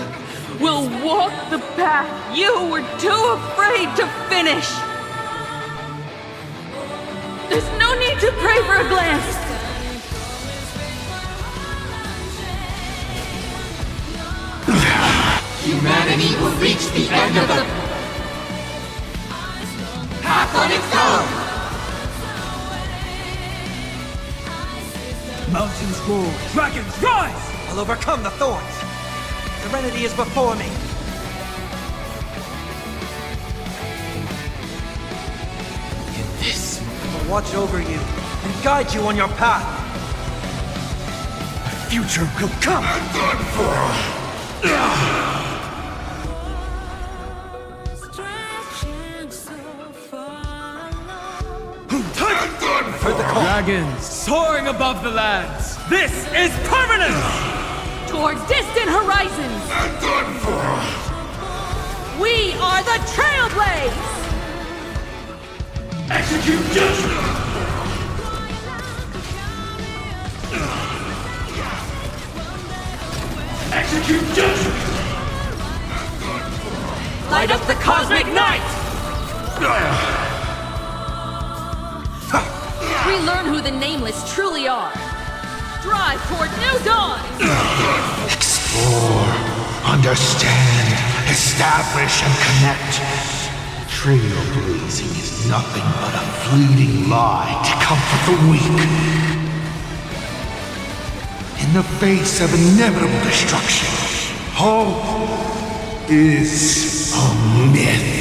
Speaker 14: will walk the path you were too afraid to finish. There's no need to pray for a glance.
Speaker 11: Humanity will reach the end of the path on its own!
Speaker 16: Mountains roar, dragons rise!
Speaker 22: I'll overcome the thorns. Serenity is before me. In this, I will watch over you and guide you on your path. The future will come.
Speaker 3: Done for.
Speaker 16: Heard the call. Dragons soaring above the lands. This is permanent!
Speaker 18: Towards distant horizons!
Speaker 11: And done for!
Speaker 18: We are the Trailblades!
Speaker 11: Execute judgment! Execute judgment!
Speaker 18: Light up the cosmic night! Relearn who the Nameless truly are. Drive toward new dawn!
Speaker 3: Explore, understand, establish, and connect. Trailblazing is nothing but a fleeting lie to comfort the weak. In the face of inevitable destruction, hope is a myth.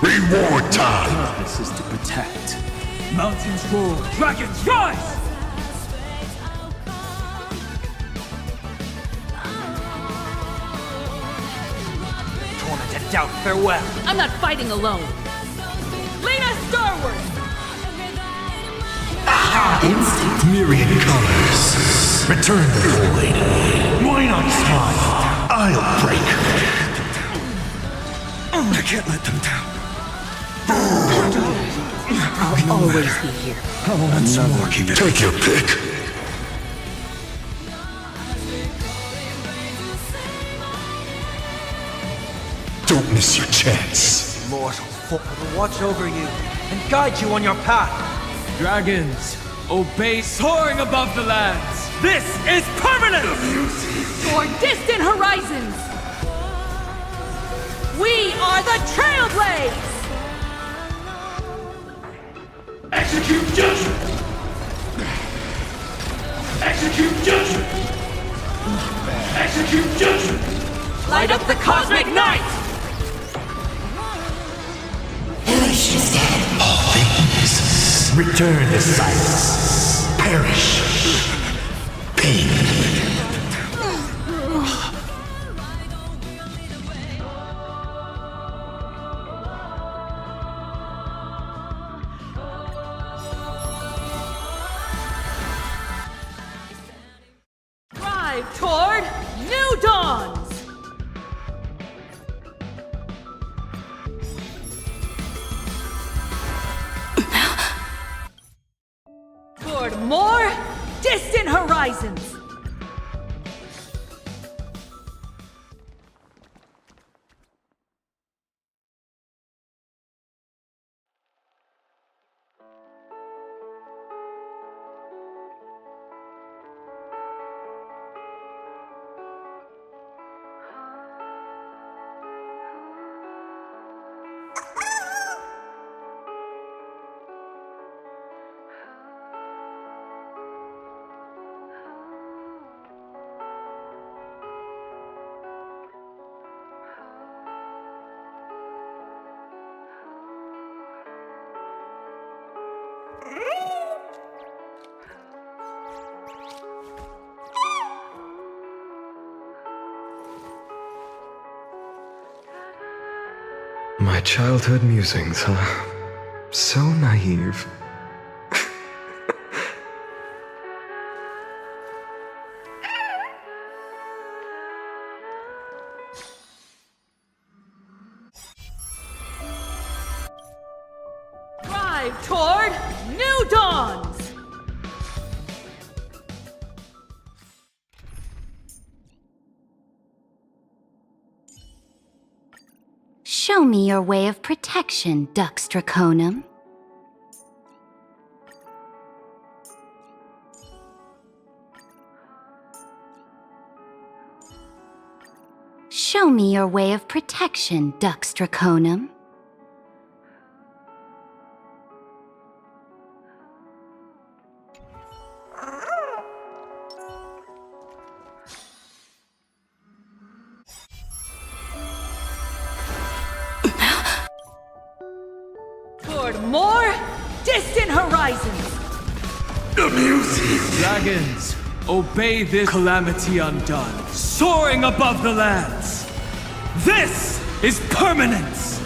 Speaker 3: Reward time!
Speaker 16: This is to protect. Mountains roar, dragons rise! Torment and doubt, farewell.
Speaker 18: I'm not fighting alone. Lead us starward!
Speaker 3: Instinct myriad colors. Return the void. Why not smile? I'll break. I can't let them down.
Speaker 18: I'll always be here.
Speaker 3: Once more, keep it. Take your pick. Don't miss your chance.
Speaker 22: Immortal folk will watch over you and guide you on your path.
Speaker 16: Dragons, obey, soaring above the lands. This is permanent!
Speaker 18: Toward distant horizons! We are the Trailblades!
Speaker 11: Execute judgment! Execute judgment! Execute judgment!
Speaker 18: Light up the cosmic night!
Speaker 3: All things return to silence. Perish. Pain.
Speaker 18: Drive toward new dawns! Toward more distant horizons!
Speaker 21: My childhood musings, huh? So naive.
Speaker 18: Drive toward new dawns!
Speaker 13: Show me your way of protection, Dux Draconum. Show me your way of protection, Dux Draconum.
Speaker 18: Toward more distant horizons!
Speaker 16: Amusing! Dragons, obey this calamity undone, soaring above the lands. This is permanence!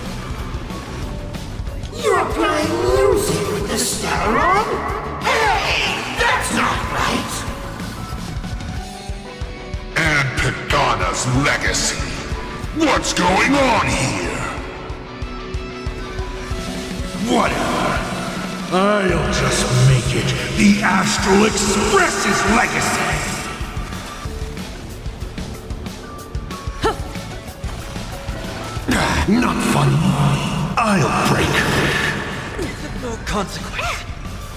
Speaker 11: You're playing music with the Stellaron? Hey, that's not right!
Speaker 3: And Pagana's legacy. What's going on here? Whatever. I'll just make it the Astral Express's legacy. Not funny. I'll break.
Speaker 22: No consequence.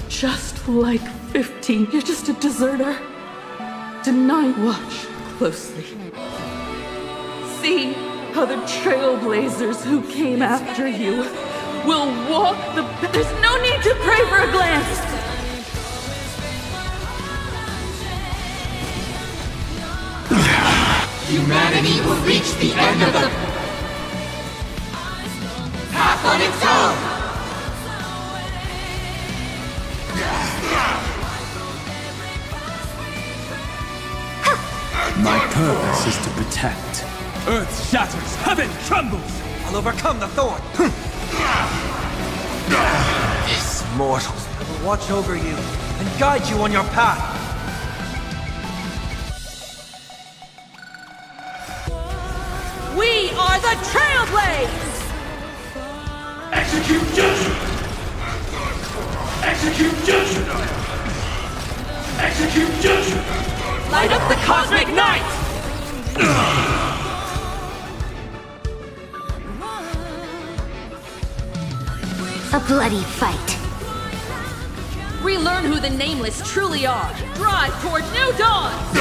Speaker 14: Just like 15, you're just a deserter. Tonight, watch closely. See how the trailblazers who came after you will walk the... There's no need to pray for a glance!
Speaker 11: Humanity will reach the end of the path on its own!
Speaker 22: My purpose is to protect.
Speaker 16: Earth shatters, heaven trembles!
Speaker 22: I'll overcome the thorn! This mortal will watch over you and guide you on your path.
Speaker 18: We are the Trailblazers!
Speaker 11: Execute judgment! Execute judgment! Execute judgment!
Speaker 18: Light up the cosmic night!
Speaker 13: A bloody fight.
Speaker 18: Relearn who the Nameless truly are. Drive toward new dawns!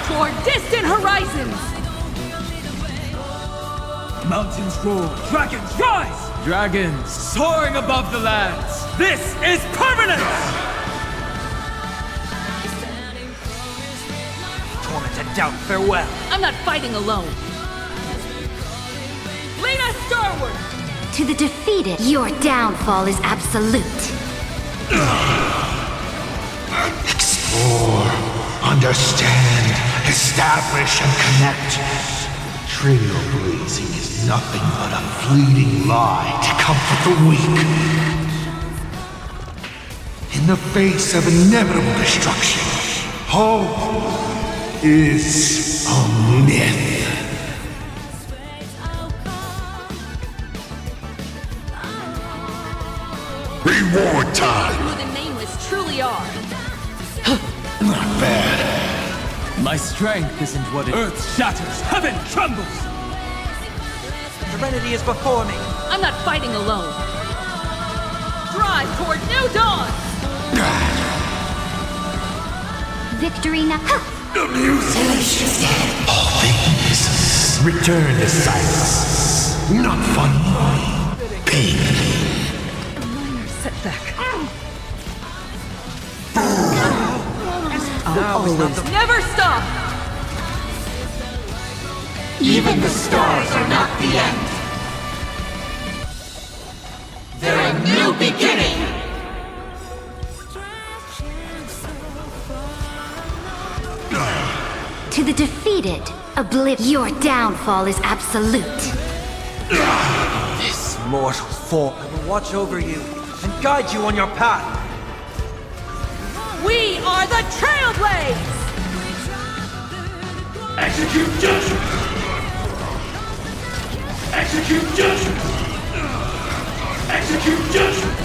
Speaker 18: Toward distant horizons!
Speaker 16: Mountains roar, dragons rise! Dragons soaring above the lands! This is permanence!
Speaker 22: Torment and doubt, farewell.
Speaker 18: I'm not fighting alone. Lead us starward!
Speaker 13: To the defeated, your downfall is absolute.
Speaker 3: Explore, understand, establish, and connect. Trailblazing is nothing but a fleeting lie to comfort the weak. In the face of inevitable destruction, hope is a myth. Reward time!
Speaker 18: Who the Nameless truly are.
Speaker 3: Not bad.
Speaker 16: My strength isn't what it... Earth shatters, heaven trembles!
Speaker 22: Serenity is before me.
Speaker 18: I'm not fighting alone. Drive toward new dawn!
Speaker 13: Victory now.
Speaker 3: The mutilation. All things return to silence. Not fun. Pain.
Speaker 14: Setback.
Speaker 18: Never stop!
Speaker 11: Even the stars are not the end. They're a new beginning!
Speaker 13: To the defeated, your downfall is absolute.
Speaker 22: This mortal form will watch over you and guide you on your path.
Speaker 18: We are the Trailblazers!
Speaker 11: Execute judgment! Execute judgment! Execute judgment!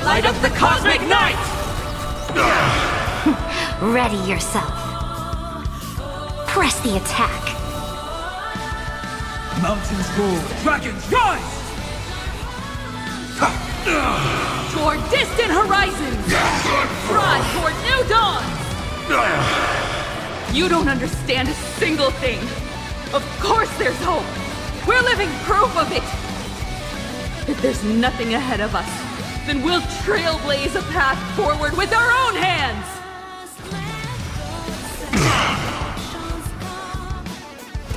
Speaker 18: Light up the cosmic night!
Speaker 13: Ready yourself. Press the attack.
Speaker 16: Mountains roar, dragons rise!
Speaker 18: Toward distant horizons! Drive toward new dawns! You don't understand a single thing. Of course there's hope. We're living proof of it. If there's nothing ahead of us, then we'll trailblaze a path forward with our own hands!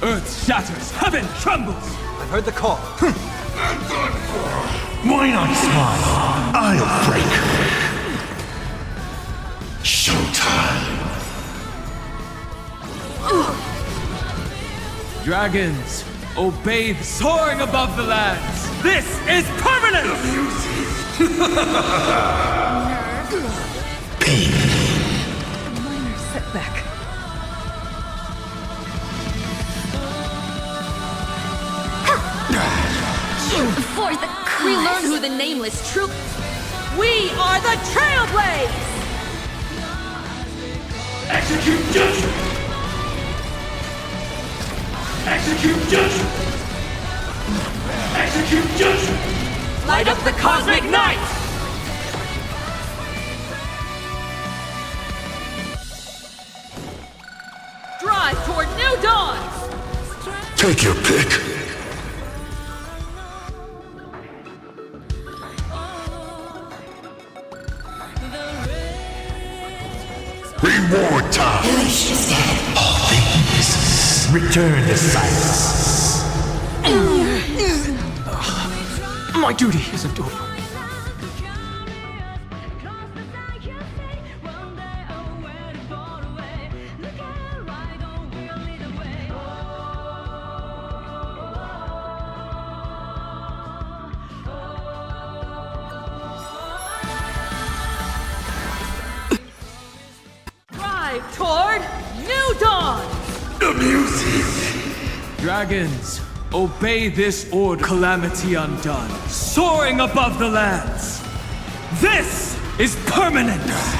Speaker 16: Earth shatters, heaven trembles!
Speaker 22: I've heard the call.
Speaker 3: Why not smile? I'll break. Showtime.
Speaker 16: Dragons, obey the soaring above the lands. This is permanent!
Speaker 18: Minor setback.
Speaker 1: For the cause.
Speaker 18: We learn who the nameless troop. We are the Trailblaze!
Speaker 20: Execute judgment! Execute judgment! Execute judgment!
Speaker 18: Light up the cosmic night! Drive toward new dawns!
Speaker 3: Take your pick. Reward time! All things return to silence.
Speaker 22: My duty isn't over.
Speaker 18: Drive toward new dawn!
Speaker 16: Dragons, obey this order. Calamity undone, soaring above the lands. This is permanence!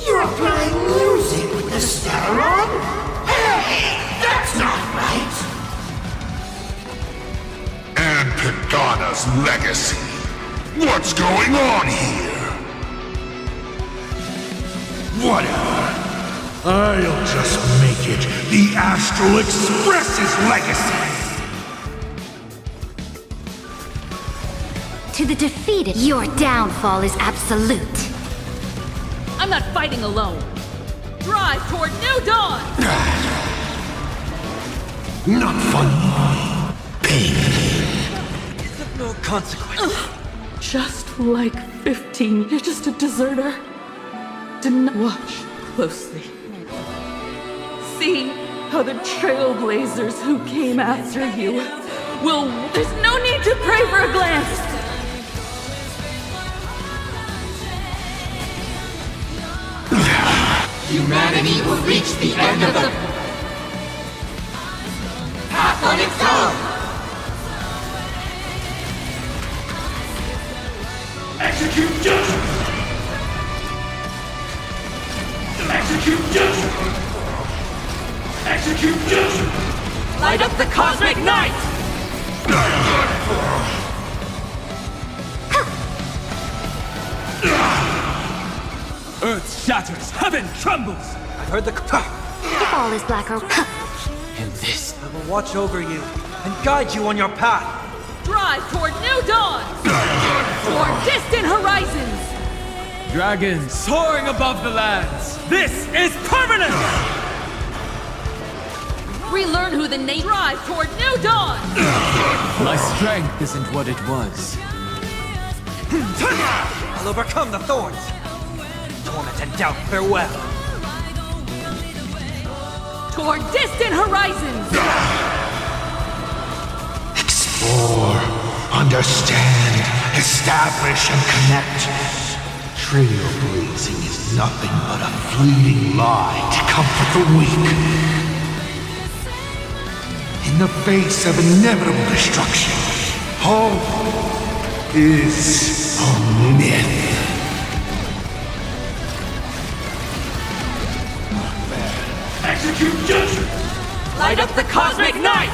Speaker 11: You're playing music with the star on? Hey, that's not right!
Speaker 3: And Pagana's legacy. What's going on here? Whatever. I'll just make it the Astral Express's legacy.
Speaker 13: To the defeated, your downfall is absolute.
Speaker 18: I'm not fighting alone. Drive toward new dawn!
Speaker 3: Not fun. Pain.
Speaker 22: It's of no consequence.
Speaker 14: Just like 15, you're just a deserter. Do not watch closely. See how the Trailblazers who came after you will... There's no need to pray for a glance!
Speaker 11: Humanity will reach the end of the path on its own!
Speaker 20: Execute judgment! Execute judgment! Execute judgment!
Speaker 18: Light up the cosmic night!
Speaker 16: Earth shatters, heaven trembles!
Speaker 22: I heard the...
Speaker 13: If all is black or...
Speaker 22: And this... I will watch over you and guide you on your path.
Speaker 18: Drive toward new dawns! Toward distant horizons!
Speaker 16: Dragons, soaring above the lands. This is permanent!
Speaker 18: Relearn who the name... Drive toward new dawn!
Speaker 16: My strength isn't what it was.
Speaker 22: I'll overcome the thorns. Torment and doubt, farewell.
Speaker 18: Toward distant horizons!
Speaker 3: Explore, understand, establish, and connect. Trailblazing is nothing but a fleeting lie to comfort the weak. In the face of inevitable destruction, hope is a myth.
Speaker 20: Execute judgment!
Speaker 18: Light up the cosmic night!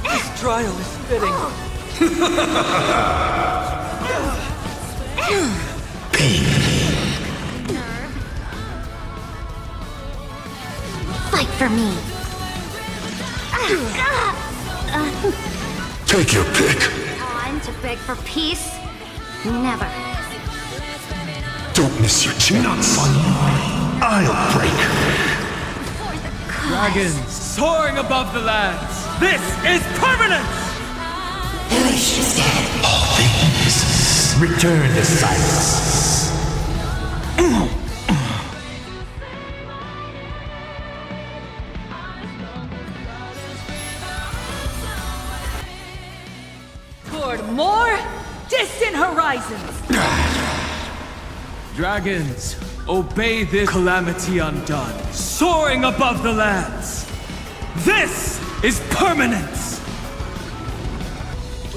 Speaker 22: This trial is fitting.
Speaker 13: Fight for me.
Speaker 3: Take your pick.
Speaker 13: I'm to beg for peace? Never.
Speaker 3: Don't miss your chance. Not fun. I'll break.
Speaker 16: Dragons, soaring above the lands. This is permanence!
Speaker 3: All things return to silence.
Speaker 18: Toward more distant horizons!
Speaker 16: Dragons, obey this calamity undone, soaring above the lands. This is permanence!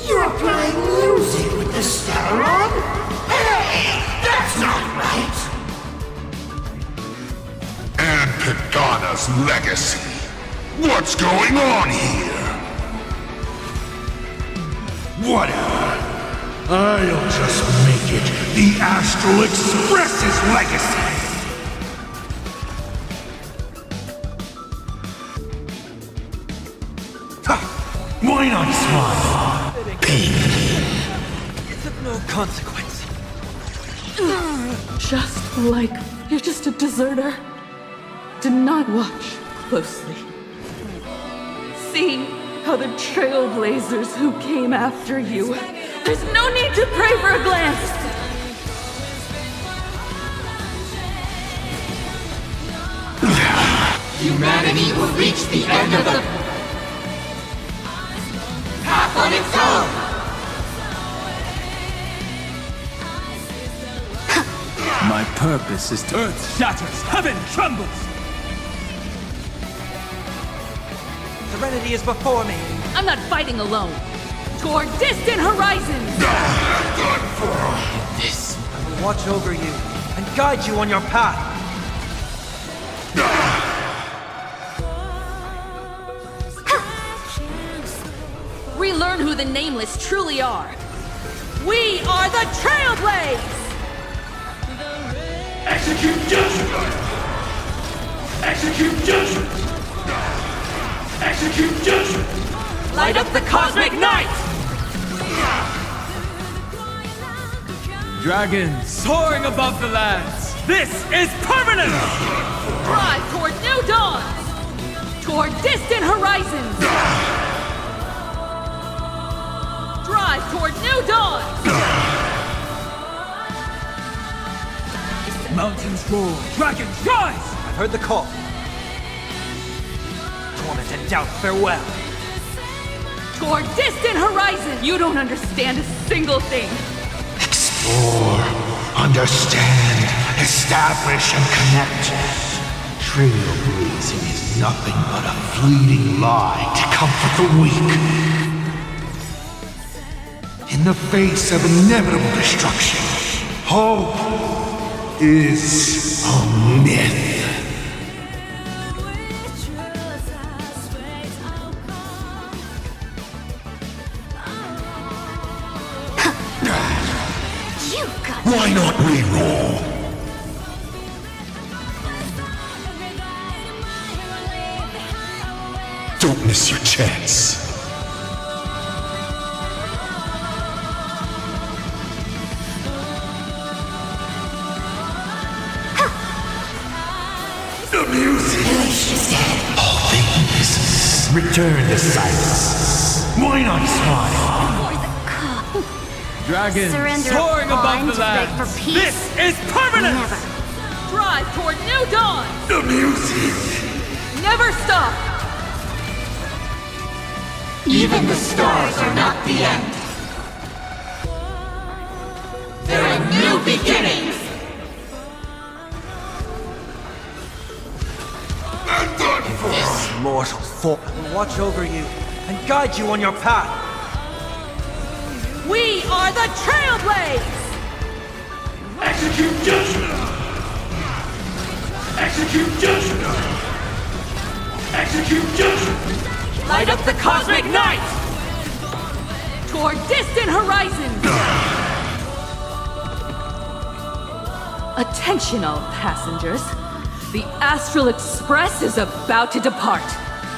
Speaker 11: You're playing music with the Stellaron? Hey, that's not right!
Speaker 3: And Pagana's legacy. What's going on here? Whatever. I'll just make it the Astral Express's legacy. Ha! Why not smile?
Speaker 22: It's of no consequence.
Speaker 14: Just like you're just a deserter. Do not watch closely. See how the trailblazers who came after you. There's no need to pray for a glance.
Speaker 11: Humanity will reach the end of the path on its own!
Speaker 16: My purpose is to... Earth shatters, heaven trembles!
Speaker 22: Serenity is before me.
Speaker 18: I'm not fighting alone. Toward distant horizons!
Speaker 22: This. I will watch over you and guide you on your path.
Speaker 18: Relearn who the Nameless truly are. We are the Trailblaze!
Speaker 11: Execute judgment! Execute judgment! Execute judgment!
Speaker 18: Light up the cosmic night!
Speaker 16: Dragons, soaring above the lands. This is permanence!
Speaker 18: Drive toward new dawns! Toward distant horizons! Drive toward new dawns!
Speaker 16: Mountains roar, dragons rise!
Speaker 22: I've heard the call. Torment and doubt, farewell.
Speaker 18: Toward distant horizons! You don't understand a single thing.
Speaker 3: Explore, understand, establish, and connect. Trailblazing is nothing but a fleeting lie to comfort the weak. In the face of inevitable destruction, hope is a myth. Why not reroll? Don't miss your chance. The music. All things return to silence. Why not smile?
Speaker 16: Dragons,
Speaker 1: Surrender
Speaker 16: soaring
Speaker 1: all
Speaker 16: above
Speaker 1: and
Speaker 16: the lands.
Speaker 1: beg for peace?
Speaker 16: This is permanence!
Speaker 1: Never.
Speaker 18: Drive toward new dawns!
Speaker 11: The music!
Speaker 18: Never stop!
Speaker 11: Even the stars are not the end. They're a new beginning!
Speaker 22: This mortal form will watch over you and guide you on your path.
Speaker 18: We are the Trailblaze!
Speaker 11: Execute judgment! Execute judgment! Execute judgment!
Speaker 18: Light up the cosmic night! Toward distant horizons! Attention all passengers. The Astral Express is about to depart.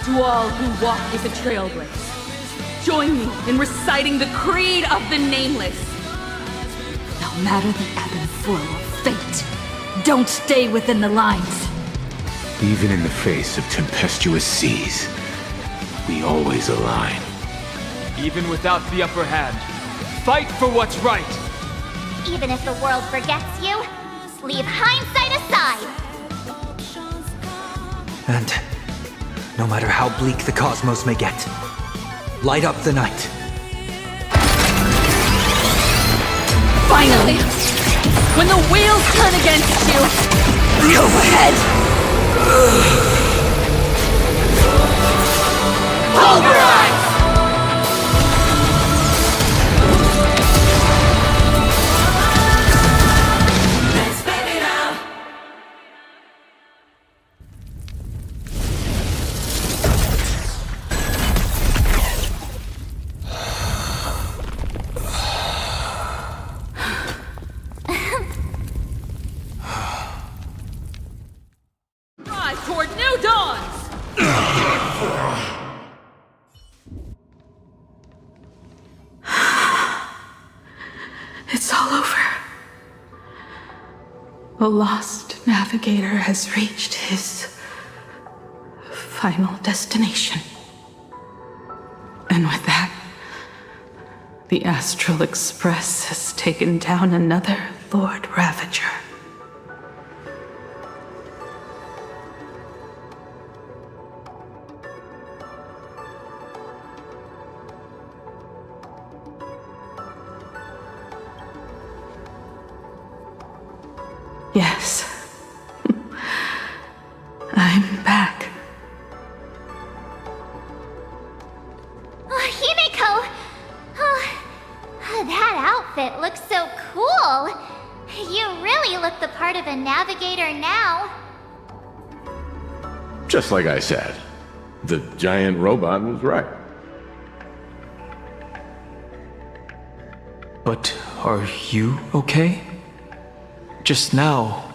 Speaker 18: To all who walk with the Trailblaze, join me in reciting the creed of the Nameless.
Speaker 4: No matter the ebb and flow of fate, don't stay within the lines.
Speaker 12: Even in the face of tempestuous seas, we always align.
Speaker 16: Even without the upper hand, fight for what's right!
Speaker 1: Even if the world forgets you, leave hindsight aside.
Speaker 5: And no matter how bleak the cosmos may get, light up the night.
Speaker 18: Finally! When the wheels turn against you, go ahead! Pulverize! Rise toward new dawns!
Speaker 14: It's all over. The lost navigator has reached his final destination. And with that, the Astral Express has taken down another Lord Ravager. Yes. I'm back.
Speaker 1: Oh, Himiko! Oh, that outfit looks so cool. You really look the part of a navigator now.
Speaker 12: Just like I said, the giant robot was right.
Speaker 15: But are you okay? Just now.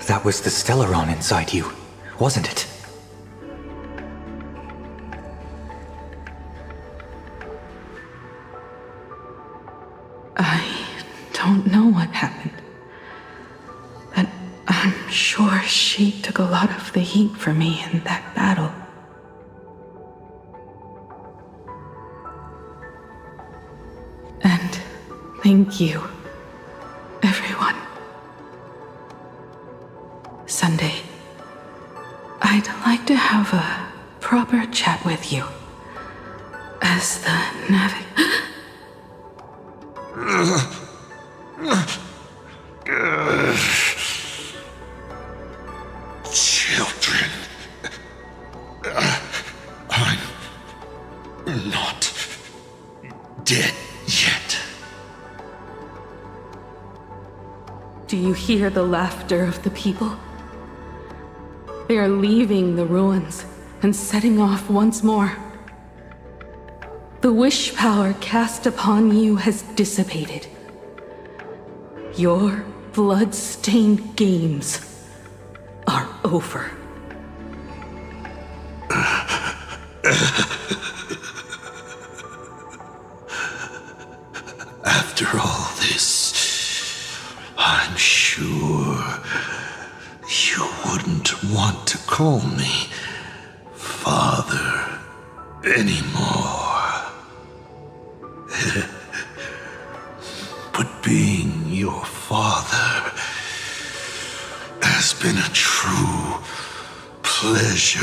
Speaker 5: That was the Stellaron inside you, wasn't it?
Speaker 14: I don't know what happened. But I'm sure she took a lot of the heat for me in that battle. And thank you, everyone. Sunday, I'd like to have a proper chat with you. As the
Speaker 3: Children. I'm not dead yet.
Speaker 14: Do you hear the laughter of the people? They are leaving the ruins and setting off once more. The wish power cast upon you has dissipated. Your blood-stained games are over.
Speaker 3: After all this, I'm sure you wouldn't want to call me Father anymore. But being your father has been a true pleasure.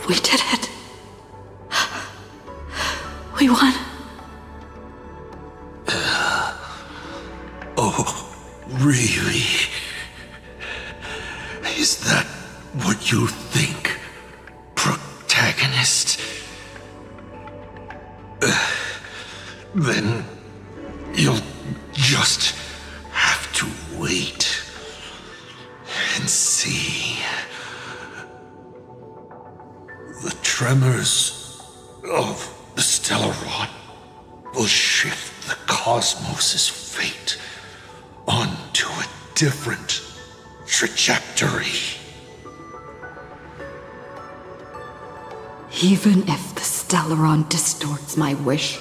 Speaker 14: We did it. We won.
Speaker 3: Oh, really? Is that what you think, protagonist? Then you'll just have to wait and see. The tremors of the Stellaron will shift the cosmos' fate onto a different trajectory.
Speaker 14: Even if the
Speaker 4: Stellaron distorts my wish,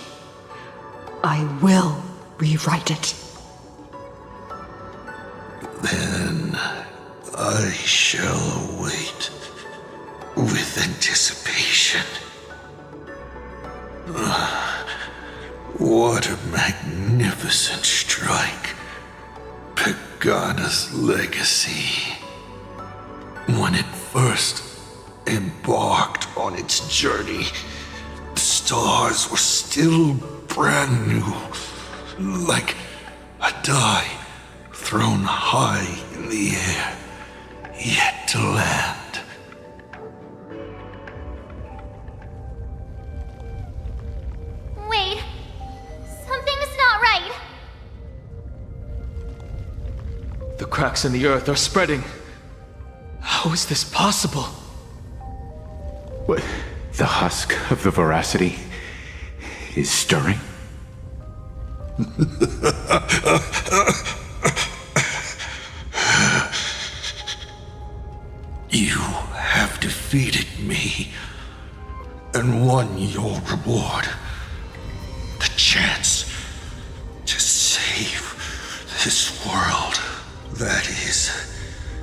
Speaker 4: I will rewrite it.
Speaker 3: Then I shall await with anticipation. What a magnificent strike. Pagana's legacy. When it first embarked on its journey, the stars were still brand new, like a die thrown high in the air, yet to land.
Speaker 1: Wait, something's not right.
Speaker 16: The cracks in the earth are spreading. How is this possible?
Speaker 12: What? The husk of the veracity is stirring?
Speaker 3: You have defeated me and won your reward. The chance to save this world. That is,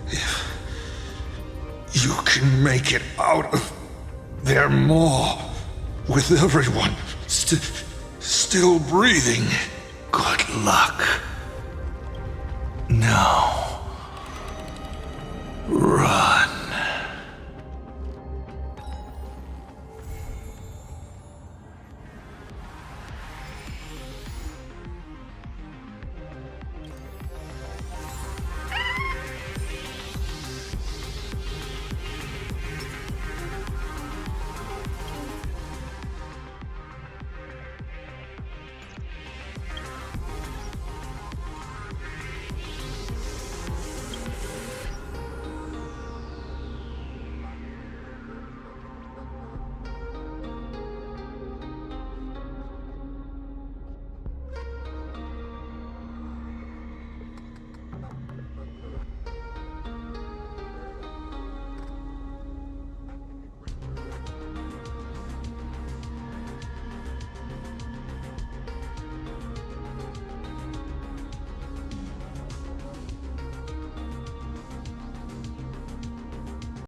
Speaker 3: if you can make it out of there more with everyone still breathing. Good luck. Now,